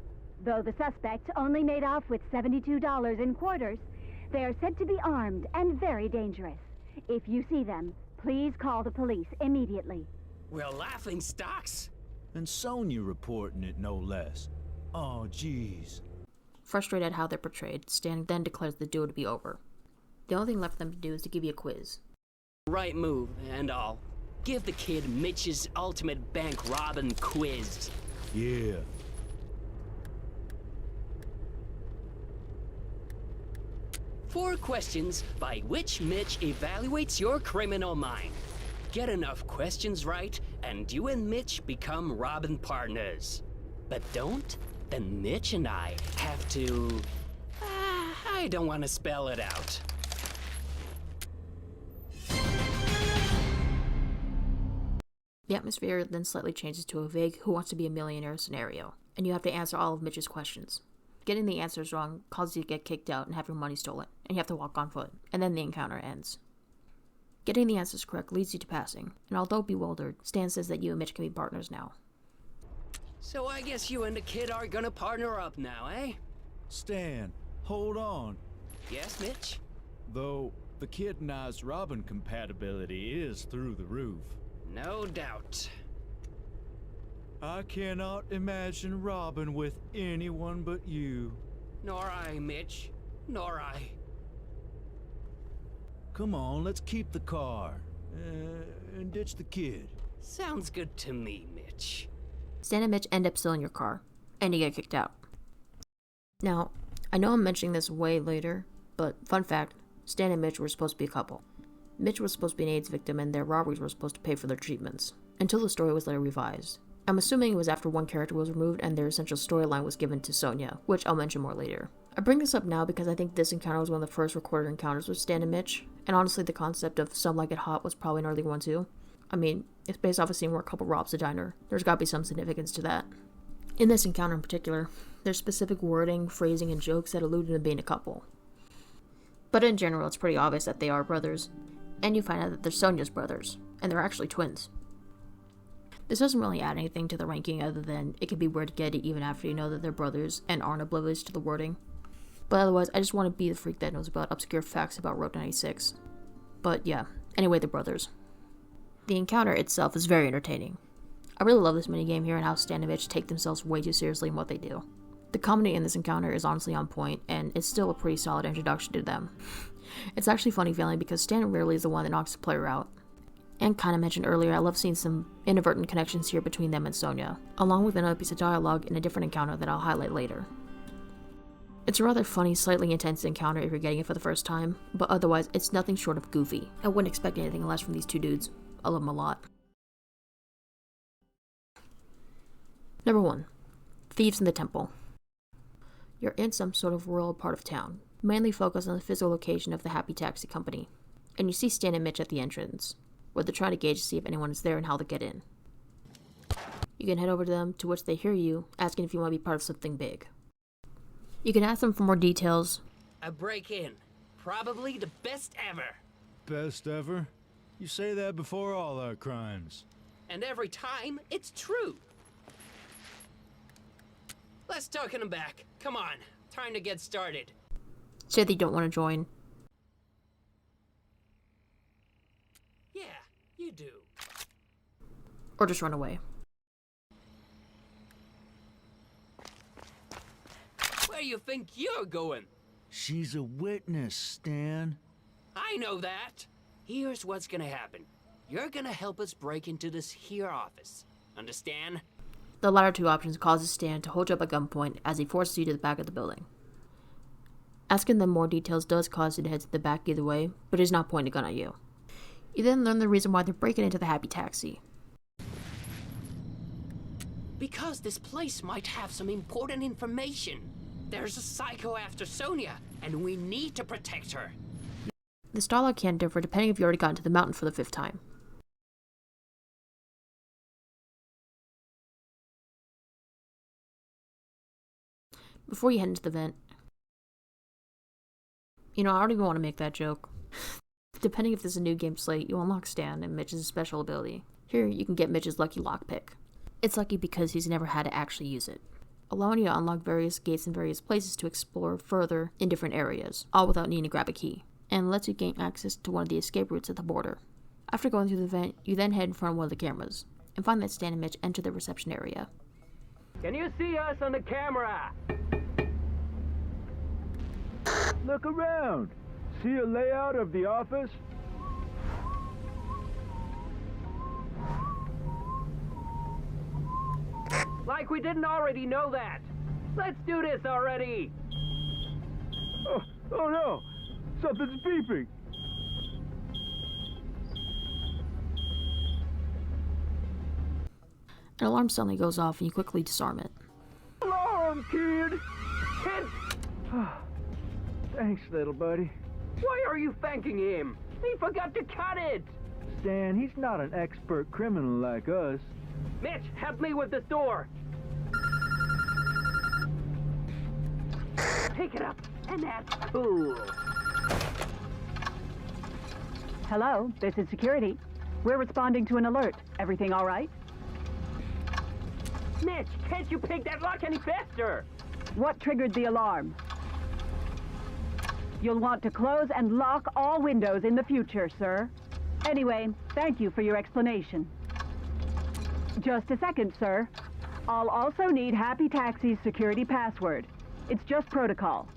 Though the suspect only made off with $72 in quarters, they are said to be armed and very dangerous. If you see them, please call the police immediately. We're laughing stocks. And Sonya reporting it, no less. Oh, jeez. Frustrated at how they're portrayed, Stan then declares the duel to be over. The only thing left for them to do is to give you a quiz. Right move, and all. Give the kid Mitch's ultimate bank robbing quiz. Yeah. Four questions by which Mitch evaluates your criminal mind. get enough questions right, and you and Mitch become robbing partners. But don't, then Mitch and I have to... I don't want to spell it out. The atmosphere then slightly changes to a vague Who Wants to Be a Millionaire scenario, and you have to answer all of Mitch's questions. Getting the answers wrong causes you to get kicked out and have your money stolen, and you have to walk on foot, and then the encounter ends. Getting the answers correct leads you to passing, and although bewildered, Stan says that you and Mitch can be partners now. So I guess you and the kid are gonna partner up now, eh? Stan, hold on. Yes, Mitch? Though, the kid and I's Robin compatibility is through the roof. No doubt. I cannot imagine Robin with anyone but you. Nor I, Mitch. Nor I. Come on, let's keep the car. And ditch the kid. Sounds good to me, Mitch. Stan and Mitch end up stealing your car, and you get kicked out. Now, I know I'm mentioning this way later, but fun fact, Stan and Mitch were supposed to be a couple. Mitch was supposed to be an AIDS victim, and their robberies were supposed to pay for their treatments, until the story was later revised. I'm assuming it was after one character was removed and their essential storyline was given to Sonya, which I'll mention more later. I bring this up now because I think this encounter was one of the first recorded encounters with Stan and Mitch, and honestly the concept of Some Like It Hot was probably an early one too. I mean, it's based off a scene where a couple robs a diner. There's gotta be some significance to that. In this encounter in particular, there's specific wording, phrasing, and jokes that allude to them being a couple. But in general, it's pretty obvious that they are brothers, and you find out that they're Sonya's brothers, and they're actually twins. This doesn't really add anything to the ranking other than it can be weird to get it even after you know that they're brothers and aren't oblivious to the wording. But otherwise, I just want to be the freak that knows about obscure facts about Road 96. But yeah, anyway, the brothers. The encounter itself is very entertaining. I really love this minigame here and how Stan and Mitch take themselves way too seriously in what they do. The comedy in this encounter is honestly on point, and it's still a pretty solid introduction to them. It's actually funny feeling because Stan rarely is the one that knocks the player out. And kinda mentioned earlier, I love seeing some inadvertent connections here between them and Sonya, along with another piece of dialogue in a different encounter that I'll highlight later. It's a rather funny, slightly intense encounter if you're getting it for the first time, but otherwise it's nothing short of goofy. I wouldn't expect anything less from these two dudes. I love them a lot. Number 1. Thieves in the Temple. You're in some sort of rural part of town, mainly focused on the physical location of the Happy Taxi Company, and you see Stan and Mitch at the entrance, where they're trying to gauge to see if anyone is there and how to get in. You can head over to them, to which they hear you, asking if you want to be part of something big. You can ask them for more details. A break-in. Probably the best ever. Best ever? You say that before all our crimes. And every time, it's true. Let's token them back. Come on. Time to get started. Say they don't want to join. Yeah, you do. Or just run away. Where you think you're going? She's a witness, Stan. I know that. Here's what's gonna happen. You're gonna help us break into this here office. Understand? The latter two options causes Stan to hold you up at gunpoint as he forces you to the back of the building. Asking them more details does cause you to head to the back either way, but he's not pointing a gun at you. You then learn the reason why they're breaking into the Happy Taxi. Because this place might have some important information. There's a psycho after Sonya, and we need to protect her. This dialogue can differ depending if you already gotten to the mountain for the 5th time. Before you head into the vent, I don't even want to make that joke. Depending if this is a new game slate, you unlock Stan and Mitch's special ability. Here, you can get Mitch's lucky lockpick. It's lucky because he's never had to actually use it, allowing you to unlock various gates in various places to explore further in different areas, all without needing to grab a key, and lets you gain access to one of the escape routes at the border. After going through the vent, you then head in front of one of the cameras, and find that Stan and Mitch enter the reception area. Can you see us on the camera? Look around. See a layout of the office? Like we didn't already know that. Let's do this already. Oh no! Something's beeping. An alarm suddenly goes off and you quickly disarm it. Alarm, kid! Kid! Thanks, little buddy. Why are you thanking him? He forgot to cut it! Stan, he's not an expert criminal like us. Mitch, help me with this door! Pick it up, and that's cool. Hello, this is security. We're responding to an alert. Everything all right? Mitch, can't you pick that lock any faster? What triggered the alarm? You'll want to close and lock all windows in the future, sir. Anyway, thank you for your explanation. Just a second, sir. I'll also need Happy Taxi's security password. It's just protocol.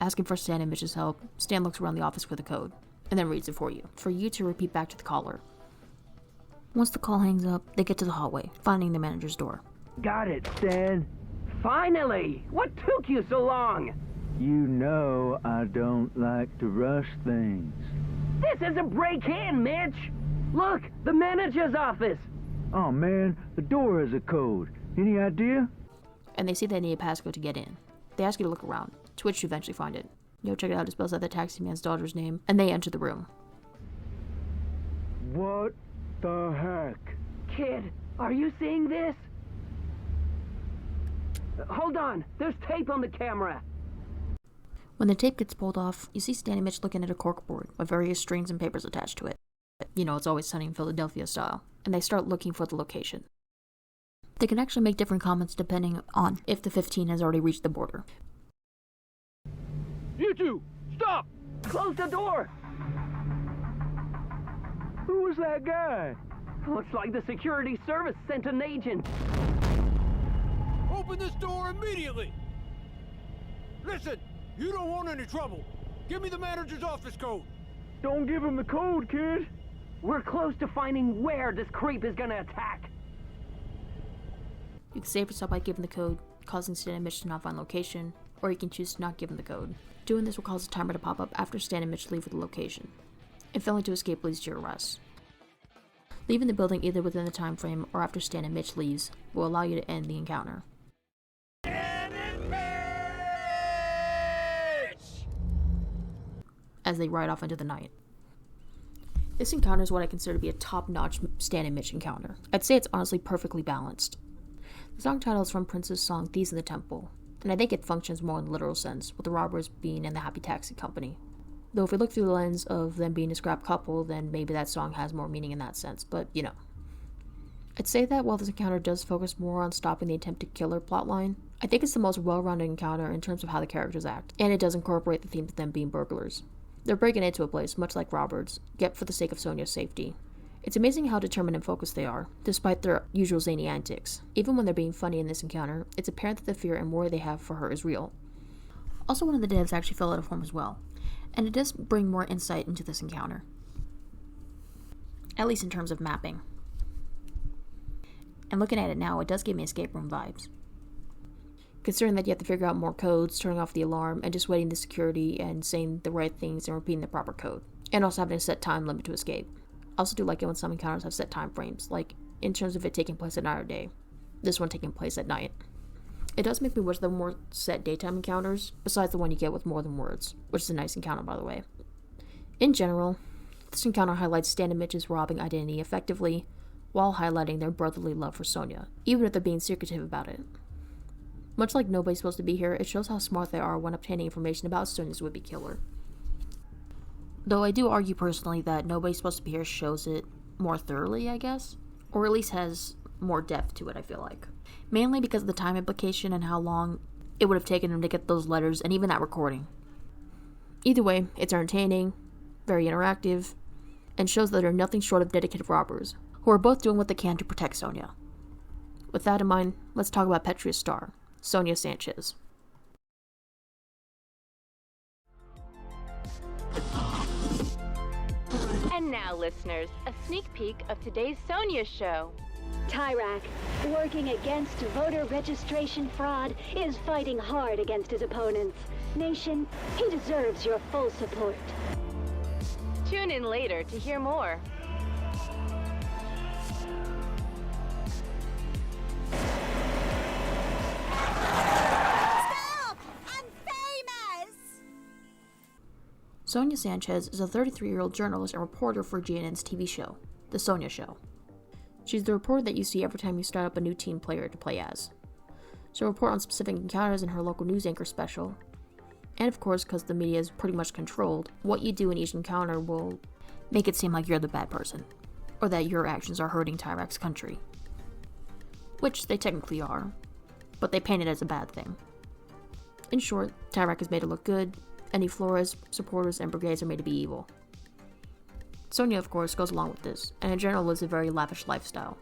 Asking for Stan and Mitch's help, Stan looks around the office for the code, and then reads it for you to repeat back to the caller. Once the call hangs up, they get to the hallway, finding the manager's door. Got it, Stan. Finally! What took you so long? You know I don't like to rush things. This is a break-in, Mitch! Look, the manager's office! Oh man, the door has a code. Any idea? And they see they need a passcode to get in. They ask you to look around, to which you eventually find it. You check it out, it spells out the taxi man's daughter's name, and they enter the room. What the heck? Kid, are you seeing this? Hold on, there's tape on the camera. When the tape gets pulled off, you see Stan and Mitch looking at a corkboard with various strings and papers attached to it. You know, It's Always Sunny in Philadelphia style. And they start looking for the location. They can actually make different comments depending on if the 15 has already reached the border. You two, stop! Close the door! Who was that guy? Looks like the security service sent an agent. Open this door immediately! Listen, you don't want any trouble. Give me the manager's office code. Don't give him the code, kid. We're close to finding where this creep is gonna attack. You can save yourself by giving the code, causing Stan and Mitch to not find location, or you can choose to not give them the code. Doing this will cause a timer to pop up after Stan and Mitch leave the location, and failing to escape leads to your arrest. Leaving the building either within the time frame or after Stan and Mitch leaves will allow you to end the encounter. As they ride off into the night. This encounter is what I consider to be a top-notch Stan and Mitch encounter. I'd say it's honestly perfectly balanced. The song title is from Prince's song Thieves in the Temple, and I think it functions more in the literal sense, with the robbers being in the Happy Taxi Company. Though if we look through the lens of them being a scrap couple, then maybe that song has more meaning in that sense, but you know. I'd say that while this encounter does focus more on stopping the attempted killer plotline, I think it's the most well-rounded encounter in terms of how the characters act, and it does incorporate the theme of them being burglars. They're breaking into a place, much like robbers, yet for the sake of Sonya's safety. It's amazing how determined and focused they are, despite their usual zany antics. Even when they're being funny in this encounter, it's apparent that the fear and worry they have for her is real. Also, one of the devs actually fell out of form as well, and it does bring more insight into this encounter. At least in terms of mapping. And looking at it now, it does give me escape room vibes. Considering that you have to figure out more codes, turning off the alarm, and just waiting the security and saying the right things and repeating the proper code. And also having a set time limit to escape. I also do like it when some encounters have set time frames, like in terms of it taking place at night or day. This one taking place at night. It does make me wish there were more set daytime encounters, besides the one you get with more than words, which is a nice encounter by the way. In general, this encounter highlights Stan and Mitch's robbing identity effectively, while highlighting their brotherly love for Sonya, even if they're being secretive about it. Much like Nobody's Supposed to Be Here, it shows how smart they are when obtaining information about Sonya's would-be killer. Though I do argue personally that Nobody's Supposed to Be Here shows it more thoroughly, I guess, or at least has more depth to it, I feel like. Mainly because of the time implication and how long it would have taken them to get those letters and even that recording. Either way, it's entertaining, very interactive, and shows that they're nothing short of dedicated robbers, who are both doing what they can to protect Sonya. With that in mind, let's talk about Petria's star, Sonya Sanchez. And now, listeners, a sneak peek of today's Sonya show. Tyrak, working against voter registration fraud, is fighting hard against his opponents. Nation, he deserves your full support. Tune in later to hear more. Sonya Sanchez is a 33-year-old journalist and reporter for GNN's TV show, The Sonya Show. She's the reporter that you see every time you start up a new team player to play as. She'll report on specific encounters in her local news anchor special. And of course, because the media is pretty much controlled, what you do in each encounter will make it seem like you're the bad person, or that your actions are hurting Tyrak's country. Which they technically are, but they paint it as a bad thing. In short, Tyrak is made to look good, any Flores, supporters, and brigades are made to be evil. Sonya, of course, goes along with this, and in general lives a very lavish lifestyle.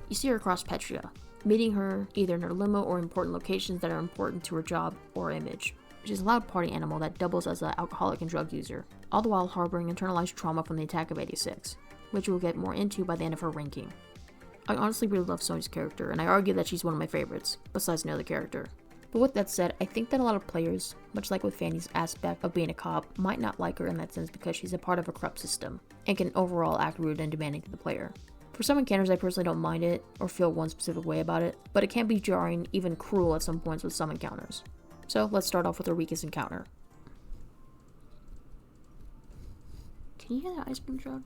You see her across Petria, meeting her either in her limo or important locations that are important to her job or image. She's a loud party animal that doubles as an alcoholic and drug user, all the while harboring internalized trauma from the attack of 86, which we'll get more into by the end of her ranking. I honestly really love Sonya's character, and I argue that she's one of my favorites, besides no other character. But with that said, I think that a lot of players, much like with Fanny's aspect of being a cop, might not like her in that sense because she's a part of a corrupt system, and can overall act rude and demanding to the player. For some encounters, I personally don't mind it, or feel one specific way about it, but it can be jarring, even cruel at some points with some encounters. So let's start off with our weakest encounter. Can you hear that ice cream truck?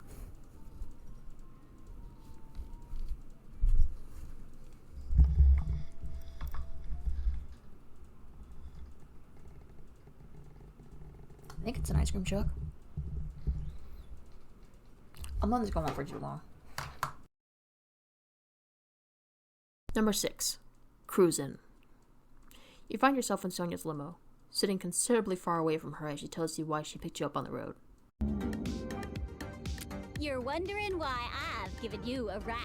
I think it's an ice cream truck. I'm letting this go on for too long. Number 6. Cruisin'. You find yourself in Sonya's limo, sitting considerably far away from her as she tells you why she picked you up on the road. You're wondering why I've given you a ride.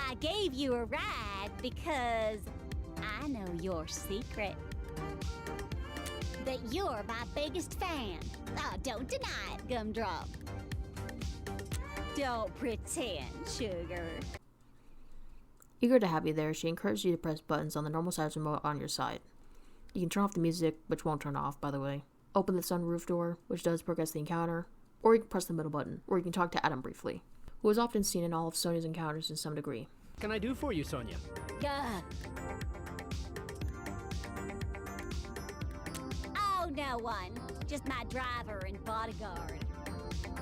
I gave you a ride because I know your secret. That you're my biggest fan. Oh, don't deny it, Gumdrop. Don't pretend, sugar. Eager to have you there, she encouraged you to press buttons on the normal size remote on your side. You can turn off the music, which won't turn off, by the way. Open the sunroof door, which does progress the encounter. Or you can press the middle button, or you can talk to Adam briefly, who is often seen in all of Sonya's encounters in some degree. What can I do for you, Sonya? Oh, no one. Just my driver and bodyguard.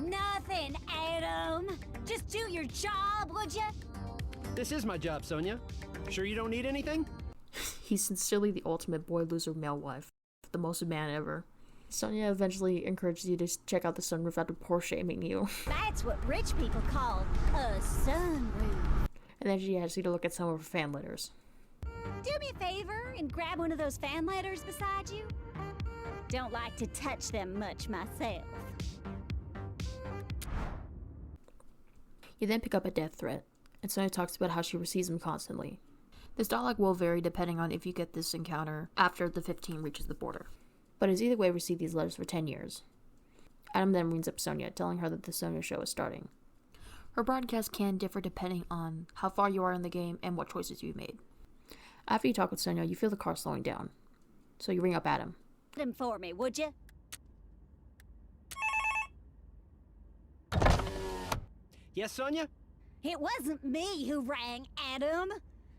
Nothing, Adam. Just do your job, would you? This is my job, Sonya. Sure you don't need anything? He's sincerely the ultimate boy loser male wife. The most man ever. Sonya eventually encourages you to check out the sunroof after poor shaming you. That's what rich people call a sunroof. And then she asks you to look at some of her fan letters. Do me a favor and grab one of those fan letters beside you. Don't like to touch them much myself. You then pick up a death threat, and Sonya talks about how she receives them constantly. This dialogue will vary depending on if you get this encounter after the 15 reaches the border. But as either way, received these letters for 10 years. Adam then rings up Sonya, telling her that the Sonya show is starting. Her broadcast can differ depending on how far you are in the game and what choices you've made. After you talk with Sonya, you feel the car slowing down. So you ring up Adam. Them for me, would you? Yes, Sonya? It wasn't me who rang, Adam.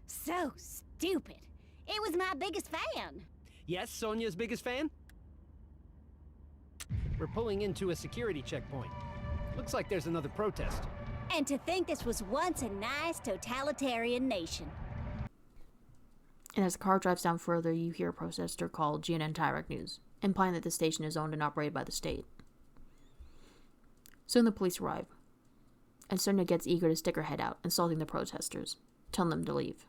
So stupid. It was my biggest fan. Yes, Sonya's biggest fan? We're pulling into a security checkpoint. Looks like there's another protest. And to think this was once a nice totalitarian nation. And as the car drives down further, you hear a protester called GNN Tyrak News, implying that the station is owned and operated by the state. Soon the police arrive, and Sonya gets eager to stick her head out, insulting the protesters, telling them to leave.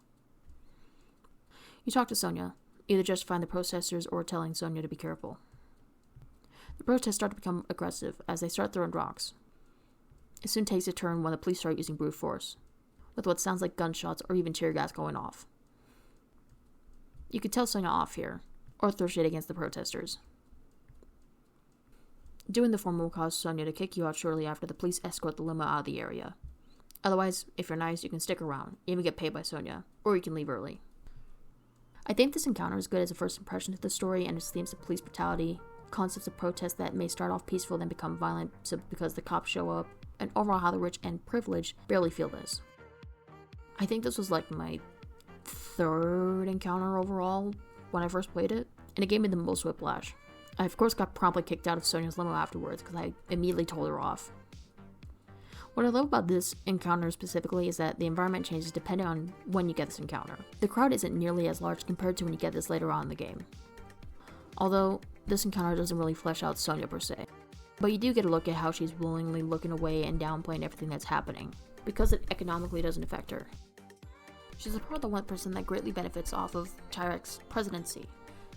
You talk to Sonya, either justifying the protesters or telling Sonya to be careful. The protests start to become aggressive as they start throwing rocks. It soon takes a turn when the police start using brute force, with what sounds like gunshots or even tear gas going off. You could tell Sonya off here, or throw shade against the protesters. Doing the former will cause Sonya to kick you out shortly after the police escort the limo out of the area. Otherwise, if you're nice, you can stick around, even get paid by Sonya, or you can leave early. I think this encounter is good as a first impression to the story and its themes of police brutality, concepts of protest that may start off peaceful then become violent simply because the cops show up, and overall how the rich and privileged barely feel this. I think this was like my third encounter overall when I first played it, and it gave me the most whiplash. I of course got promptly kicked out of Sonya's limo afterwards because I immediately told her off. What I love about this encounter specifically is that the environment changes depending on when you get this encounter. The crowd isn't nearly as large compared to when you get this later on in the game. Although, this encounter doesn't really flesh out Sonya per se. But you do get a look at how she's willingly looking away and downplaying everything that's happening, because it economically doesn't affect her. She's a part of the 1% that greatly benefits off of Tyrek's presidency.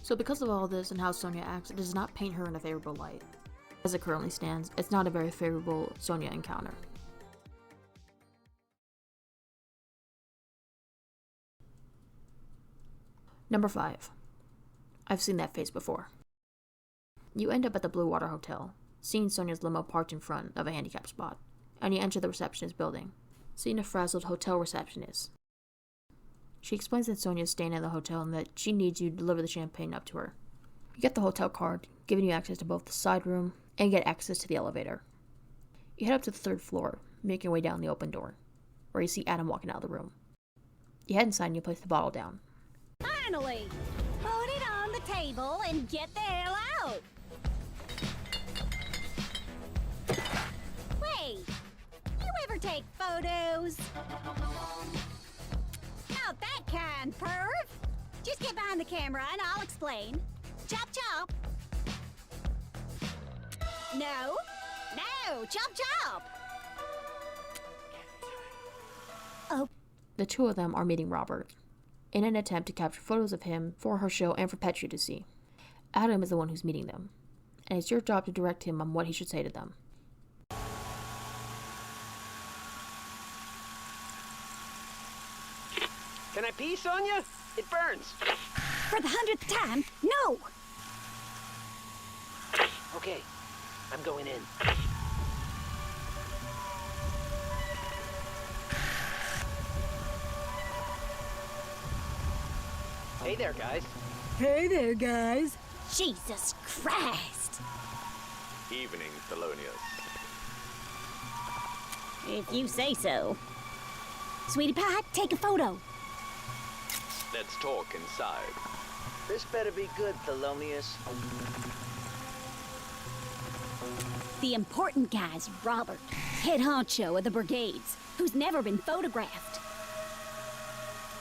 So because of all this and how Sonya acts, it does not paint her in a favorable light. As it currently stands, it's not a very favorable Sonya encounter. Number 5. I've seen that face before. You end up at the Blue Water Hotel, seeing Sonya's limo parked in front of a handicap spot, and you enter the receptionist building, seeing a frazzled hotel receptionist. She explains that Sonya is staying at the hotel and that she needs you to deliver the champagne up to her. You get the hotel card, giving you access to both the side room and get access to the elevator. You head up to the 3rd floor, making your way down the open door, where you see Adam walking out of the room. You head inside and you place the bottle down. Finally! Put it on the table and get the hell out! Wait! You ever take photos? Not that kind, perv! Just get behind the camera and I'll explain. Chop chop! No! No! Chop chop! Oh. The two of them are meeting Robert, in an attempt to capture photos of him for her show and for Petria to see. Adam is the one who's meeting them, and it's your job to direct him on what he should say to them. Can I pee, Sonya? It burns. For the 100th time, no! Okay, I'm going in. Hey there, guys. Hey there, guys. Jesus Christ. Evening, Thelonious. If you say so. Sweetie Pie, take a photo. Let's talk inside. This better be good, Thelonious. The important guy's Robert, head honcho of the brigades, who's never been photographed.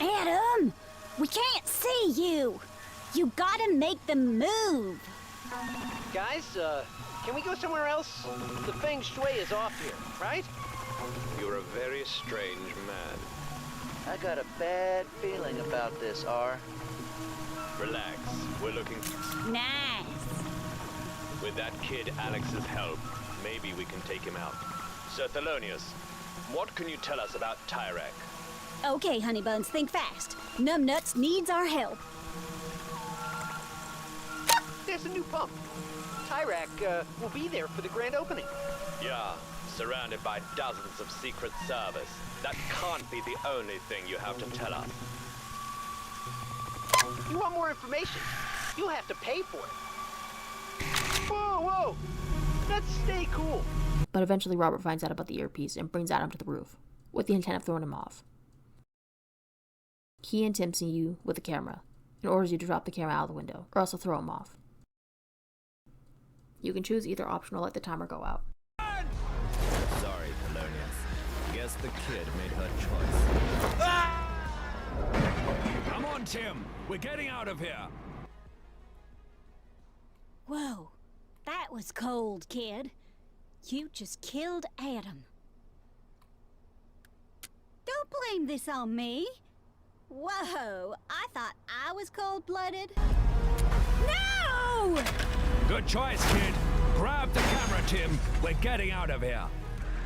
Adam! We can't see you! You gotta make the move! Guys, can we go somewhere else? The feng shui is off here, right? You're a very strange man. I got a bad feeling about this, R. Relax. We're looking... Nice! With that kid Alex's help, maybe we can take him out. Sir Thelonious, what can you tell us about Tyrek? Okay, honeybuns, think fast. Numbnuts needs our help. There's a new pump. Tyrek will be there for the grand opening. Yeah, surrounded by dozens of Secret Service. That can't be the only thing you have to tell us. You want more information? You'll have to pay for it. Whoa, whoa! Let's stay cool. But eventually Robert finds out about the earpiece and brings Adam to the roof, with the intent of throwing him off. He and Tim see you with the camera, and orders you to drop the camera out of the window, or else he'll throw him off. You can choose either option or let the timer go out. Sorry, Thelonious. Guess the kid made her choice. Ah! Come on, Tim. We're getting out of here. Whoa, that was cold, kid. You just killed Adam. Don't blame this on me. Whoa, I thought I was cold-blooded. No! Good choice, kid. Grab the camera, Tim. We're getting out of here.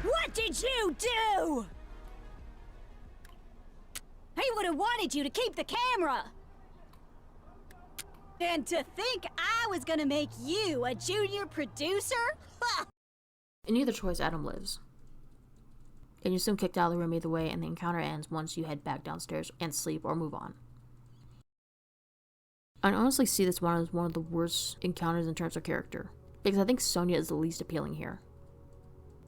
What did you do? He would have wanted you to keep the camera. And to think I was gonna make you a junior producer? In either choice, Adam lives. And you're soon kicked out of the room either way, and the encounter ends once you head back downstairs and sleep or move on. I honestly see this one as one of the worst encounters in terms of character, because I think Sonya is the least appealing here.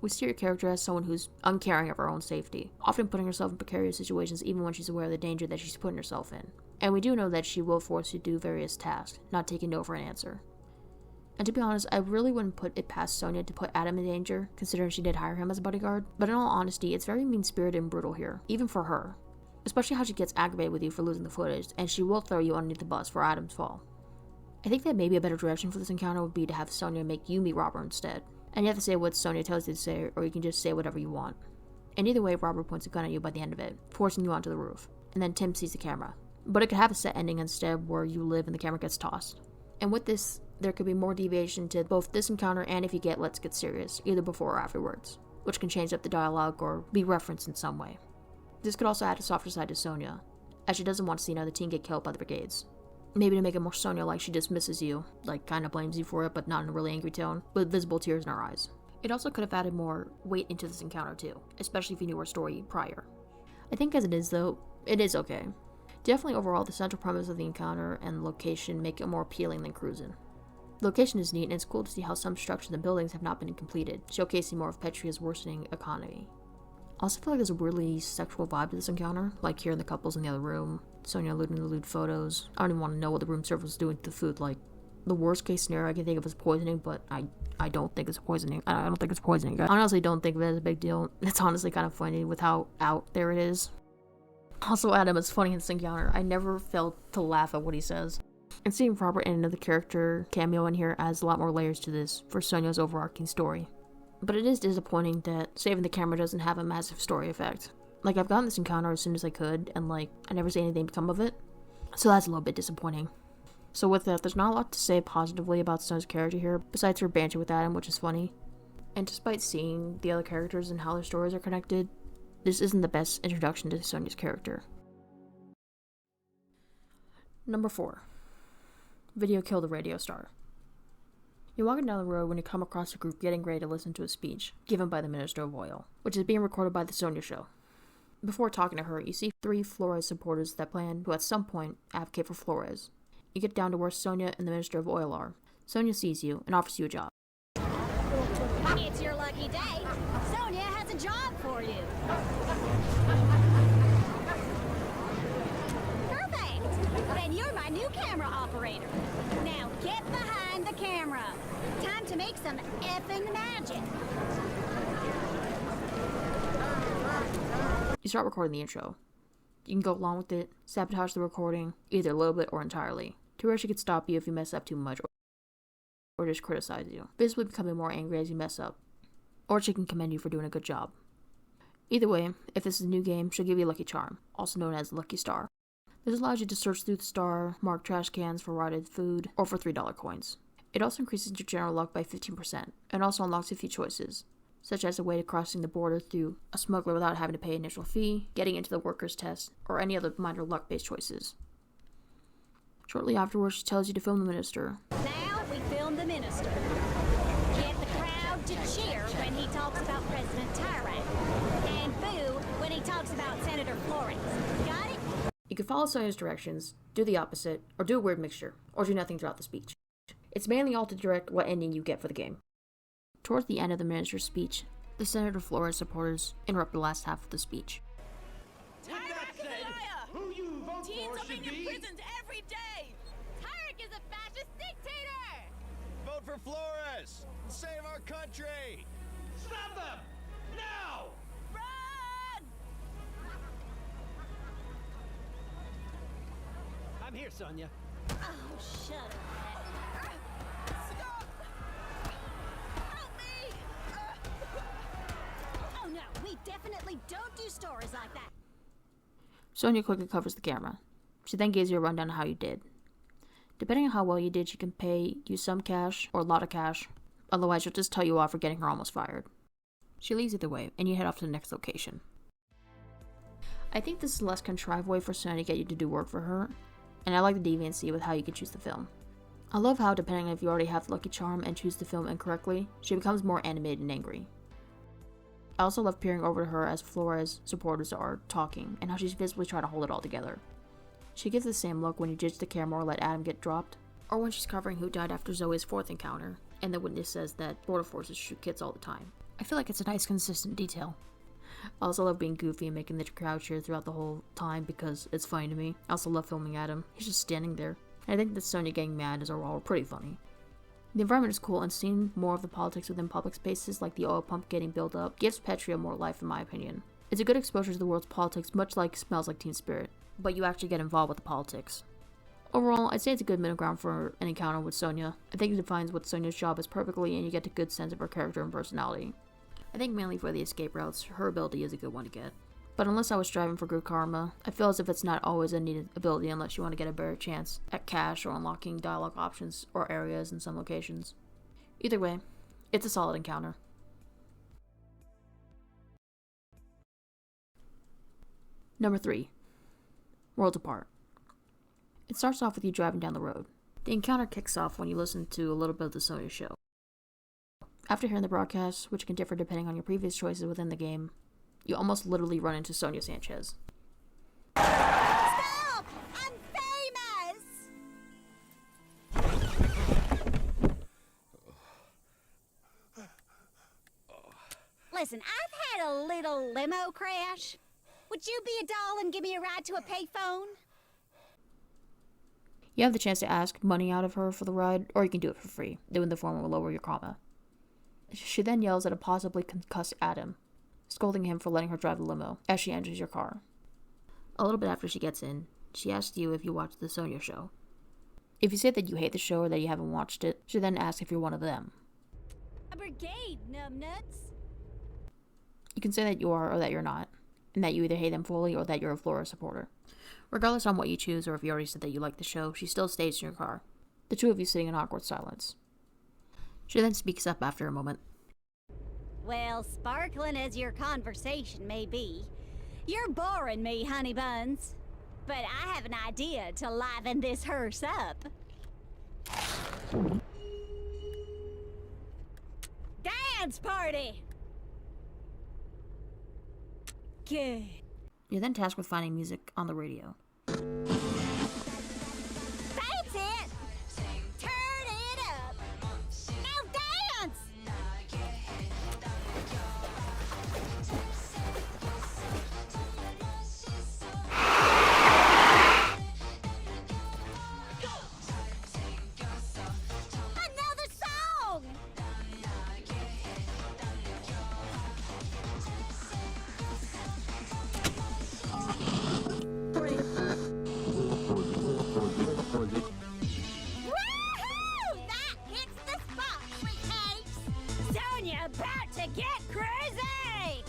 We see her character as someone who's uncaring of her own safety, often putting herself in precarious situations even when she's aware of the danger that she's putting herself in. And we do know that she will force you to do various tasks, not taking no for an answer. And to be honest, I really wouldn't put it past Sonya to put Adam in danger, considering she did hire him as a bodyguard, but in all honesty, it's very mean-spirited and brutal here, even for her. Especially how she gets aggravated with you for losing the footage, and she will throw you underneath the bus for Adam's fall. I think that maybe a better direction for this encounter would be to have Sonya make you meet Robert instead. And you have to say what Sonya tells you to say, or you can just say whatever you want. And either way, Robert points a gun at you by the end of it, forcing you onto the roof. And then Tim sees the camera. But it could have a set ending instead where you live and the camera gets tossed. And with this, there could be more deviation to both this encounter and if you get Let's Get Serious, either before or afterwards, which can change up the dialogue or be referenced in some way. This could also add a softer side to Sonya, as she doesn't want to see another teen get killed by the brigades. Maybe to make it more Sonya-like, she dismisses you, like kinda blames you for it, but not in a really angry tone, with visible tears in her eyes. It also could have added more weight into this encounter too, especially if you knew her story prior. I think as it is though, it is okay. Definitely overall, the central premise of the encounter and the location make it more appealing than cruising. The location is neat, and it's cool to see how some structures and buildings have not been completed, showcasing more of Petria's worsening economy. I also feel like there's a weirdly sexual vibe to this encounter, like hearing the couples in the other room, Sonya alluding to lewd photos. I don't even want to know what the room server was doing to the food. Like, the worst case scenario I can think of is poisoning, but I don't think it's poisoning. I don't think it's poisoning. I honestly don't think of it as a big deal. It's honestly kind of funny with how out there it is. Also, Adam is funny in this encounter. I never failed to laugh at what he says. And seeing Robert and another character cameo in here adds a lot more layers to this for Sonya's overarching story. But it is disappointing that saving the camera doesn't have a massive story effect. Like, I've gotten this encounter as soon as I could, and like, I never see anything become of it. So that's a little bit disappointing. So with that, there's not a lot to say positively about Sonya's character here, besides her banter with Adam, which is funny. And despite seeing the other characters and how their stories are connected, this isn't the best introduction to Sonya's character. Number 4. Video Kill the Radio Star. You're walking down the road when you come across a group getting ready to listen to a speech given by the Minister of Oil, which is being recorded by the Sonya show. Before talking to her, you see 3 Flores supporters that plan to at some point advocate for Flores. You get down to where Sonya and the Minister of Oil are. Sonya sees you and offers you a job. It's your lucky day. Sonya has a job for you. Perfect! Then you're my new camera operator. Now get behind the camera. Time to make some effing magic. You start recording the intro. You can go along with it, sabotage the recording, either a little bit or entirely, to where she could stop you if you mess up too much, or just criticize you, visibly becoming more angry as you mess up. Or she can commend you for doing a good job. Either way, if this is a new game, she'll give you a lucky charm, also known as Lucky Star. This allows you to search through the star, mark trash cans for rotted food, or for $3 coins. It also increases your general luck by 15%, and also unlocks a few choices, such as a way to crossing the border through a smuggler without having to pay an initial fee, getting into the workers test, or any other minor luck-based choices. Shortly afterwards, she tells you to film the minister. Now we film the minister. Get the crowd to cheer when he talks about President Tyrant, and boo when he talks about Senator Flores. Got it? You can follow Sonya's directions, do the opposite, or do a weird mixture, or do nothing throughout the speech. It's mainly all to direct what ending you get for the game. Towards the end of the minister's speech, the Senator Flores supporters interrupt the last half of the speech. Who you vote Teens for are should being be... imprisoned every day! Tarek is a fascist dictator! Vote for Flores! Save our country! Stop them! Now! Run! I'm here, Sonya. Oh, shut up. Stop! Help me! Oh no, we definitely don't do stories like that. Sonya quickly covers the camera. She then gives you a rundown of how you did. Depending on how well you did, she can pay you some cash or a lot of cash. Otherwise, she'll just tell you off for getting her almost fired. She leaves either way, and you head off to the next location. I think this is a less contrived way for Sonya to get you to do work for her, and I like the deviancy with how you can choose the film. I love how, depending on if you already have the lucky charm and choose the film incorrectly, she becomes more animated and angry. I also love peering over to her as Flores supporters are talking, and how she's visibly trying to hold it all together. She gives the same look when you judge the camera or let Adam get dropped, or when she's covering who died after Zoe's 4th encounter, and the witness says that border forces shoot kids all the time. I feel like it's a nice, consistent detail. I also love being goofy and making the crowd cheer throughout the whole time because it's funny to me. I also love filming Adam. He's just standing there. I think that Sonya getting mad is overall pretty funny. The environment is cool, and seeing more of the politics within public spaces like the oil pump getting built up gives Petria more life in my opinion. It's a good exposure to the world's politics, much like Smells Like Teen Spirit, but you actually get involved with the politics. Overall, I'd say it's a good middle ground for an encounter with Sonya. I think it defines what Sonya's job is perfectly, and you get a good sense of her character and personality. I think mainly for the escape routes, her ability is a good one to get. But unless I was striving for good karma, I feel as if it's not always a needed ability unless you want to get a better chance at cash or unlocking dialogue options or areas in some locations. Either way, it's a solid encounter. Number 3. Worlds Apart. It starts off with you driving down the road. The encounter kicks off when you listen to a little bit of the Sonya show. After hearing the broadcast, which can differ depending on your previous choices within the game, you almost literally run into Sonya Sanchez. Stop! I'm famous! Listen, I've had a little limo crash. Would you be a doll and give me a ride to a payphone? You have the chance to ask money out of her for the ride, or you can do it for free. Doing the former will lower your karma. She then yells at a possibly concussed Adam, scolding him for letting her drive the limo as she enters your car. A little bit after she gets in, she asks you if you watched the Sonya show. If you say that you hate the show or that you haven't watched it, she then asks if you're one of them. A brigade, numbnuts. You can say that you are or that you're not, and that you either hate them fully or that you're a Flora supporter. Regardless on what you choose or if you already said that you like the show, she still stays in your car, the two of you sitting in awkward silence. She then speaks up after a moment. Well, sparkling as your conversation may be, you're boring me, honey buns. But I have an idea to liven this hearse up. Dance party! Good. You're then tasked with finding music on the radio. That's it! Turn it up! Now dance! Another song! Woohoo! That hits the spot, sweet cakes! Sonya about to get crazy!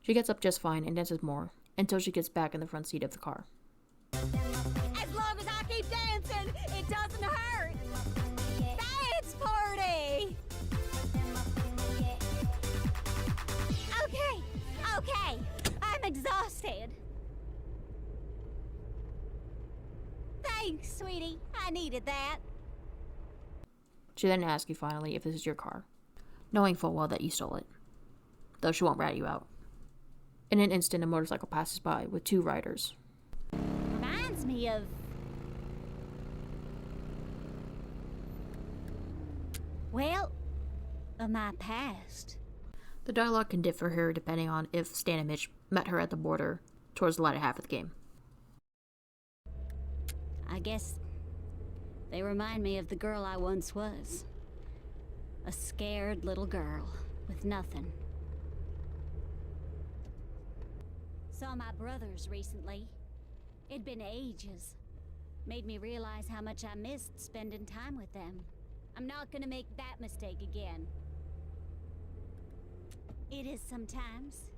She gets up just fine and dances more, until she gets back in the front seat of the car. As long as I keep dancing, it doesn't hurt. Dance party! Okay, I'm exhausted. Thanks, sweetie. I needed that. She then asks you finally if this is your car, knowing full well that you stole it, though she won't rat you out. In an instant, a motorcycle passes by with two riders. Reminds me of... well, of my past. The dialogue can differ here depending on if Stan and Mitch met her at the border towards the latter half of the game. I guess they remind me of the girl I once was. A scared little girl with nothing. Saw my brothers recently. It'd been ages. Made me realize how much I missed spending time with them. I'm not gonna make that mistake again. It is sometimes,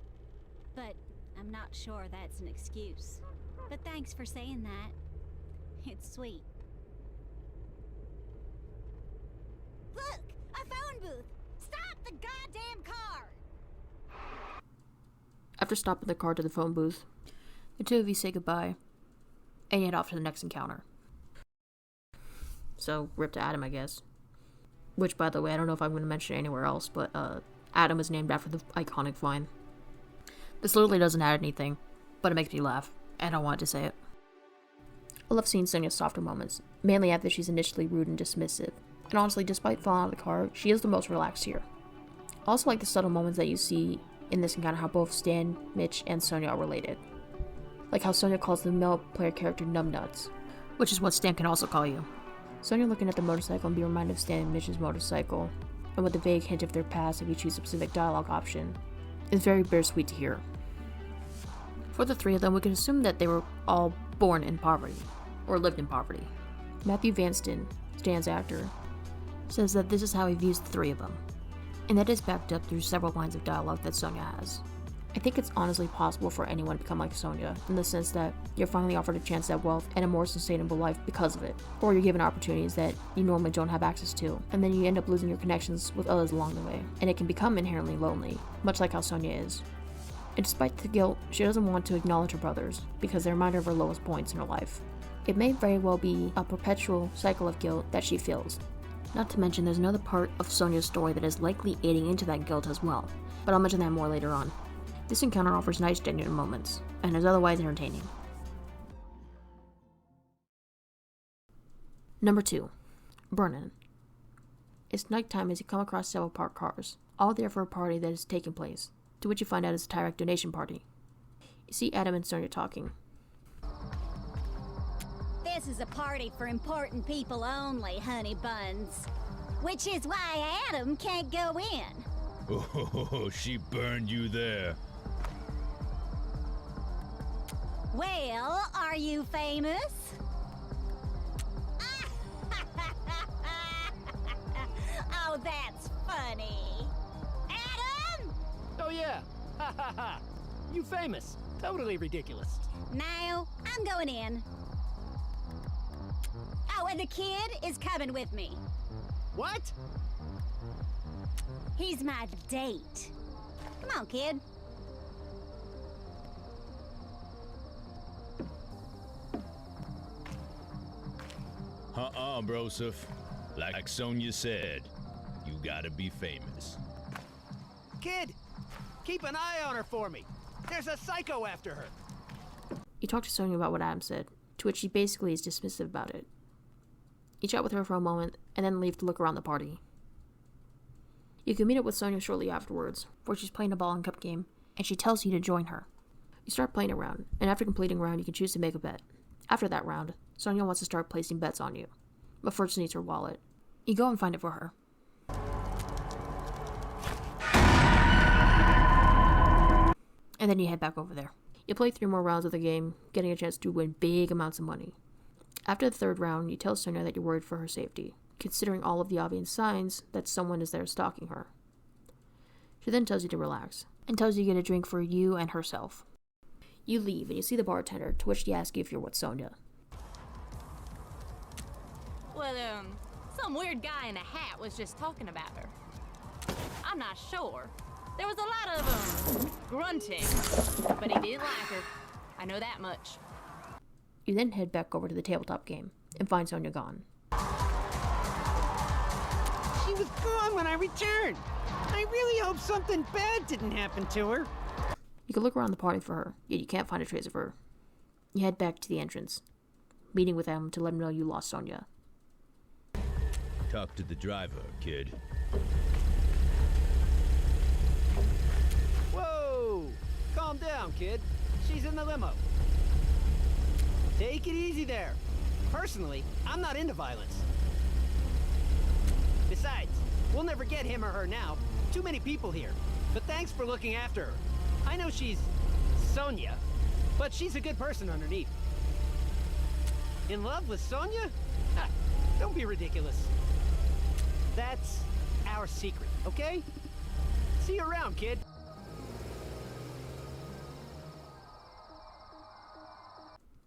but I'm not sure that's an excuse. But thanks for saying that. It's sweet. Look! A phone booth! Stop the goddamn car! After stopping the car to the phone booth, the two of you say goodbye, and head off to the next encounter. So, rip to Adam, I guess. which, by the way, I don't know if I'm going to mention it anywhere else, but Adam is named after the iconic vine. This literally doesn't add anything, but it makes me laugh, and I wanted to say it. I love seeing Sonya's softer moments, mainly after she's initially rude and dismissive, and honestly, despite falling out of the car, she is the most relaxed here. I also like the subtle moments that you see in this encounter, how both Stan, Mitch, and Sonya are related. Like how Sonya calls the male player character numbnuts, which is what Stan can also call you. Sonya looking at the motorcycle and be reminded of Stan and Mitch's motorcycle, and with a vague hint of their past if you choose a specific dialogue option, is very bittersweet to hear. For the three of them, we can assume that they were all born in poverty, or lived in poverty. Matthew Vanston, Stan's actor, says that this is how he views the three of them, and that is backed up through several lines of dialogue that Sonya has. I think it's honestly possible for anyone to become like Sonya, in the sense that you're finally offered a chance at wealth and a more sustainable life because of it, or you're given opportunities that you normally don't have access to, and then you end up losing your connections with others along the way, and it can become inherently lonely, much like how Sonya is. And despite the guilt, she doesn't want to acknowledge her brothers, because they remind her of her lowest points in her life. It may very well be a perpetual cycle of guilt that she feels. Not to mention there's another part of Sonya's story that is likely aiding into that guilt as well, but I'll mention that more later on. This encounter offers nice genuine moments, and is otherwise entertaining. Number 2. Burn-In. It's nighttime as you come across several parked cars, all there for a party that is taking place, to which you find out is a Tyrek donation party. You see Adam and Sonya talking. This is a party for important people only, honey buns. Which is why Adam can't go in. Oh, she burned you there. Well, are you famous? Oh, that's funny. Adam? Oh, yeah. Ha ha ha. You famous. Totally ridiculous. No, I'm going in. Oh, and the kid is coming with me. What? He's my date. Come on, kid. Broseph. Like Sonya said, you gotta be famous. Kid, keep an eye on her for me. There's a psycho after her. You talk to Sonya about what Adam said, to which she basically is dismissive about it. You chat with her for a moment, and then leave to look around the party. You can meet up with Sonya shortly afterwards, where she's playing a ball and cup game, and she tells you to join her. You start playing a round, and after completing a round, you can choose to make a bet. After that round, Sonya wants to start placing bets on you, but first needs her wallet. You go and find it for her. And then you head back over there. You play 3 more rounds of the game, getting a chance to win big amounts of money. After the 3rd round, you tell Sonya that you're worried for her safety, considering all of the obvious signs that someone is there stalking her. She then tells you to relax, and tells you to get a drink for you and herself. You leave, and you see the bartender, to which he asks you if you're with Sonya. Well, some weird guy in a hat was just talking about her. I'm not sure. There was a lot of, grunting, but he did like her. I know that much. You then head back over to the tabletop game, and find Sonya gone. She was gone when I returned. I really hope something bad didn't happen to her. You can look around the party for her, yet you can't find a trace of her. You head back to the entrance, meeting with them to let him know you lost Sonya. Talk to the driver, kid. Whoa! Calm down, kid. She's in the limo. Take it easy there. Personally, I'm not into violence. Besides, we'll never get him or her now. Too many people here. But thanks for looking after her. I know she's Sonya, but she's a good person underneath. In love with Sonya? Ha, don't be ridiculous. That's our secret, okay? See you around, kid.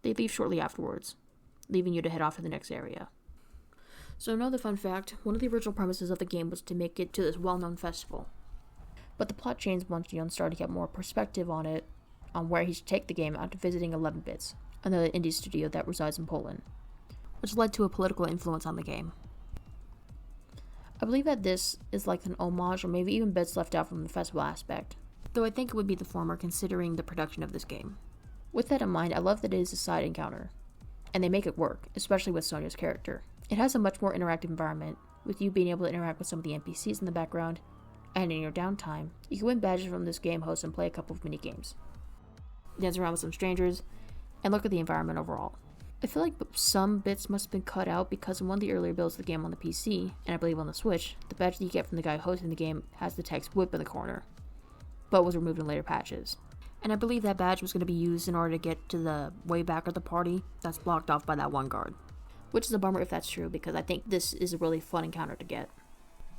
They leave shortly afterwards, leaving you to head off to the next area. So another fun fact, one of the original premises of the game was to make it to this well-known festival. But the plot changed once Jon started to get more perspective on it, on where he should take the game after visiting 11 Bits, another indie studio that resides in Poland, which led to a political influence on the game. I believe that this is like an homage or maybe even bits left out from the festival aspect, though I think it would be the former considering the production of this game. With that in mind, I love that it is a side encounter, and they make it work, especially with Sonya's character. It has a much more interactive environment, with you being able to interact with some of the NPCs in the background, and in your downtime, you can win badges from this game host and play a couple of mini-games. Dance around with some strangers, and look at the environment overall. I feel like some bits must have been cut out because in one of the earlier builds of the game on the PC, and I believe on the Switch, the badge that you get from the guy hosting the game has the text whip in the corner, but was removed in later patches. And I believe that badge was going to be used in order to get to the way back of the party that's blocked off by that one guard. Which is a bummer if that's true, because I think this is a really fun encounter to get.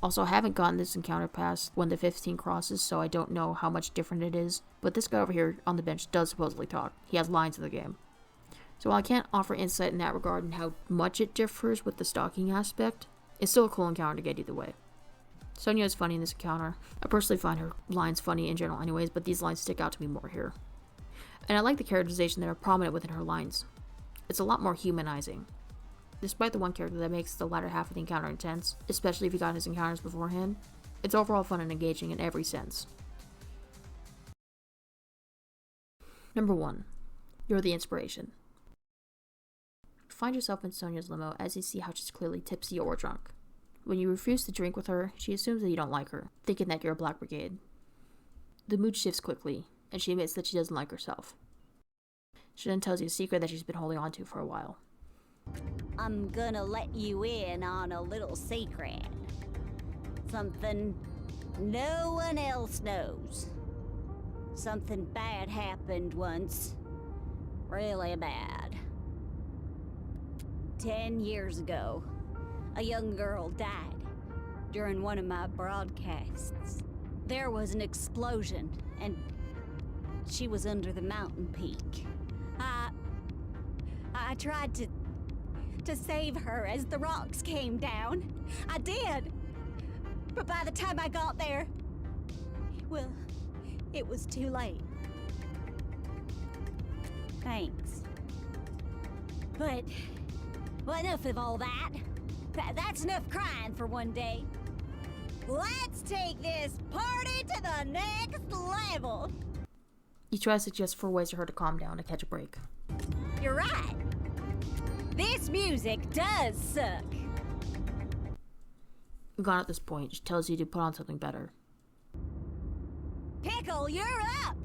Also, I haven't gotten this encounter past when the 15 crosses, so I don't know how much different it is, but this guy over here on the bench does supposedly talk. He has lines in the game. So while I can't offer insight in that regard and how much it differs with the stalking aspect, it's still a cool encounter to get either way. Sonya is funny in this encounter. I personally find her lines funny in general anyways, but these lines stick out to me more here. And I like the characterization that are prominent within her lines. It's a lot more humanizing. Despite the one character that makes the latter half of the encounter intense, especially if you got his encounters beforehand, it's overall fun and engaging in every sense. Number 1. You're the inspiration. Find yourself in Sonya's limo as you see how she's clearly tipsy or drunk. When you refuse to drink with her, she assumes that you don't like her, thinking that you're a Black Brigade. The mood shifts quickly, and she admits that she doesn't like herself. She then tells you a secret that she's been holding on to for a while. I'm gonna let you in on a little secret. Something no one else knows. Something bad happened once. Really bad. 10 years ago, a young girl died during one of my broadcasts. There was an explosion, and she was under the mountain peak. I tried to save her as the rocks came down. I did. But by the time I got there, well, it was too late. Thanks. But enough of all that. That's enough crying for one day. Let's take this party to the next level. You try to suggest 4 ways for her to calm down and catch a break. You're right. This music does suck. Gone at this point, she tells you to put on something better. Pickle, you're up!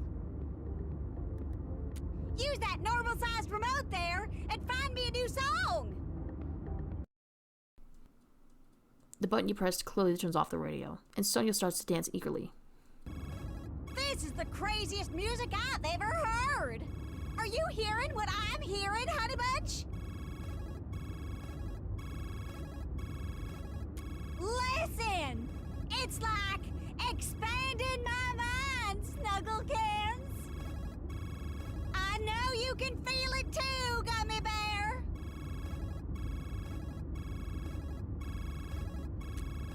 Use that normal-sized remote there and find me a new song! The button you pressed clearly turns off the radio, and Sonya starts to dance eagerly. This is the craziest music I've ever heard! Are you hearing what I'm hearing, Honey Bunch? Listen! It's like expanding my mind, Snugglecans! I know you can feel it too, Gummy Bear!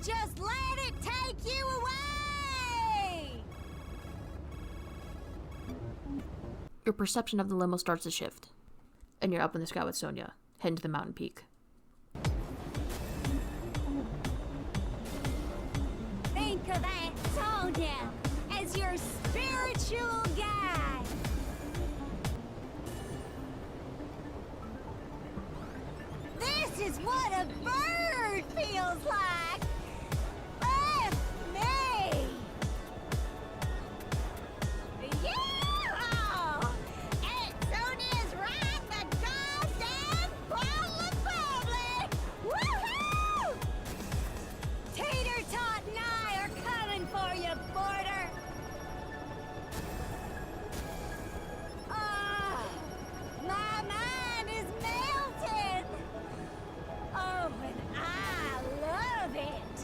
Just let it take you away! Your perception of the limo starts to shift, and you're up in the sky with Sonya, heading to the mountain peak. Think of that Sonya as your spiritual guide. This is what a bird feels like. Lift me. Yeah! And Sonya's right the goddamn bottle of bubbly. Woohoo! Tater Tot and I are coming for you, Border. My mind is melting. Oh, and I love it.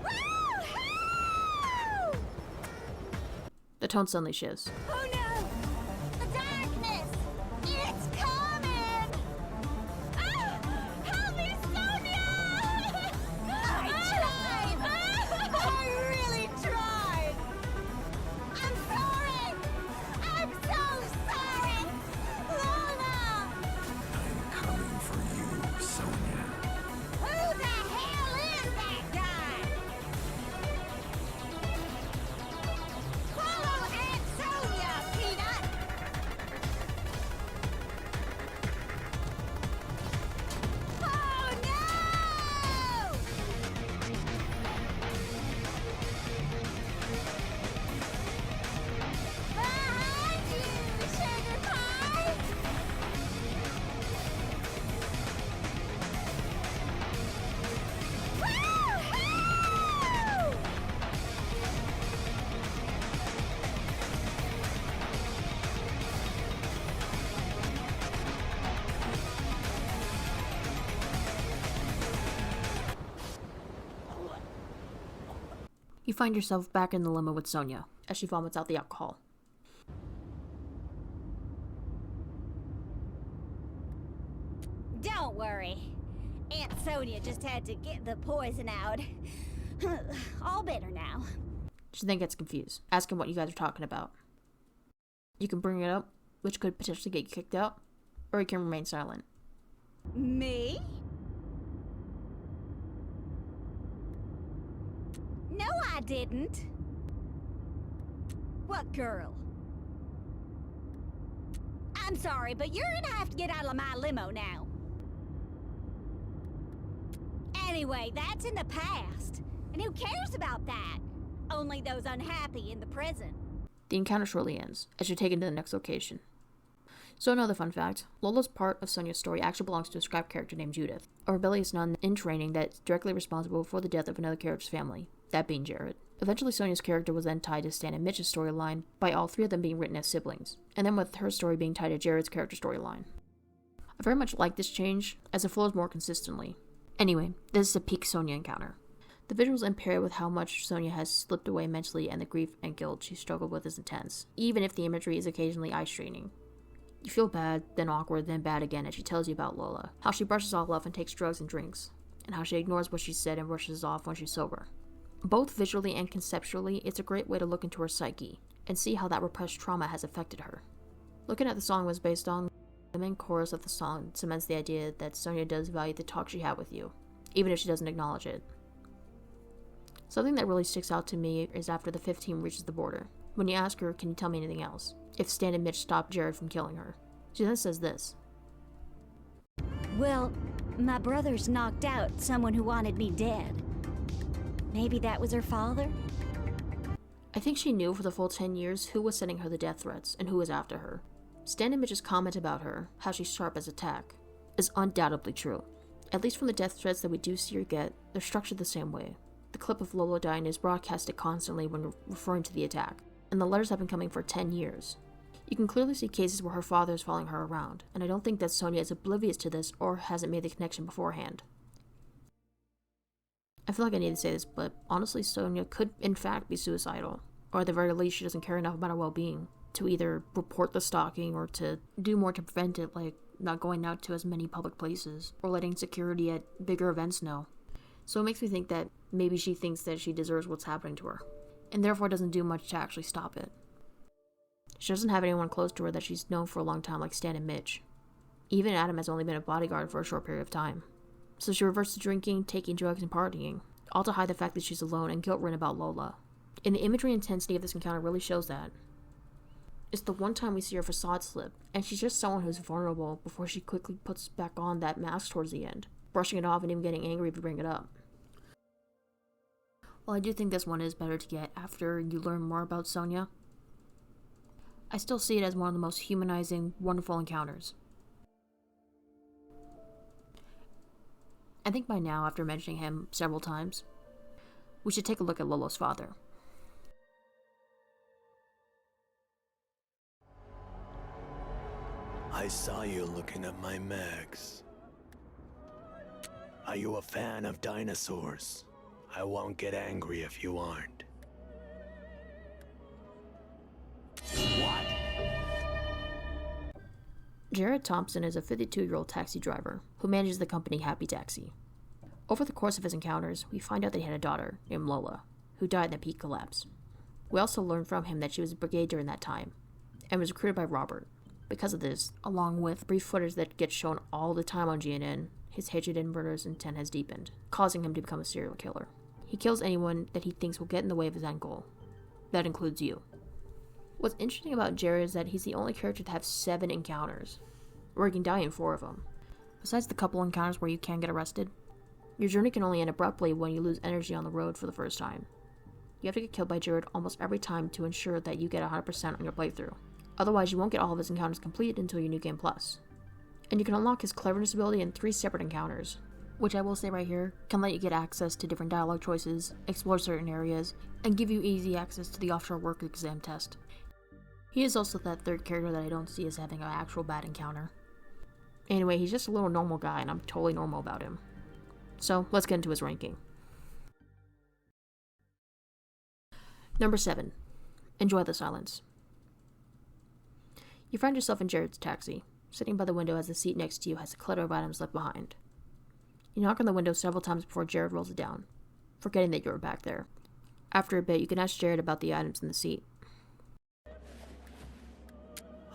Woo-hoo! The tone suddenly shifts. Oh no! The darkness! It's coming! Ah! Help me, Sonya! I tried! I really tried! I'm sorry! I'm so sorry! Luna! You find yourself back in the limo with Sonya, as she vomits out the alcohol. Don't worry. Aunt Sonya just had to get the poison out. All better now. She then gets confused, asking what you guys are talking about. You can bring it up, which could potentially get you kicked out, or you can remain silent. Me? No, I didn't. What girl? I'm sorry, but you're gonna have to get out of my limo now. Anyway, that's in the past. And who cares about that? Only those unhappy in the present. The encounter shortly ends, as you're taken to the next location. So another fun fact, Lola's part of Sonya's story actually belongs to a scrap character named Judith, a rebellious nun in training that's directly responsible for the death of another character's family, that being Jarod. Eventually Sonya's character was then tied to Stan and Mitch's storyline by all three of them being written as siblings, and then with her story being tied to Jarod's character storyline. I very much like this change, as it flows more consistently. Anyway, this is a peak Sonya encounter. The visuals and paired with how much Sonya has slipped away mentally and the grief and guilt she struggled with is intense, even if the imagery is occasionally eye-straining. You feel bad, then awkward, then bad again as she tells you about Lola, how she brushes all off and takes drugs and drinks, and how she ignores what she said and brushes off when she's sober. Both visually and conceptually, it's a great way to look into her psyche, and see how that repressed trauma has affected her. Looking at the song was based on, the main chorus of the song cements the idea that Sonya does value the talk she had with you, even if she doesn't acknowledge it. Something that really sticks out to me is after the 15 reaches the border. When you ask her, can you tell me anything else? If Stan and Mitch stopped Jarod from killing her. She then says this. Well, my brother's knocked out someone who wanted me dead. Maybe that was her father? I think she knew for the full 10 years who was sending her the death threats and who was after her. Stan and Mitch's comment about her, how she's sharp as a tack, is undoubtedly true. At least from the death threats that we do see or get, they're structured the same way. The clip of Lola dying is broadcasted constantly when referring to the attack, and the letters have been coming for 10 years. You can clearly see cases where her father is following her around, and I don't think that Sonya is oblivious to this or hasn't made the connection beforehand. I feel like I need to say this, but honestly Sonya could in fact be suicidal, or at the very least she doesn't care enough about her well-being to either report the stalking or to do more to prevent it, like not going out to as many public places, or letting security at bigger events know. So it makes me think that maybe she thinks that she deserves what's happening to her, and therefore doesn't do much to actually stop it. She doesn't have anyone close to her that she's known for a long time like Stan and Mitch. Even Adam has only been a bodyguard for a short period of time. So she reverts to drinking, taking drugs, and partying, all to hide the fact that she's alone and guilt-ridden about Lola. And the imagery intensity of this encounter really shows that. It's the one time we see her facade slip, and she's just someone who's vulnerable before she quickly puts back on that mask towards the end, brushing it off and even getting angry if you bring it up. While I do think this one is better to get after you learn more about Sonya, I still see it as one of the most humanizing, wonderful encounters. I think by now, after mentioning him several times, we should take a look at Lola's father. I saw you looking at my mags. Are you a fan of dinosaurs? I won't get angry if you aren't. What? Jarod Thompson is a 52-year-old taxi driver who manages the company Happy Taxi. Over the course of his encounters, we find out that he had a daughter named Lola, who died in the peak collapse. We also learn from him that she was a brigade during that time, and was recruited by Robert. Because of this, along with brief footage that gets shown all the time on GNN, his hatred and murderous intent has deepened, causing him to become a serial killer. He kills anyone that he thinks will get in the way of his end goal. That includes you. What's interesting about Jarod is that he's the only character to have 7 encounters, where he can die in 4 of them. Besides the couple encounters where you can get arrested, your journey can only end abruptly when you lose energy on the road for the first time. You have to get killed by Jarod almost every time to ensure that you get 100% on your playthrough. Otherwise, you won't get all of his encounters completed until your New Game Plus. And you can unlock his cleverness ability in 3 separate encounters, which I will say right here, can let you get access to different dialogue choices, explore certain areas, and give you easy access to the offshore work exam test. He is also that third character that I don't see as having an actual bad encounter. Anyway, he's just a little normal guy, and I'm totally normal about him. So, let's get into his ranking. Number 7. Enjoy the silence. You find yourself in Jarod's taxi, sitting by the window as the seat next to you has a clutter of items left behind. You knock on the window several times before Jarod rolls it down, forgetting that you were back there. After a bit, you can ask Jarod about the items in the seat.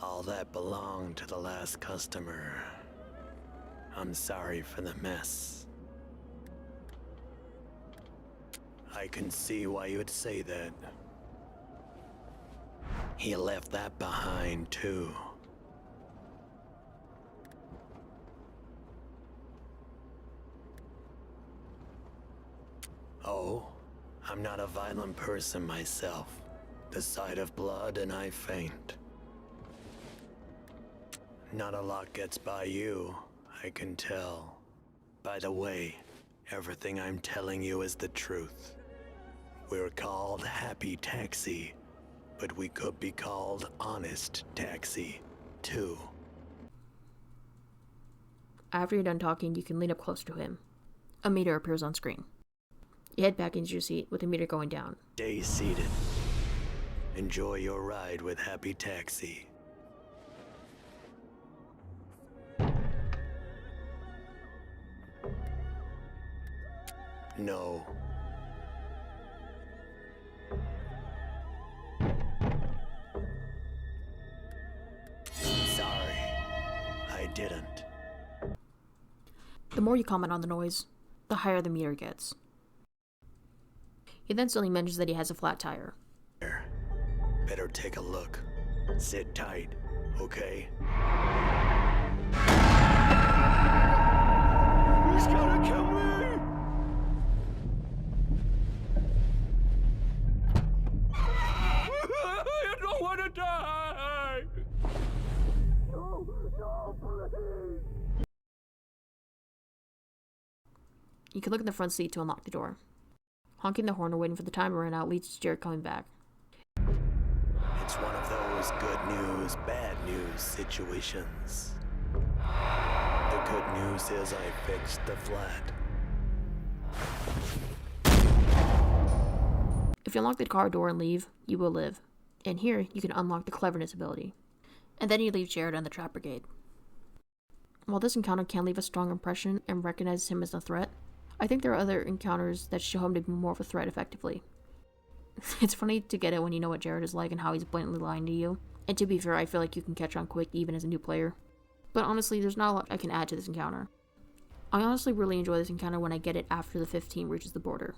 All that belonged to the last customer. I'm sorry for the mess. I can see why you'd say that. He left that behind, too. Oh, I'm not a violent person myself. The sight of blood and I faint. Not a lot gets by you, I can tell. By the way, everything I'm telling you is the truth. We're called Happy Taxi, but we could be called Honest Taxi, too. After you're done talking, you can lean up closer to him. A meter appears on screen. You head back into your seat with the meter going down. Stay seated. Enjoy your ride with Happy Taxi. No. Sorry, I didn't. The more you comment on the noise, the higher the meter gets. He then suddenly mentions that he has a flat tire. Better take a look. Sit tight, okay? He's gonna kill me! I don't want to die! No, please! You can look in the front seat to unlock the door. Honking the horn or waiting for the time to run out leads to Jarod coming back. It's one of those good news, bad news situations. The good news is I fixed the flat. If you unlock the car door and leave, you will live. And here, you can unlock the cleverness ability. And then you leave Jarod and the Trap Brigade. While this encounter can leave a strong impression and recognize him as a threat, I think there are other encounters that show him to be more of a threat effectively. It's funny to get it when you know what Jarod is like and how he's blatantly lying to you. And to be fair, I feel like you can catch on quick even as a new player. But honestly, there's not a lot I can add to this encounter. I honestly really enjoy this encounter when I get it after the 15 reaches the border.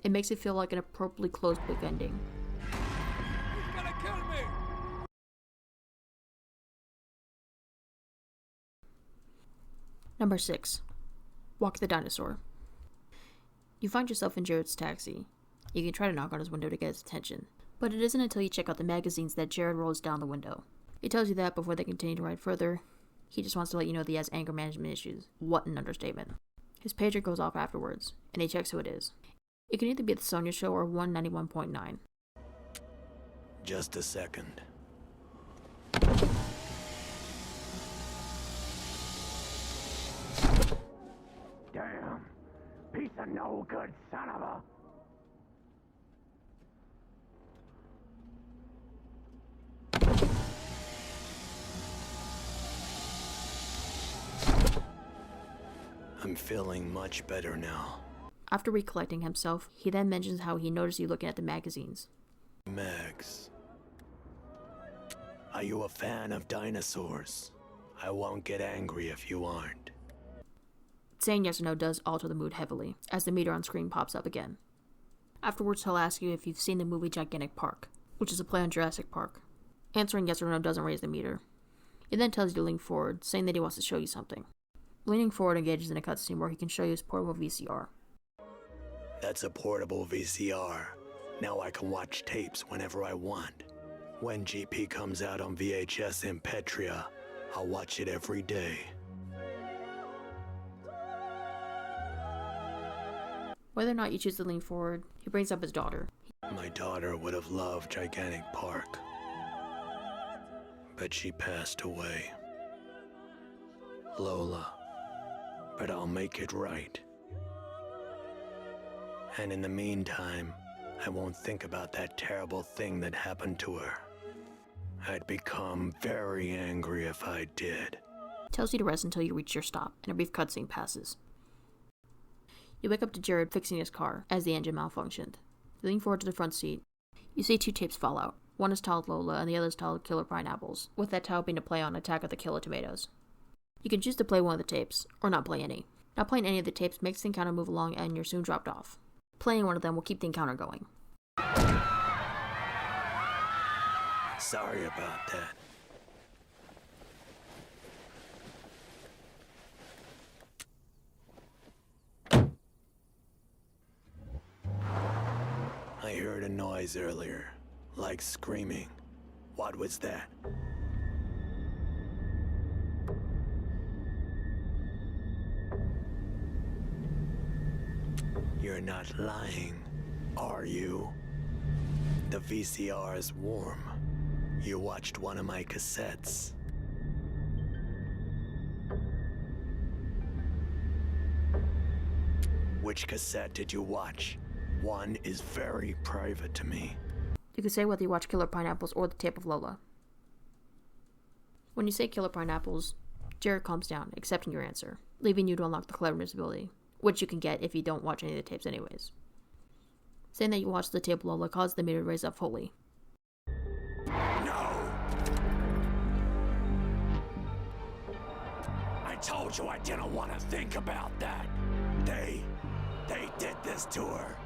It makes it feel like an appropriately closed book ending. He's gonna kill me! Number 6. Walk the Dinosaur. You find yourself in Jarod's taxi. You can try to knock on his window to get his attention, but it isn't until you check out the magazines that Jarod rolls down the window. He tells you that before they continue to ride further, he just wants to let you know that he has anger management issues. What an understatement. His pager goes off afterwards, and he checks who it is. It can either be the Sonya Show or 191.9. Just a second. Damn! Piece of no good son of a... I'm feeling much better now. After recollecting himself, he then mentions how he noticed you looking at the magazines. Max, are you a fan of dinosaurs? I won't get angry if you aren't. Saying yes or no does alter the mood heavily, as the meter on screen pops up again. Afterwards, he'll ask you if you've seen the movie Gigantic Park, which is a play on Jurassic Park. Answering yes or no doesn't raise the meter. He then tells you to lean forward, saying that he wants to show you something. Leaning forward engages in a cutscene where he can show you his portable VCR. That's a portable VCR. Now I can watch tapes whenever I want. When GP comes out on VHS in Petria, I'll watch it every day. Whether or not you choose to lean forward, he brings up his daughter. My daughter would have loved Gigantic Park, but she passed away. Lola. But I'll make it right. And in the meantime, I won't think about that terrible thing that happened to her. I'd become very angry if I did. Tells you to rest until you reach your stop, and a brief cutscene passes. You wake up to Jarod fixing his car as the engine malfunctioned. Leaning forward to the front seat, you see two tapes fall out. One is titled Lola, and the other is titled Killer Pineapples, with that title being to play on Attack of the Killer Tomatoes. You can choose to play one of the tapes, or not play any. Not playing any of the tapes makes the encounter move along, and you're soon dropped off. Playing one of them will keep the encounter going. Sorry about that. I heard a noise earlier, like screaming. What was that? You're not lying, are you? The VCR is warm. You watched one of my cassettes. Which cassette did you watch? One is very private to me. You can say whether you watch Killer Pineapples or the tape of Lola. When you say Killer Pineapples, Jarod calms down, accepting your answer, leaving you to unlock the cleverness ability, which you can get if you don't watch any of the tapes anyways. Saying that you watched the tape of Lola caused the meter to raise up fully. No! I told you I didn't want to think about that. They did this to her.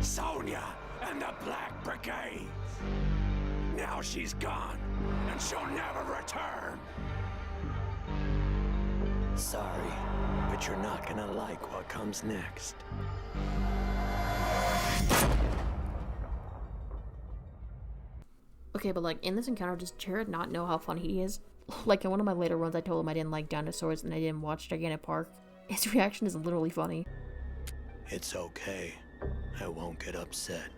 Sonya and the Black Brigade. Now she's gone, and she'll never return. Sorry, but you're not gonna like what comes next. Okay, but like, in this encounter, does Jarod not know how funny he is? Like, in one of my later runs, I told him I didn't like dinosaurs and I didn't watch Gigantic Park. His reaction is literally funny. It's okay. I won't get upset.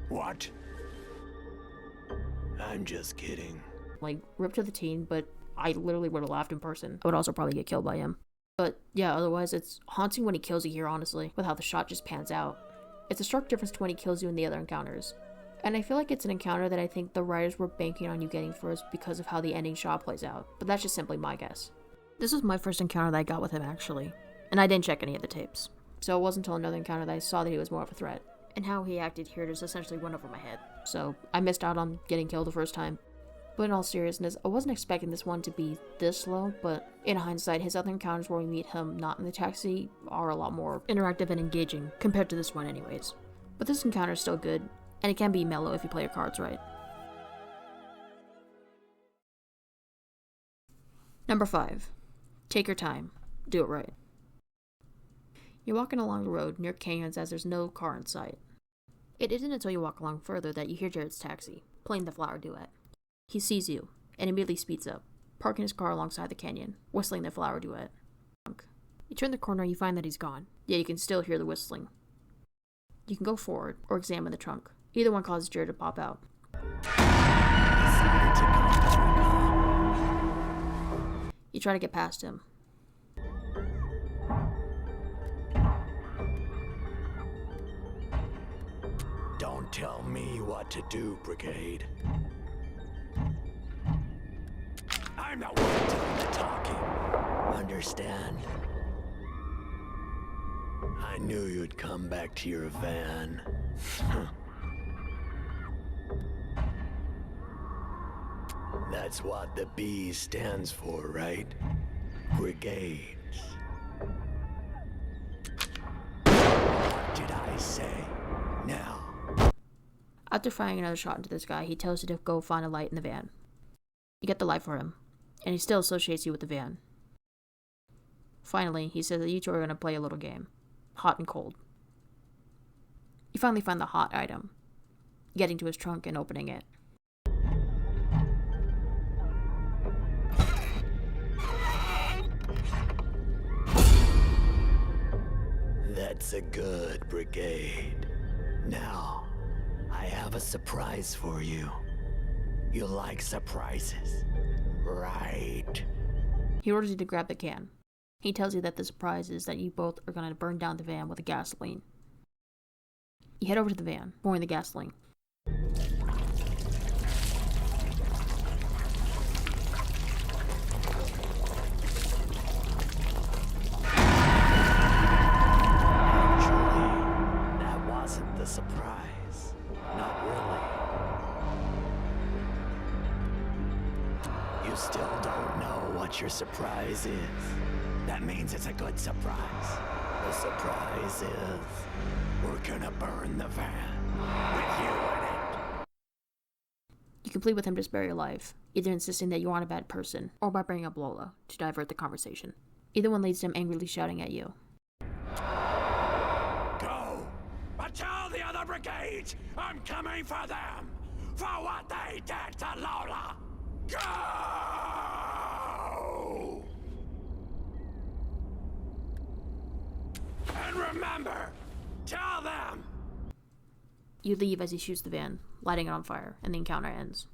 What? I'm just kidding. Like, ripped to the teen, but I literally would have laughed in person. I would also probably get killed by him. But yeah, otherwise it's haunting when he kills you here, honestly, with how the shot just pans out. It's a stark difference to when he kills you in the other encounters. And I feel like it's an encounter that I think the writers were banking on you getting first because of how the ending shot plays out, but that's just simply my guess. This was my first encounter that I got with him, actually, and I didn't check any of the tapes. So it wasn't until another encounter that I saw that he was more of a threat. And how he acted here just essentially went over my head. So I missed out on getting killed the first time. But in all seriousness, I wasn't expecting this one to be this slow, but in hindsight, his other encounters where we meet him not in the taxi are a lot more interactive and engaging compared to this one anyways. But this encounter is still good, and it can be mellow if you play your cards right. Number 5. Take your time. Do it right. You're walking along the road near canyons as there's no car in sight. It isn't until you walk along further that you hear Jarod's taxi, playing the flower duet. He sees you, and immediately speeds up, parking his car alongside the canyon, whistling the flower duet. You turn the corner and you find that he's gone, yet you can still hear the whistling. You can go forward, or examine the trunk. Either one causes Jarod to pop out. You try to get past him. Don't tell me what to do, Brigade. I'm the one doing the talking. Understand? I knew you'd come back to your van. That's what the B stands for, right? Brigades. What did I say? Now. After firing another shot into this guy, he tells you to go find a light in the van. You get the light for him, and he still associates you with the van. Finally, he says that you two are going to play a little game. Hot and cold. You finally find the hot item, getting to his trunk and opening it. That's a good brigade. Now, I have a surprise for you. You like surprises, right? He orders you to grab the can. He tells you that the surprise is that you both are going to burn down the van with the gasoline. You head over to the van, pouring the gasoline. That wasn't the surprise. Not really. You still don't know what your surprise is. That means it's a good surprise. The surprise is we're gonna burn the van with you in it. You can plead with him to spare your life, either insisting that you aren't a bad person, or by bringing up Lola to divert the conversation. Either one leads to him angrily shouting at you. Go! But tell the other brigades I'm coming for them! For what they did to Lola! Go! And remember, tell them! You leave as he shoots the van, lighting it on fire, and the encounter ends.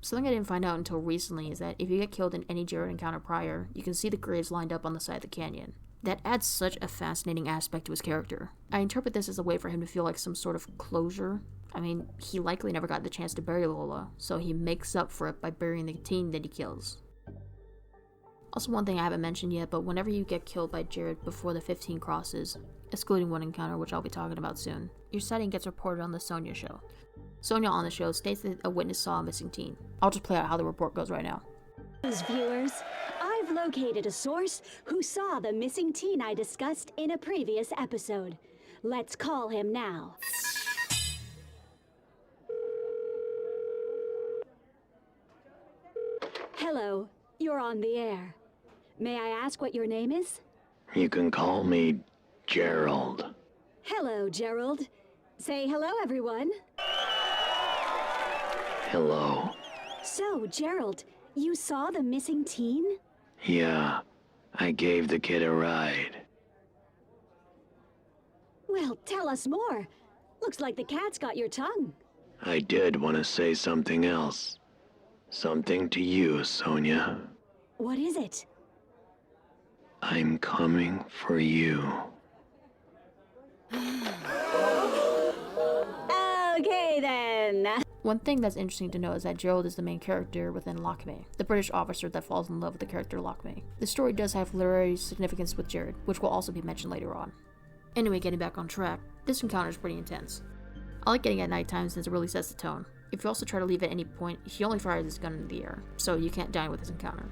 Something I didn't find out until recently is that if you get killed in any Jarod encounter prior, you can see the graves lined up on the side of the canyon. That adds such a fascinating aspect to his character. I interpret this as a way for him to feel like some sort of closure. I mean, he likely never got the chance to bury Lola, so he makes up for it by burying the teen that he kills. Also, one thing I haven't mentioned yet, but whenever you get killed by Jarod before the 15 crosses, excluding one encounter which I'll be talking about soon, your sighting gets reported on the Sonya show. Sonya on the show states that a witness saw a missing teen. I'll just play out how the report goes right now. Viewers, I've located a source who saw the missing teen I discussed in a previous episode. Let's call him now. Hello, you're on the air. May I ask what your name is? You can call me Jarod. Hello, Jarod. Say hello, everyone. Hello. So, Jarod, you saw the missing teen? Yeah, I gave the kid a ride. Well, tell us more. Looks like the cat's got your tongue. I did want to say something else. Something to you, Sonya. What is it? I'm coming for you. Okay, then. One thing that's interesting to know is that Jarod is the main character within Lockmay, the British officer that falls in love with the character Lockmay. The story does have literary significance with Jarod, which will also be mentioned later on. Anyway, getting back on track, this encounter is pretty intense. I like getting at nighttime since it really sets the tone. If you also try to leave at any point, he only fires his gun in the air, so you can't die with this encounter.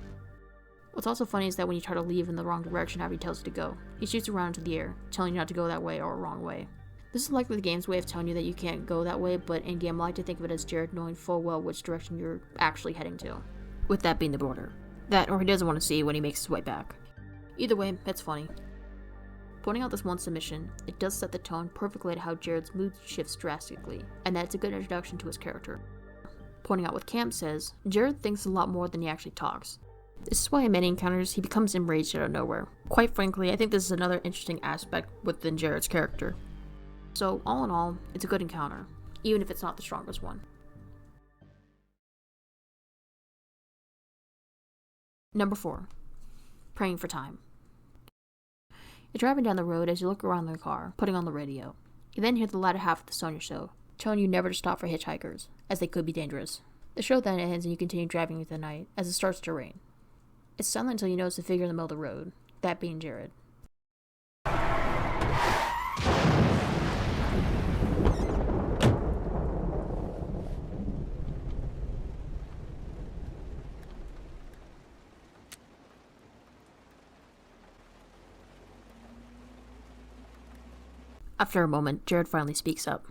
What's also funny is that when you try to leave in the wrong direction after he tells you to go, he shoots around into the air, telling you not to go that way or a wrong way. This is likely the game's way of telling you that you can't go that way, but in-game I like to think of it as Jarod knowing full well which direction you're actually heading to. With that being the border. That, or he doesn't want to see when he makes his way back. Either way, it's funny. Pointing out this one submission, it does set the tone perfectly at how Jarod's mood shifts drastically, and that it's a good introduction to his character. Pointing out what Camp says, Jarod thinks a lot more than he actually talks. This is why in many encounters he becomes enraged out of nowhere. Quite frankly, I think this is another interesting aspect within Jarod's character. So, all in all, it's a good encounter, even if it's not the strongest one. Number 4. Praying for time. You're driving down the road as you look around the car, putting on the radio. You then hear the latter half of the Sonya show, telling you never to stop for hitchhikers, as they could be dangerous. The show then ends and you continue driving into the night, as it starts to rain. It's silent until you notice a figure in the middle of the road, that being Jarod. After a moment, Jarod finally speaks up.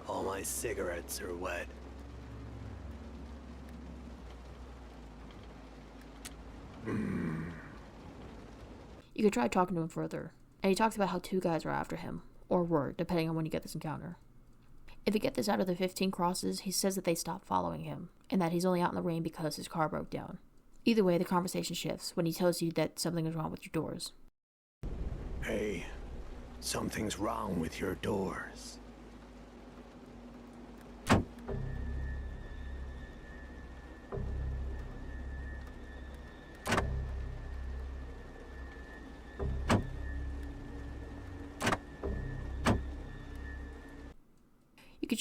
All my cigarettes are wet. You could try talking to him further, and he talks about how 2 guys are after him, or were, depending on when you get this encounter. If you get this out of the 15 crosses, he says that they stopped following him, and that he's only out in the rain because his car broke down. Either way, the conversation shifts when he tells you that something is wrong with your doors. Hey, something's wrong with your doors.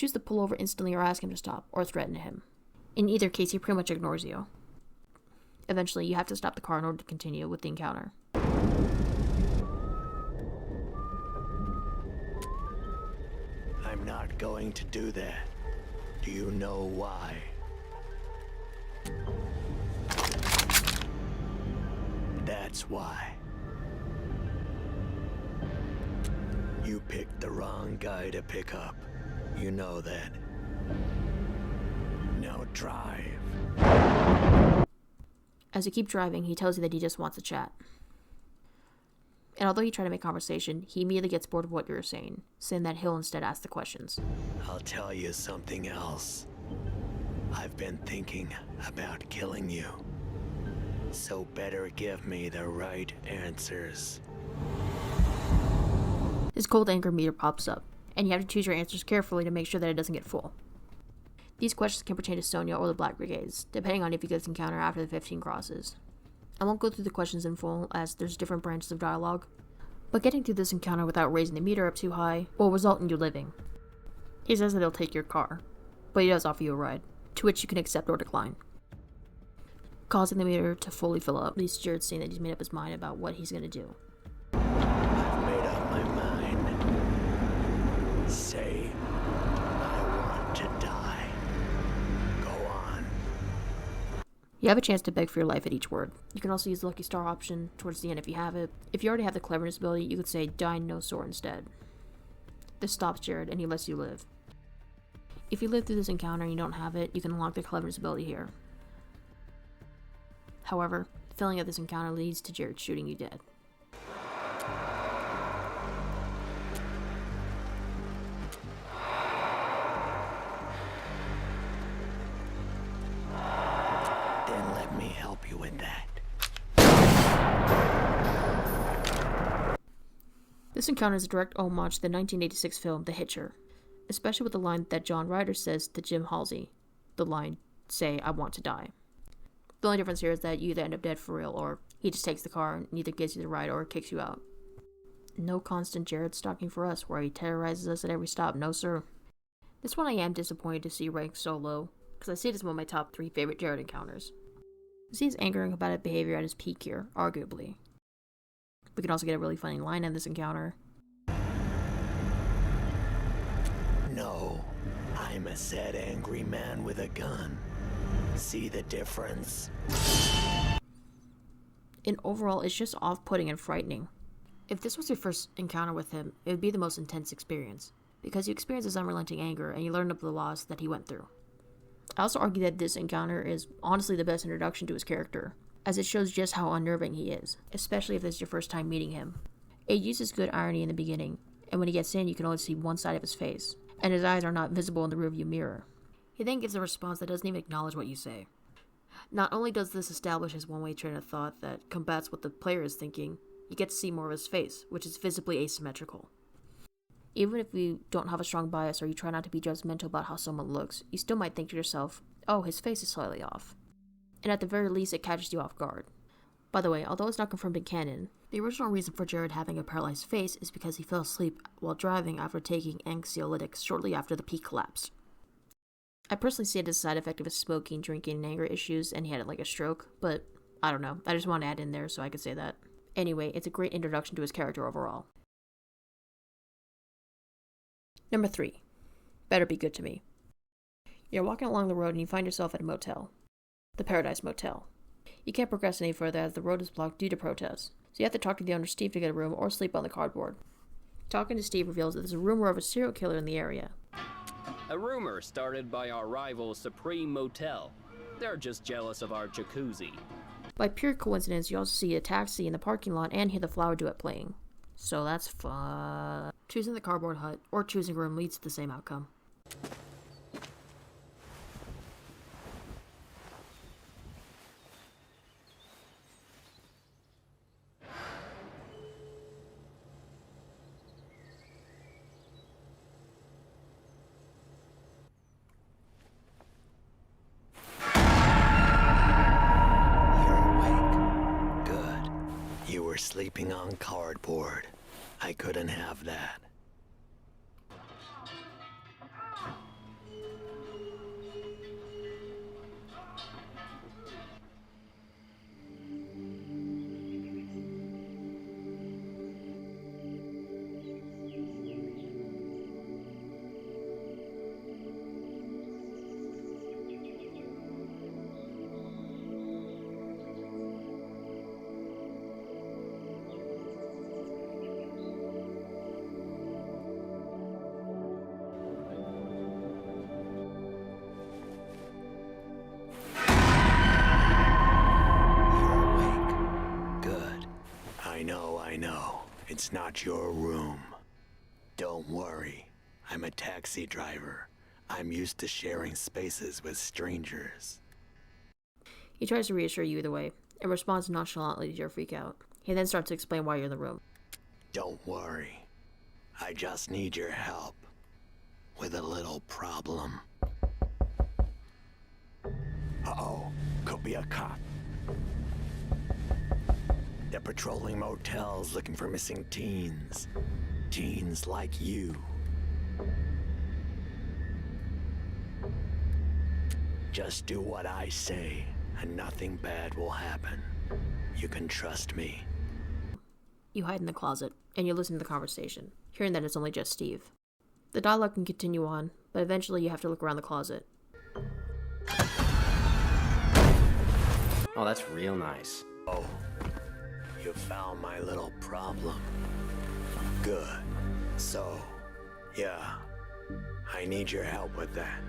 choose to pull over instantly or ask him to stop, or threaten him. In either case, he pretty much ignores you. Eventually, you have to stop the car in order to continue with the encounter. I'm not going to do that. Do you know why? That's why. You picked the wrong guy to pick up. You know that. Now drive. As you keep driving, he tells you that he just wants to chat. And although you try to make conversation, he immediately gets bored of what you're saying that he'll instead ask the questions. I'll tell you something else. I've been thinking about killing you. So better give me the right answers. His cold anger meter pops up, and you have to choose your answers carefully to make sure that it doesn't get full. These questions can pertain to Sonya or the Black Brigades, depending on if you get this encounter after the 15 crosses. I won't go through the questions in full, as there's different branches of dialogue, but getting through this encounter without raising the meter up too high will result in you living. He says that he'll take your car, but he does offer you a ride, to which you can accept or decline. Causing the meter to fully fill up leads to Jarod saying that he's made up his mind about what he's going to do. I've made up my mind. Say, I want to die. Go on. You have a chance to beg for your life at each word. You can also use the Lucky Star option towards the end if you have it. If you already have the Cleverness ability, you could say, die no sore instead. This stops Jarod, and he lets you live. If you live through this encounter and you don't have it, you can unlock the Cleverness ability here. However, the failing of this encounter leads to Jarod shooting you dead. Then let me help you with that. This encounter is a direct homage to the 1986 film The Hitcher, especially with the line that John Ryder says to Jim Halsey, the line, say, I want to die. The only difference here is that you either end up dead for real, or he just takes the car and either gives you the ride or kicks you out. No constant Jarod stalking for us, where he terrorizes us at every stop, no sir. This one I am disappointed to see ranked so low, because I see it as one of my top 3 favorite Jarod encounters. I see his anger and combative behavior at his peak here, arguably. We can also get a really funny line in this encounter. No, I'm a sad, angry man with a gun. See the difference? And overall, it's just off-putting and frightening. If this was your first encounter with him, it would be the most intense experience, because you experience his unrelenting anger and you learn of the loss that he went through. I also argue that this encounter is honestly the best introduction to his character, as it shows just how unnerving he is, especially if this is your first time meeting him. It uses good irony in the beginning, and when he gets in, you can only see one side of his face, and his eyes are not visible in the rearview mirror. He then gives a response that doesn't even acknowledge what you say. Not only does this establish his one-way train of thought that combats what the player is thinking, you get to see more of his face, which is visibly asymmetrical. Even if you don't have a strong bias or you try not to be judgmental about how someone looks, you still might think to yourself, oh, his face is slightly off. And at the very least, it catches you off guard. By the way, although it's not confirmed in canon, the original reason for Jarod having a paralyzed face is because he fell asleep while driving after taking anxiolytics shortly after the peak collapsed. I personally see it as a side effect of his smoking, drinking, and anger issues, and he had like a stroke, but I don't know. I just want to add in there so I could say that. Anyway, it's a great introduction to his character overall. Number 3. Better Be Good to Me. You're walking along the road and you find yourself at a motel. The Paradise Motel. You can't progress any further as the road is blocked due to protests, so you have to talk to the owner Steve to get a room or sleep on the cardboard. Talking to Steve reveals that there's a rumor of a serial killer in the area. A rumor started by our rival Supreme Motel. They're just jealous of our jacuzzi. By pure coincidence, you also see a taxi in the parking lot and hear the flower duet playing. So that's fun. Choosing the cardboard hut or choosing a room leads to the same outcome. Sleeping on cardboard. I couldn't have that. It's not your room. Don't worry. I'm a taxi driver. I'm used to sharing spaces with strangers. He tries to reassure you either way, and responds nonchalantly to your freak out. He then starts to explain why you're in the room. Don't worry. I just need your help with a little problem. Uh-oh, could be a cop. They're patrolling motels looking for missing teens. Teens like you. Just do what I say, and nothing bad will happen. You can trust me. You hide in the closet, and you listen to the conversation, hearing that it's only just Steve. The dialogue can continue on, but eventually you have to look around the closet. Oh, that's real nice. Oh, you found my little problem. Good. So, yeah, I need your help with that.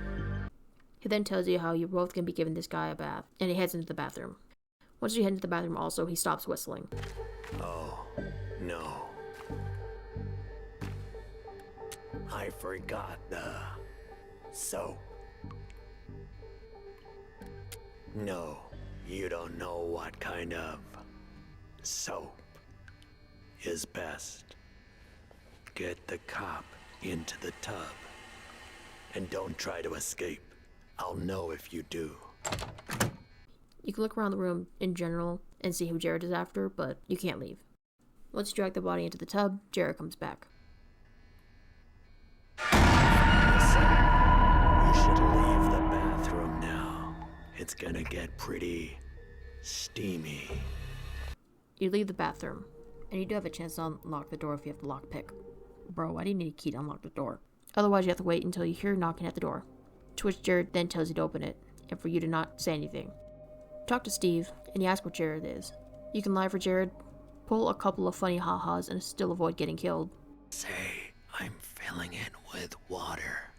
He then tells you how you both can be giving this guy a bath, and he heads into the bathroom. Once you head into the bathroom also, he stops whistling. Oh, no. I forgot the soap. No, you don't know what kind of soap is best. Get the cop into the tub. And don't try to escape. I'll know if you do. You can look around the room in general and see who Jarod is after, but you can't leave. Once you drag the body into the tub, Jarod comes back. Listen, you should leave the bathroom now. It's gonna get pretty steamy. You leave the bathroom, and you do have a chance to unlock the door if you have the lockpick. Bro, why do you need a key to unlock the door? Otherwise, you have to wait until you hear knocking at the door, to which Jarod then tells you to open it, and for you to not say anything. Talk to Steve, and you ask what Jarod is. You can lie for Jarod, pull a couple of funny ha-has, and still avoid getting killed. Say, I'm filling it with water.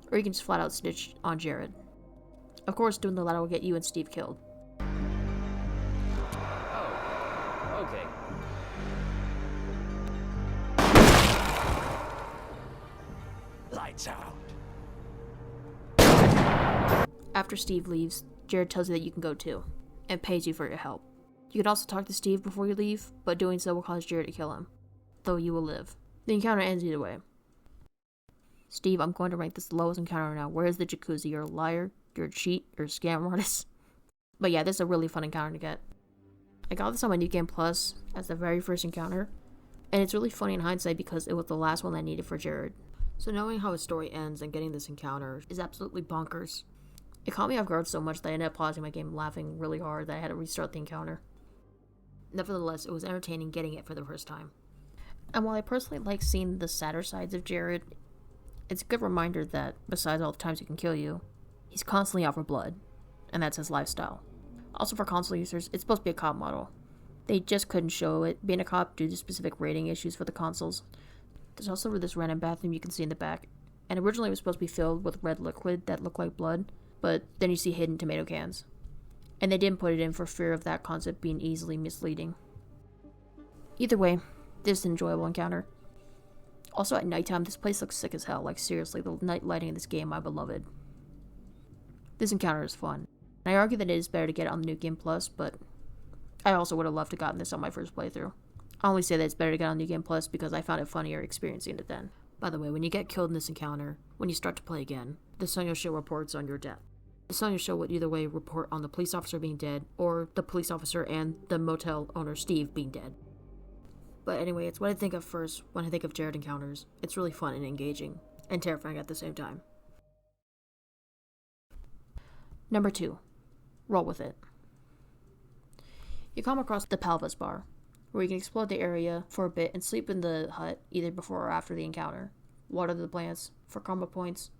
Or you can just flat out snitch on Jarod. Of course, doing the latter will get you and Steve killed. Oh, okay. Lights out. After Steve leaves, Jarod tells you that you can go too, and pays you for your help. You can also talk to Steve before you leave, but doing so will cause Jarod to kill him, though you will live. The encounter ends either way. Steve, I'm going to rank this the lowest encounter now. Where is the jacuzzi? You're a liar, you're a cheat, you're a scam artist. But yeah, this is a really fun encounter to get. I got this on my New Game Plus as the very first encounter, and it's really funny in hindsight because it was the last one I needed for Jarod. So knowing how his story ends and getting this encounter is absolutely bonkers. It caught me off guard so much that I ended up pausing my game laughing really hard that I had to restart the encounter. Nevertheless, it was entertaining getting it for the first time. And while I personally like seeing the sadder sides of Jarod, it's a good reminder that, besides all the times he can kill you, he's constantly out for blood, and that's his lifestyle. Also for console users, it's supposed to be a cop model. They just couldn't show it being a cop due to specific rating issues for the consoles. There's also this random bathroom you can see in the back, and originally it was supposed to be filled with red liquid that looked like blood, but then you see hidden tomato cans. And they didn't put it in for fear of that concept being easily misleading. Either way, this is an enjoyable encounter. Also at nighttime, this place looks sick as hell, like seriously, the night lighting in this game, my beloved. This encounter is fun. And I argue that it is better to get it on the New Game Plus, but I also would have loved to have gotten this on my first playthrough. I only say that it's better to get on New Game Plus because I found it funnier experiencing it then. By the way, when you get killed in this encounter, when you start to play again, the Sonya show reports on your death. The Sonya show would either way report on the police officer being dead, or the police officer and the motel owner Steve being dead. But anyway, it's what I think of first when I think of Jarod encounters. It's really fun and engaging, and terrifying at the same time. Number 2. Roll with it. You come across the Palvas bar, where you can explore the area for a bit and sleep in the hut either before or after the encounter, water the plants for combo points,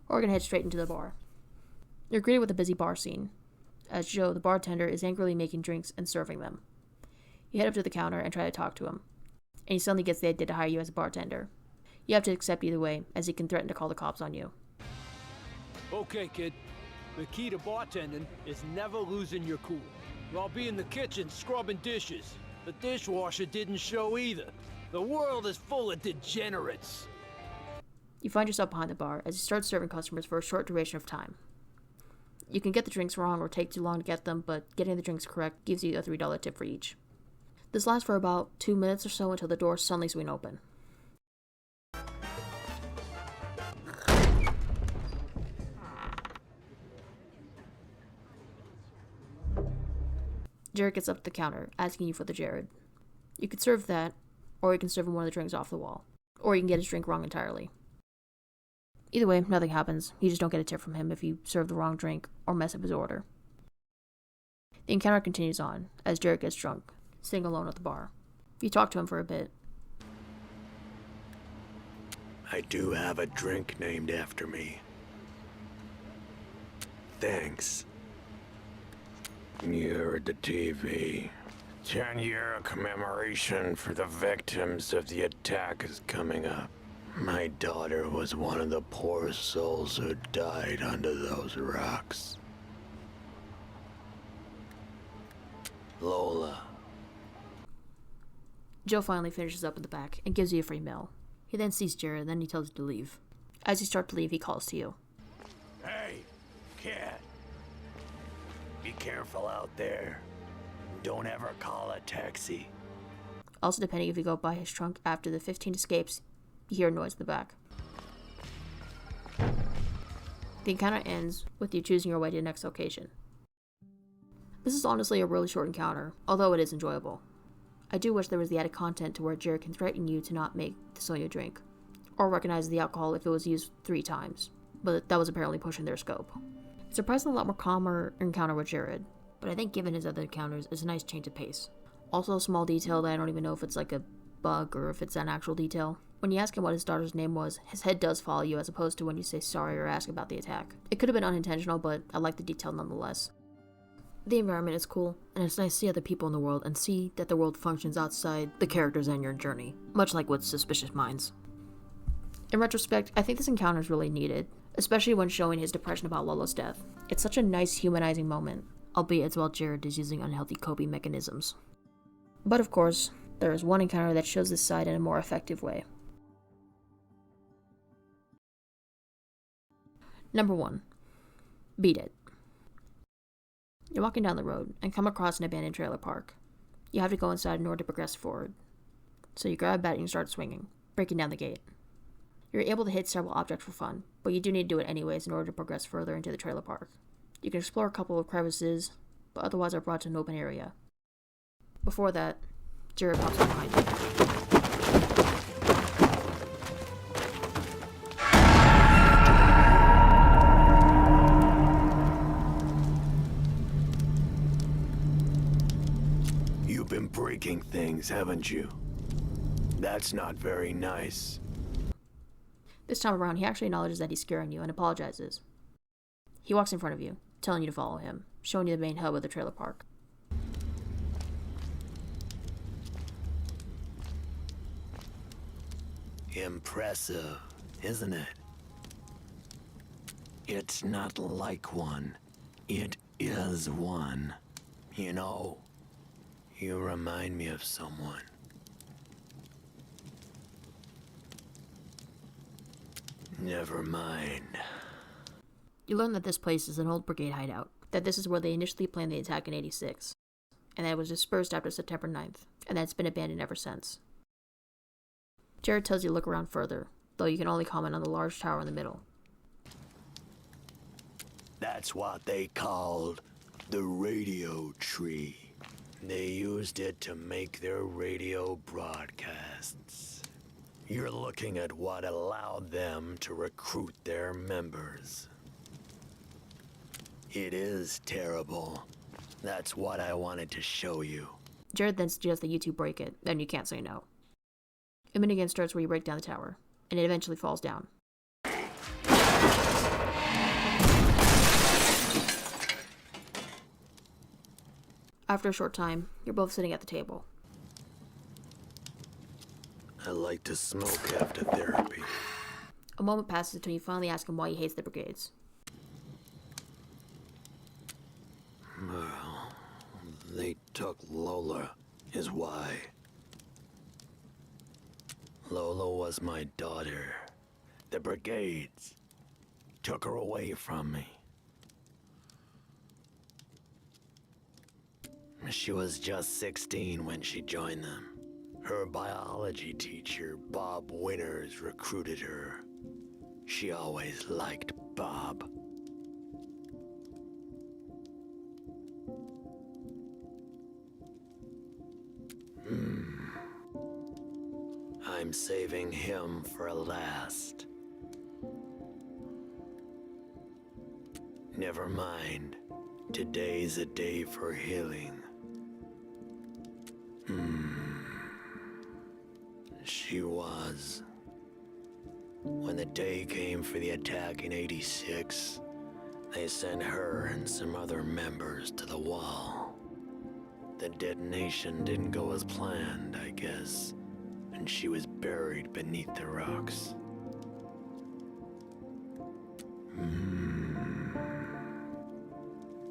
or you can head straight into the bar. You're greeted with a busy bar scene, as Joe, the bartender, is angrily making drinks and serving them. You head up to the counter and try to talk to him, and he suddenly gets the idea to hire you as a bartender. You have to accept either way, as he can threaten to call the cops on you. Okay, kid. The key to bartending is never losing your cool. I'll be in the kitchen scrubbing dishes. The dishwasher didn't show either. The world is full of degenerates. You find yourself behind the bar as you start serving customers for a short duration of time. You can get the drinks wrong or take too long to get them, but getting the drinks correct gives you a $3 tip for each. This lasts for about 2 minutes or so until the doors suddenly swing open. Jarod gets up to the counter, asking you for the Jarod. You could serve that, or you can serve him one of the drinks off the wall. Or you can get his drink wrong entirely. Either way, nothing happens. You just don't get a tip from him if you serve the wrong drink or mess up his order. The encounter continues on, as Jarod gets drunk, sitting alone at the bar. You talk to him for a bit. I do have a drink named after me. Thanks. You heard the TV. 10-year commemoration for the victims of the attack is coming up. My daughter was one of the poor souls who died under those rocks. Lola. Joe finally finishes up in the back and gives you a free meal. He then sees Jarod, then he tells you to leave. As you start to leave, he calls to you. Hey, kid. Be careful out there. Don't ever call a taxi. Also, depending if you go by his trunk after the 15 escapes, you hear a noise in the back. The encounter ends with you choosing your way to the next location. This is honestly a really short encounter, although it is enjoyable. I do wish there was the added content to where Jarod can threaten you to not make the Sonya drink, or recognize the alcohol if it was used 3 times, but that was apparently pushing their scope. It's surprisingly a lot more calmer encounter with Jarod, but I think given his other encounters, it's a nice change of pace. Also a small detail that I don't even know if it's like a bug or if it's an actual detail. When you ask him what his daughter's name was, his head does follow you as opposed to when you say sorry or ask about the attack. It could have been unintentional, but I like the detail nonetheless. The environment is cool, and it's nice to see other people in the world and see that the world functions outside the characters and your journey, much like with Suspicious Minds. In retrospect, I think this encounter is really needed, especially when showing his depression about Lolo's death. It's such a nice humanizing moment, albeit as well Jarod is using unhealthy coping mechanisms. But of course, there is one encounter that shows this side in a more effective way. Number 1. Beat It. You're walking down the road and come across an abandoned trailer park. You have to go inside in order to progress forward. So you grab a bat and you start swinging, breaking down the gate. You're able to hit several objects for fun, but you do need to do it anyways in order to progress further into the trailer park. You can explore a couple of crevices, but otherwise are brought to an open area. Before that, Jarod pops up behind you. You've been breaking things, haven't you? That's not very nice. This time around, he actually acknowledges that he's scaring you and apologizes. He walks in front of you, telling you to follow him, showing you the main hub of the trailer park. Impressive, isn't it? It's not like one. It is one. You know, you remind me of someone. Never mind. You learn that this place is an old brigade hideout, that this is where they initially planned the attack in '86, and that it was dispersed after September 9th, and that it's been abandoned ever since. Jarod tells you to look around further, though you can only comment on the large tower in the middle. That's what they called the radio tree. They used it to make their radio broadcasts. You're looking at what allowed them to recruit their members. It is terrible. That's what I wanted to show you. Jarod then suggests that you two break it, and you can't say no. A minigame starts where you break down the tower, and it eventually falls down. After a short time, you're both sitting at the table. I like to smoke after therapy. A moment passes until you finally ask him why he hates the brigades. They took Lola, is why. Lola was my daughter. The brigades took her away from me. She was just 16 when she joined them. Her biology teacher, Bob Winters, recruited her. She always liked Bob. I'm saving him for last. Never mind. Today's a day for healing. She was. When the day came for the attack in '86, they sent her and some other members to the wall. The detonation didn't go as planned, I guess, and she was buried beneath the rocks.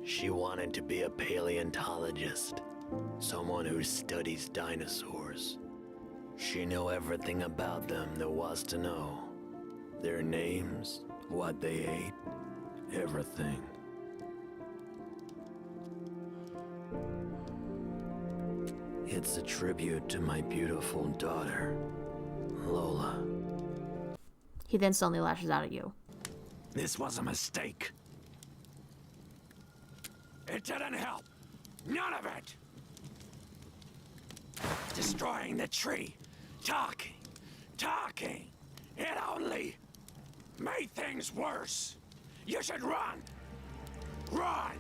She wanted to be a paleontologist, someone who studies dinosaurs. She knew everything about them there was to know. Their names, what they ate, everything. It's a tribute to my beautiful daughter, Lola. He then suddenly lashes out at you. This was a mistake. It didn't help. None of it. Destroying the tree. Talking. It only made things worse. You should run. Run!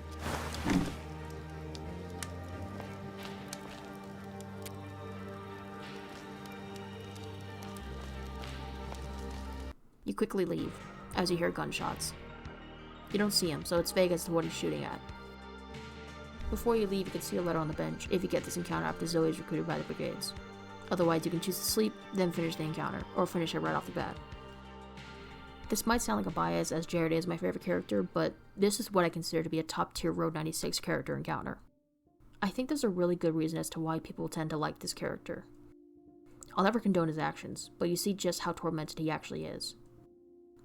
You quickly leave, as you hear gunshots. You don't see him, so it's vague as to what he's shooting at. Before you leave, you can see a letter on the bench if you get this encounter after Zoe is recruited by the brigades. Otherwise, you can choose to sleep, then finish the encounter, or finish it right off the bat. This might sound like a bias, as Jarod is my favorite character, but this is what I consider to be a top-tier Road 96 character encounter. I think there's a really good reason as to why people tend to like this character. I'll never condone his actions, but you see just how tormented he actually is.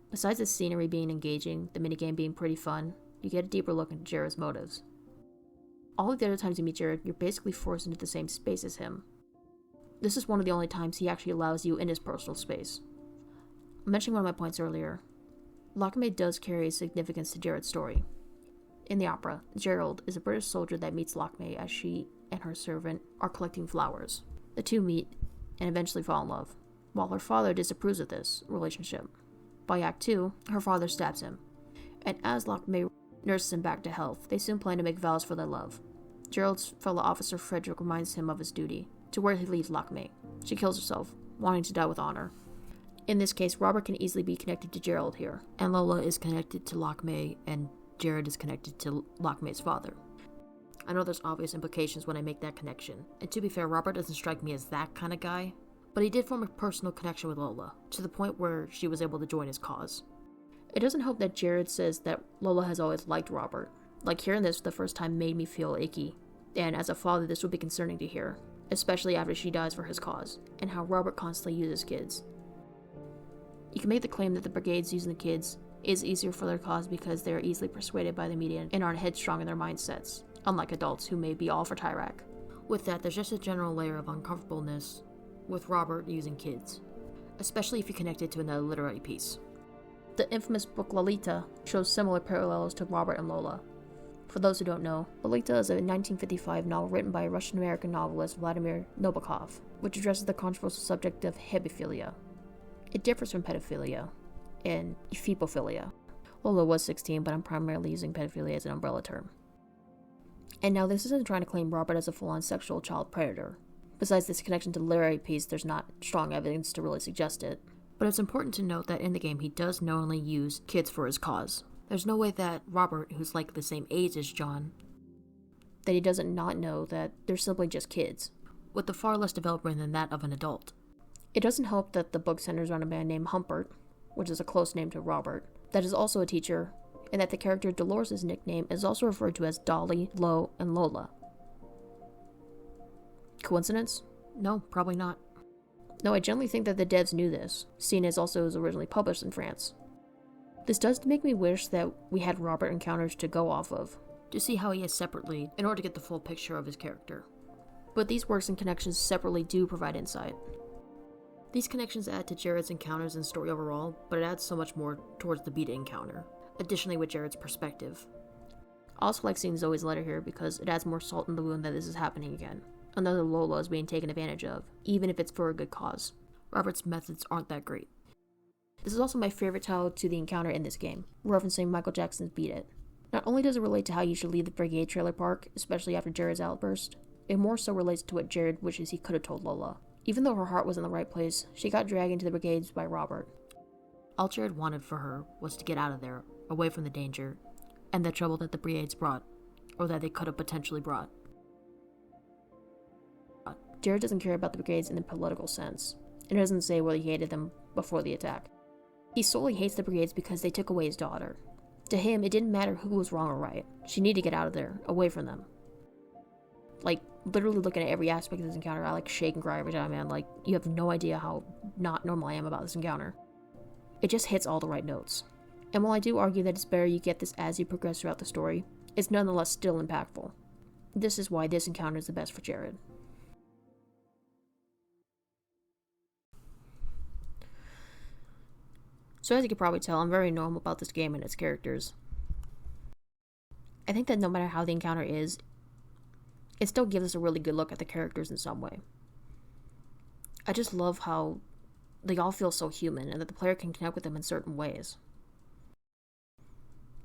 Besides the scenery being engaging, the minigame being pretty fun, you get a deeper look into Jarod's motives. All of the other times you meet Jarod, you're basically forced into the same space as him. This is one of the only times he actually allows you in his personal space. I mentioned one of my points earlier. Lakme does carry significance to Jarod's story. In the opera, Jarod is a British soldier that meets Lakme as she and her servant are collecting flowers. The two meet and eventually fall in love, while her father disapproves of this relationship. By Act 2, her father stabs him, and as Lakme nurses him back to health, they soon plan to make vows for their love. Jarod's fellow officer Frederick reminds him of his duty, to where he leaves Lakme. She kills herself, wanting to die with honor. In this case, Robert can easily be connected to Jarod here, and Lola is connected to Lakme, and Jarod is connected to Lakme's father. I know there's obvious implications when I make that connection, and to be fair, Robert doesn't strike me as that kind of guy, but he did form a personal connection with Lola, to the point where she was able to join his cause. It doesn't help that Jarod says that Lola has always liked Robert. Like, hearing this for the first time made me feel icky, and as a father this would be concerning to hear, especially after she dies for his cause, and how Robert constantly uses kids. You can make the claim that the brigades using the kids is easier for their cause because they are easily persuaded by the media and aren't headstrong in their mindsets, unlike adults who may be all for Tyrak. With that, there's just a general layer of uncomfortableness with Robert using kids, especially if you're connected to another literary piece. The infamous book Lolita shows similar parallels to Robert and Lola. For those who don't know, Lolita is a 1955 novel written by Russian-American novelist Vladimir Nabokov, which addresses the controversial subject of hebephilia. It differs from pedophilia and ephebophilia. Lola was 16, but I'm primarily using pedophilia as an umbrella term. And now this isn't trying to claim Robert as a full-on sexual child predator. Besides this connection to the literary piece, there's not strong evidence to really suggest it. But it's important to note that in the game he does knowingly use kids for his cause. There's no way that Robert, who's like the same age as John, that he doesn't not know that they're simply just kids, with a far less developed brain than that of an adult. It doesn't help that the book centers on a man named Humpert, which is a close name to Robert, that is also a teacher and that the character Dolores' nickname is also referred to as Dolly, Lo, and Lola. Coincidence? No, probably not. No, I generally think that the devs knew this, seeing as also was originally published in France. This does make me wish that we had Robert encounters to go off of, to see how he is separately, in order to get the full picture of his character. But these works and connections separately do provide insight. These connections add to Jarod's encounters and story overall, but it adds so much more towards the Beta encounter, additionally with Jarod's perspective. I also like seeing Zoe's letter here because it adds more salt in the wound that this is happening again. Another Lola is being taken advantage of, even if it's for a good cause. Robert's methods aren't that great. This is also my favorite title to the encounter in this game, referencing Michael Jackson's Beat It. Not only does it relate to how you should leave the Brigade trailer park, especially after Jarod's outburst, it more so relates to what Jarod wishes he could have told Lola. Even though her heart was in the right place, she got dragged into the Brigades by Robert. All Jarod wanted for her was to get out of there, away from the danger, and the trouble that the Brigades brought, or that they could have potentially brought. Jarod doesn't care about the Brigades in the political sense, and doesn't say whether he hated them before the attack. He solely hates the Brigades because they took away his daughter. To him, it didn't matter who was wrong or right. She needed to get out of there, away from them. Like, literally looking at every aspect of this encounter, I like shake and cry every time, man. Like, you have no idea how not normal I am about this encounter. It just hits all the right notes. And while I do argue that it's better you get this as you progress throughout the story, it's nonetheless still impactful. This is why this encounter is the best for Jarod. So as you can probably tell, I'm very normal about this game and its characters. I think that no matter how the encounter is, it still gives us a really good look at the characters in some way. I just love how they all feel so human and that the player can connect with them in certain ways.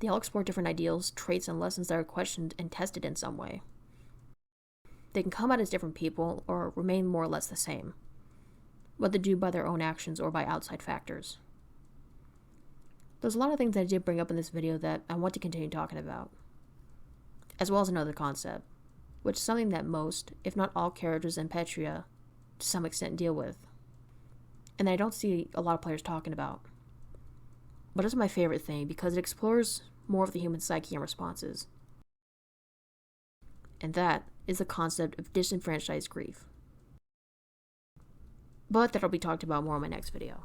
They all explore different ideals, traits, and lessons that are questioned and tested in some way. They can come out as different people or remain more or less the same, whether due by their own actions or by outside factors. There's a lot of things that I did bring up in this video that I want to continue talking about, as well as another concept, which is something that most, if not all characters in Petria, to some extent deal with, and that I don't see a lot of players talking about. But it's my favorite thing because it explores more of the human psyche and responses. And that is the concept of disenfranchised grief. But that'll be talked about more in my next video.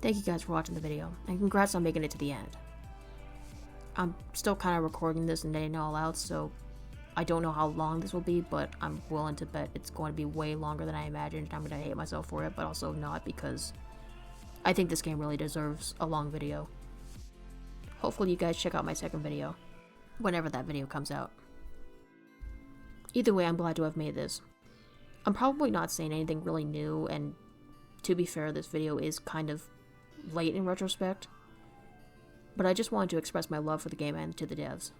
Thank you guys for watching the video, and congrats on making it to the end. I'm still kind of recording this and editing it all out, so I don't know how long this will be, but I'm willing to bet it's going to be way longer than I imagined. I'm going to hate myself for it, but also not, because I think this game really deserves a long video. Hopefully you guys check out my second video, whenever that video comes out. Either way, I'm glad to have made this. I'm probably not saying anything really new, and to be fair, this video is kind of late in retrospect, but I just wanted to express my love for the game and to the devs.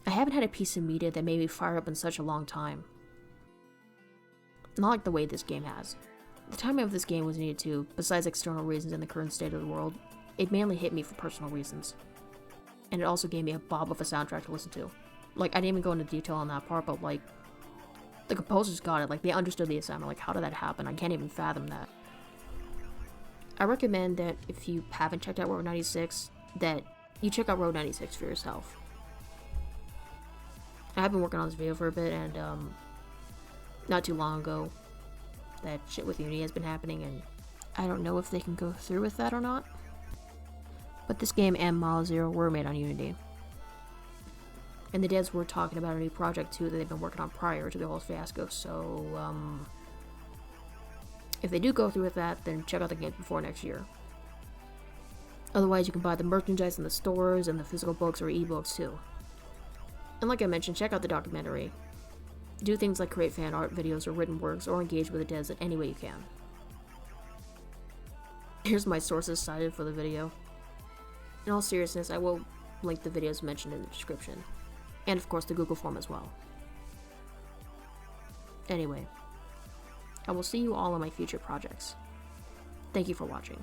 I haven't had a piece of media that made me fire up in such a long time. Not like the way this game has. The timing of this game was needed to, besides external reasons and the current state of the world, it mainly hit me for personal reasons. and it also gave me a bob of a soundtrack to listen to. Like, I didn't even go into detail on that part, but like, the composers got it. Like, they understood the assignment. Like, how did that happen? I can't even fathom that. I recommend that if you haven't checked out Road 96, that you check out Road 96 for yourself. I've been working on this video for a bit, and not too long ago, that shit with Unity has been happening, and I don't know if they can go through with that or not. But this game and Mile Zero were made on Unity. And the devs were talking about a new project too that they've been working on prior to the whole fiasco, so if they do go through with that, then check out the games before next year. Otherwise, you can buy the merchandise in the stores and the physical books or ebooks too. And like I mentioned, check out the documentary. Do things like create fan art, videos, or written works, or engage with the devs in any way you can. Here's my sources cited for the video. In all seriousness, I will link the videos mentioned in the description. And of course the Google form as well. Anyway, I will see you all on my future projects. Thank you for watching.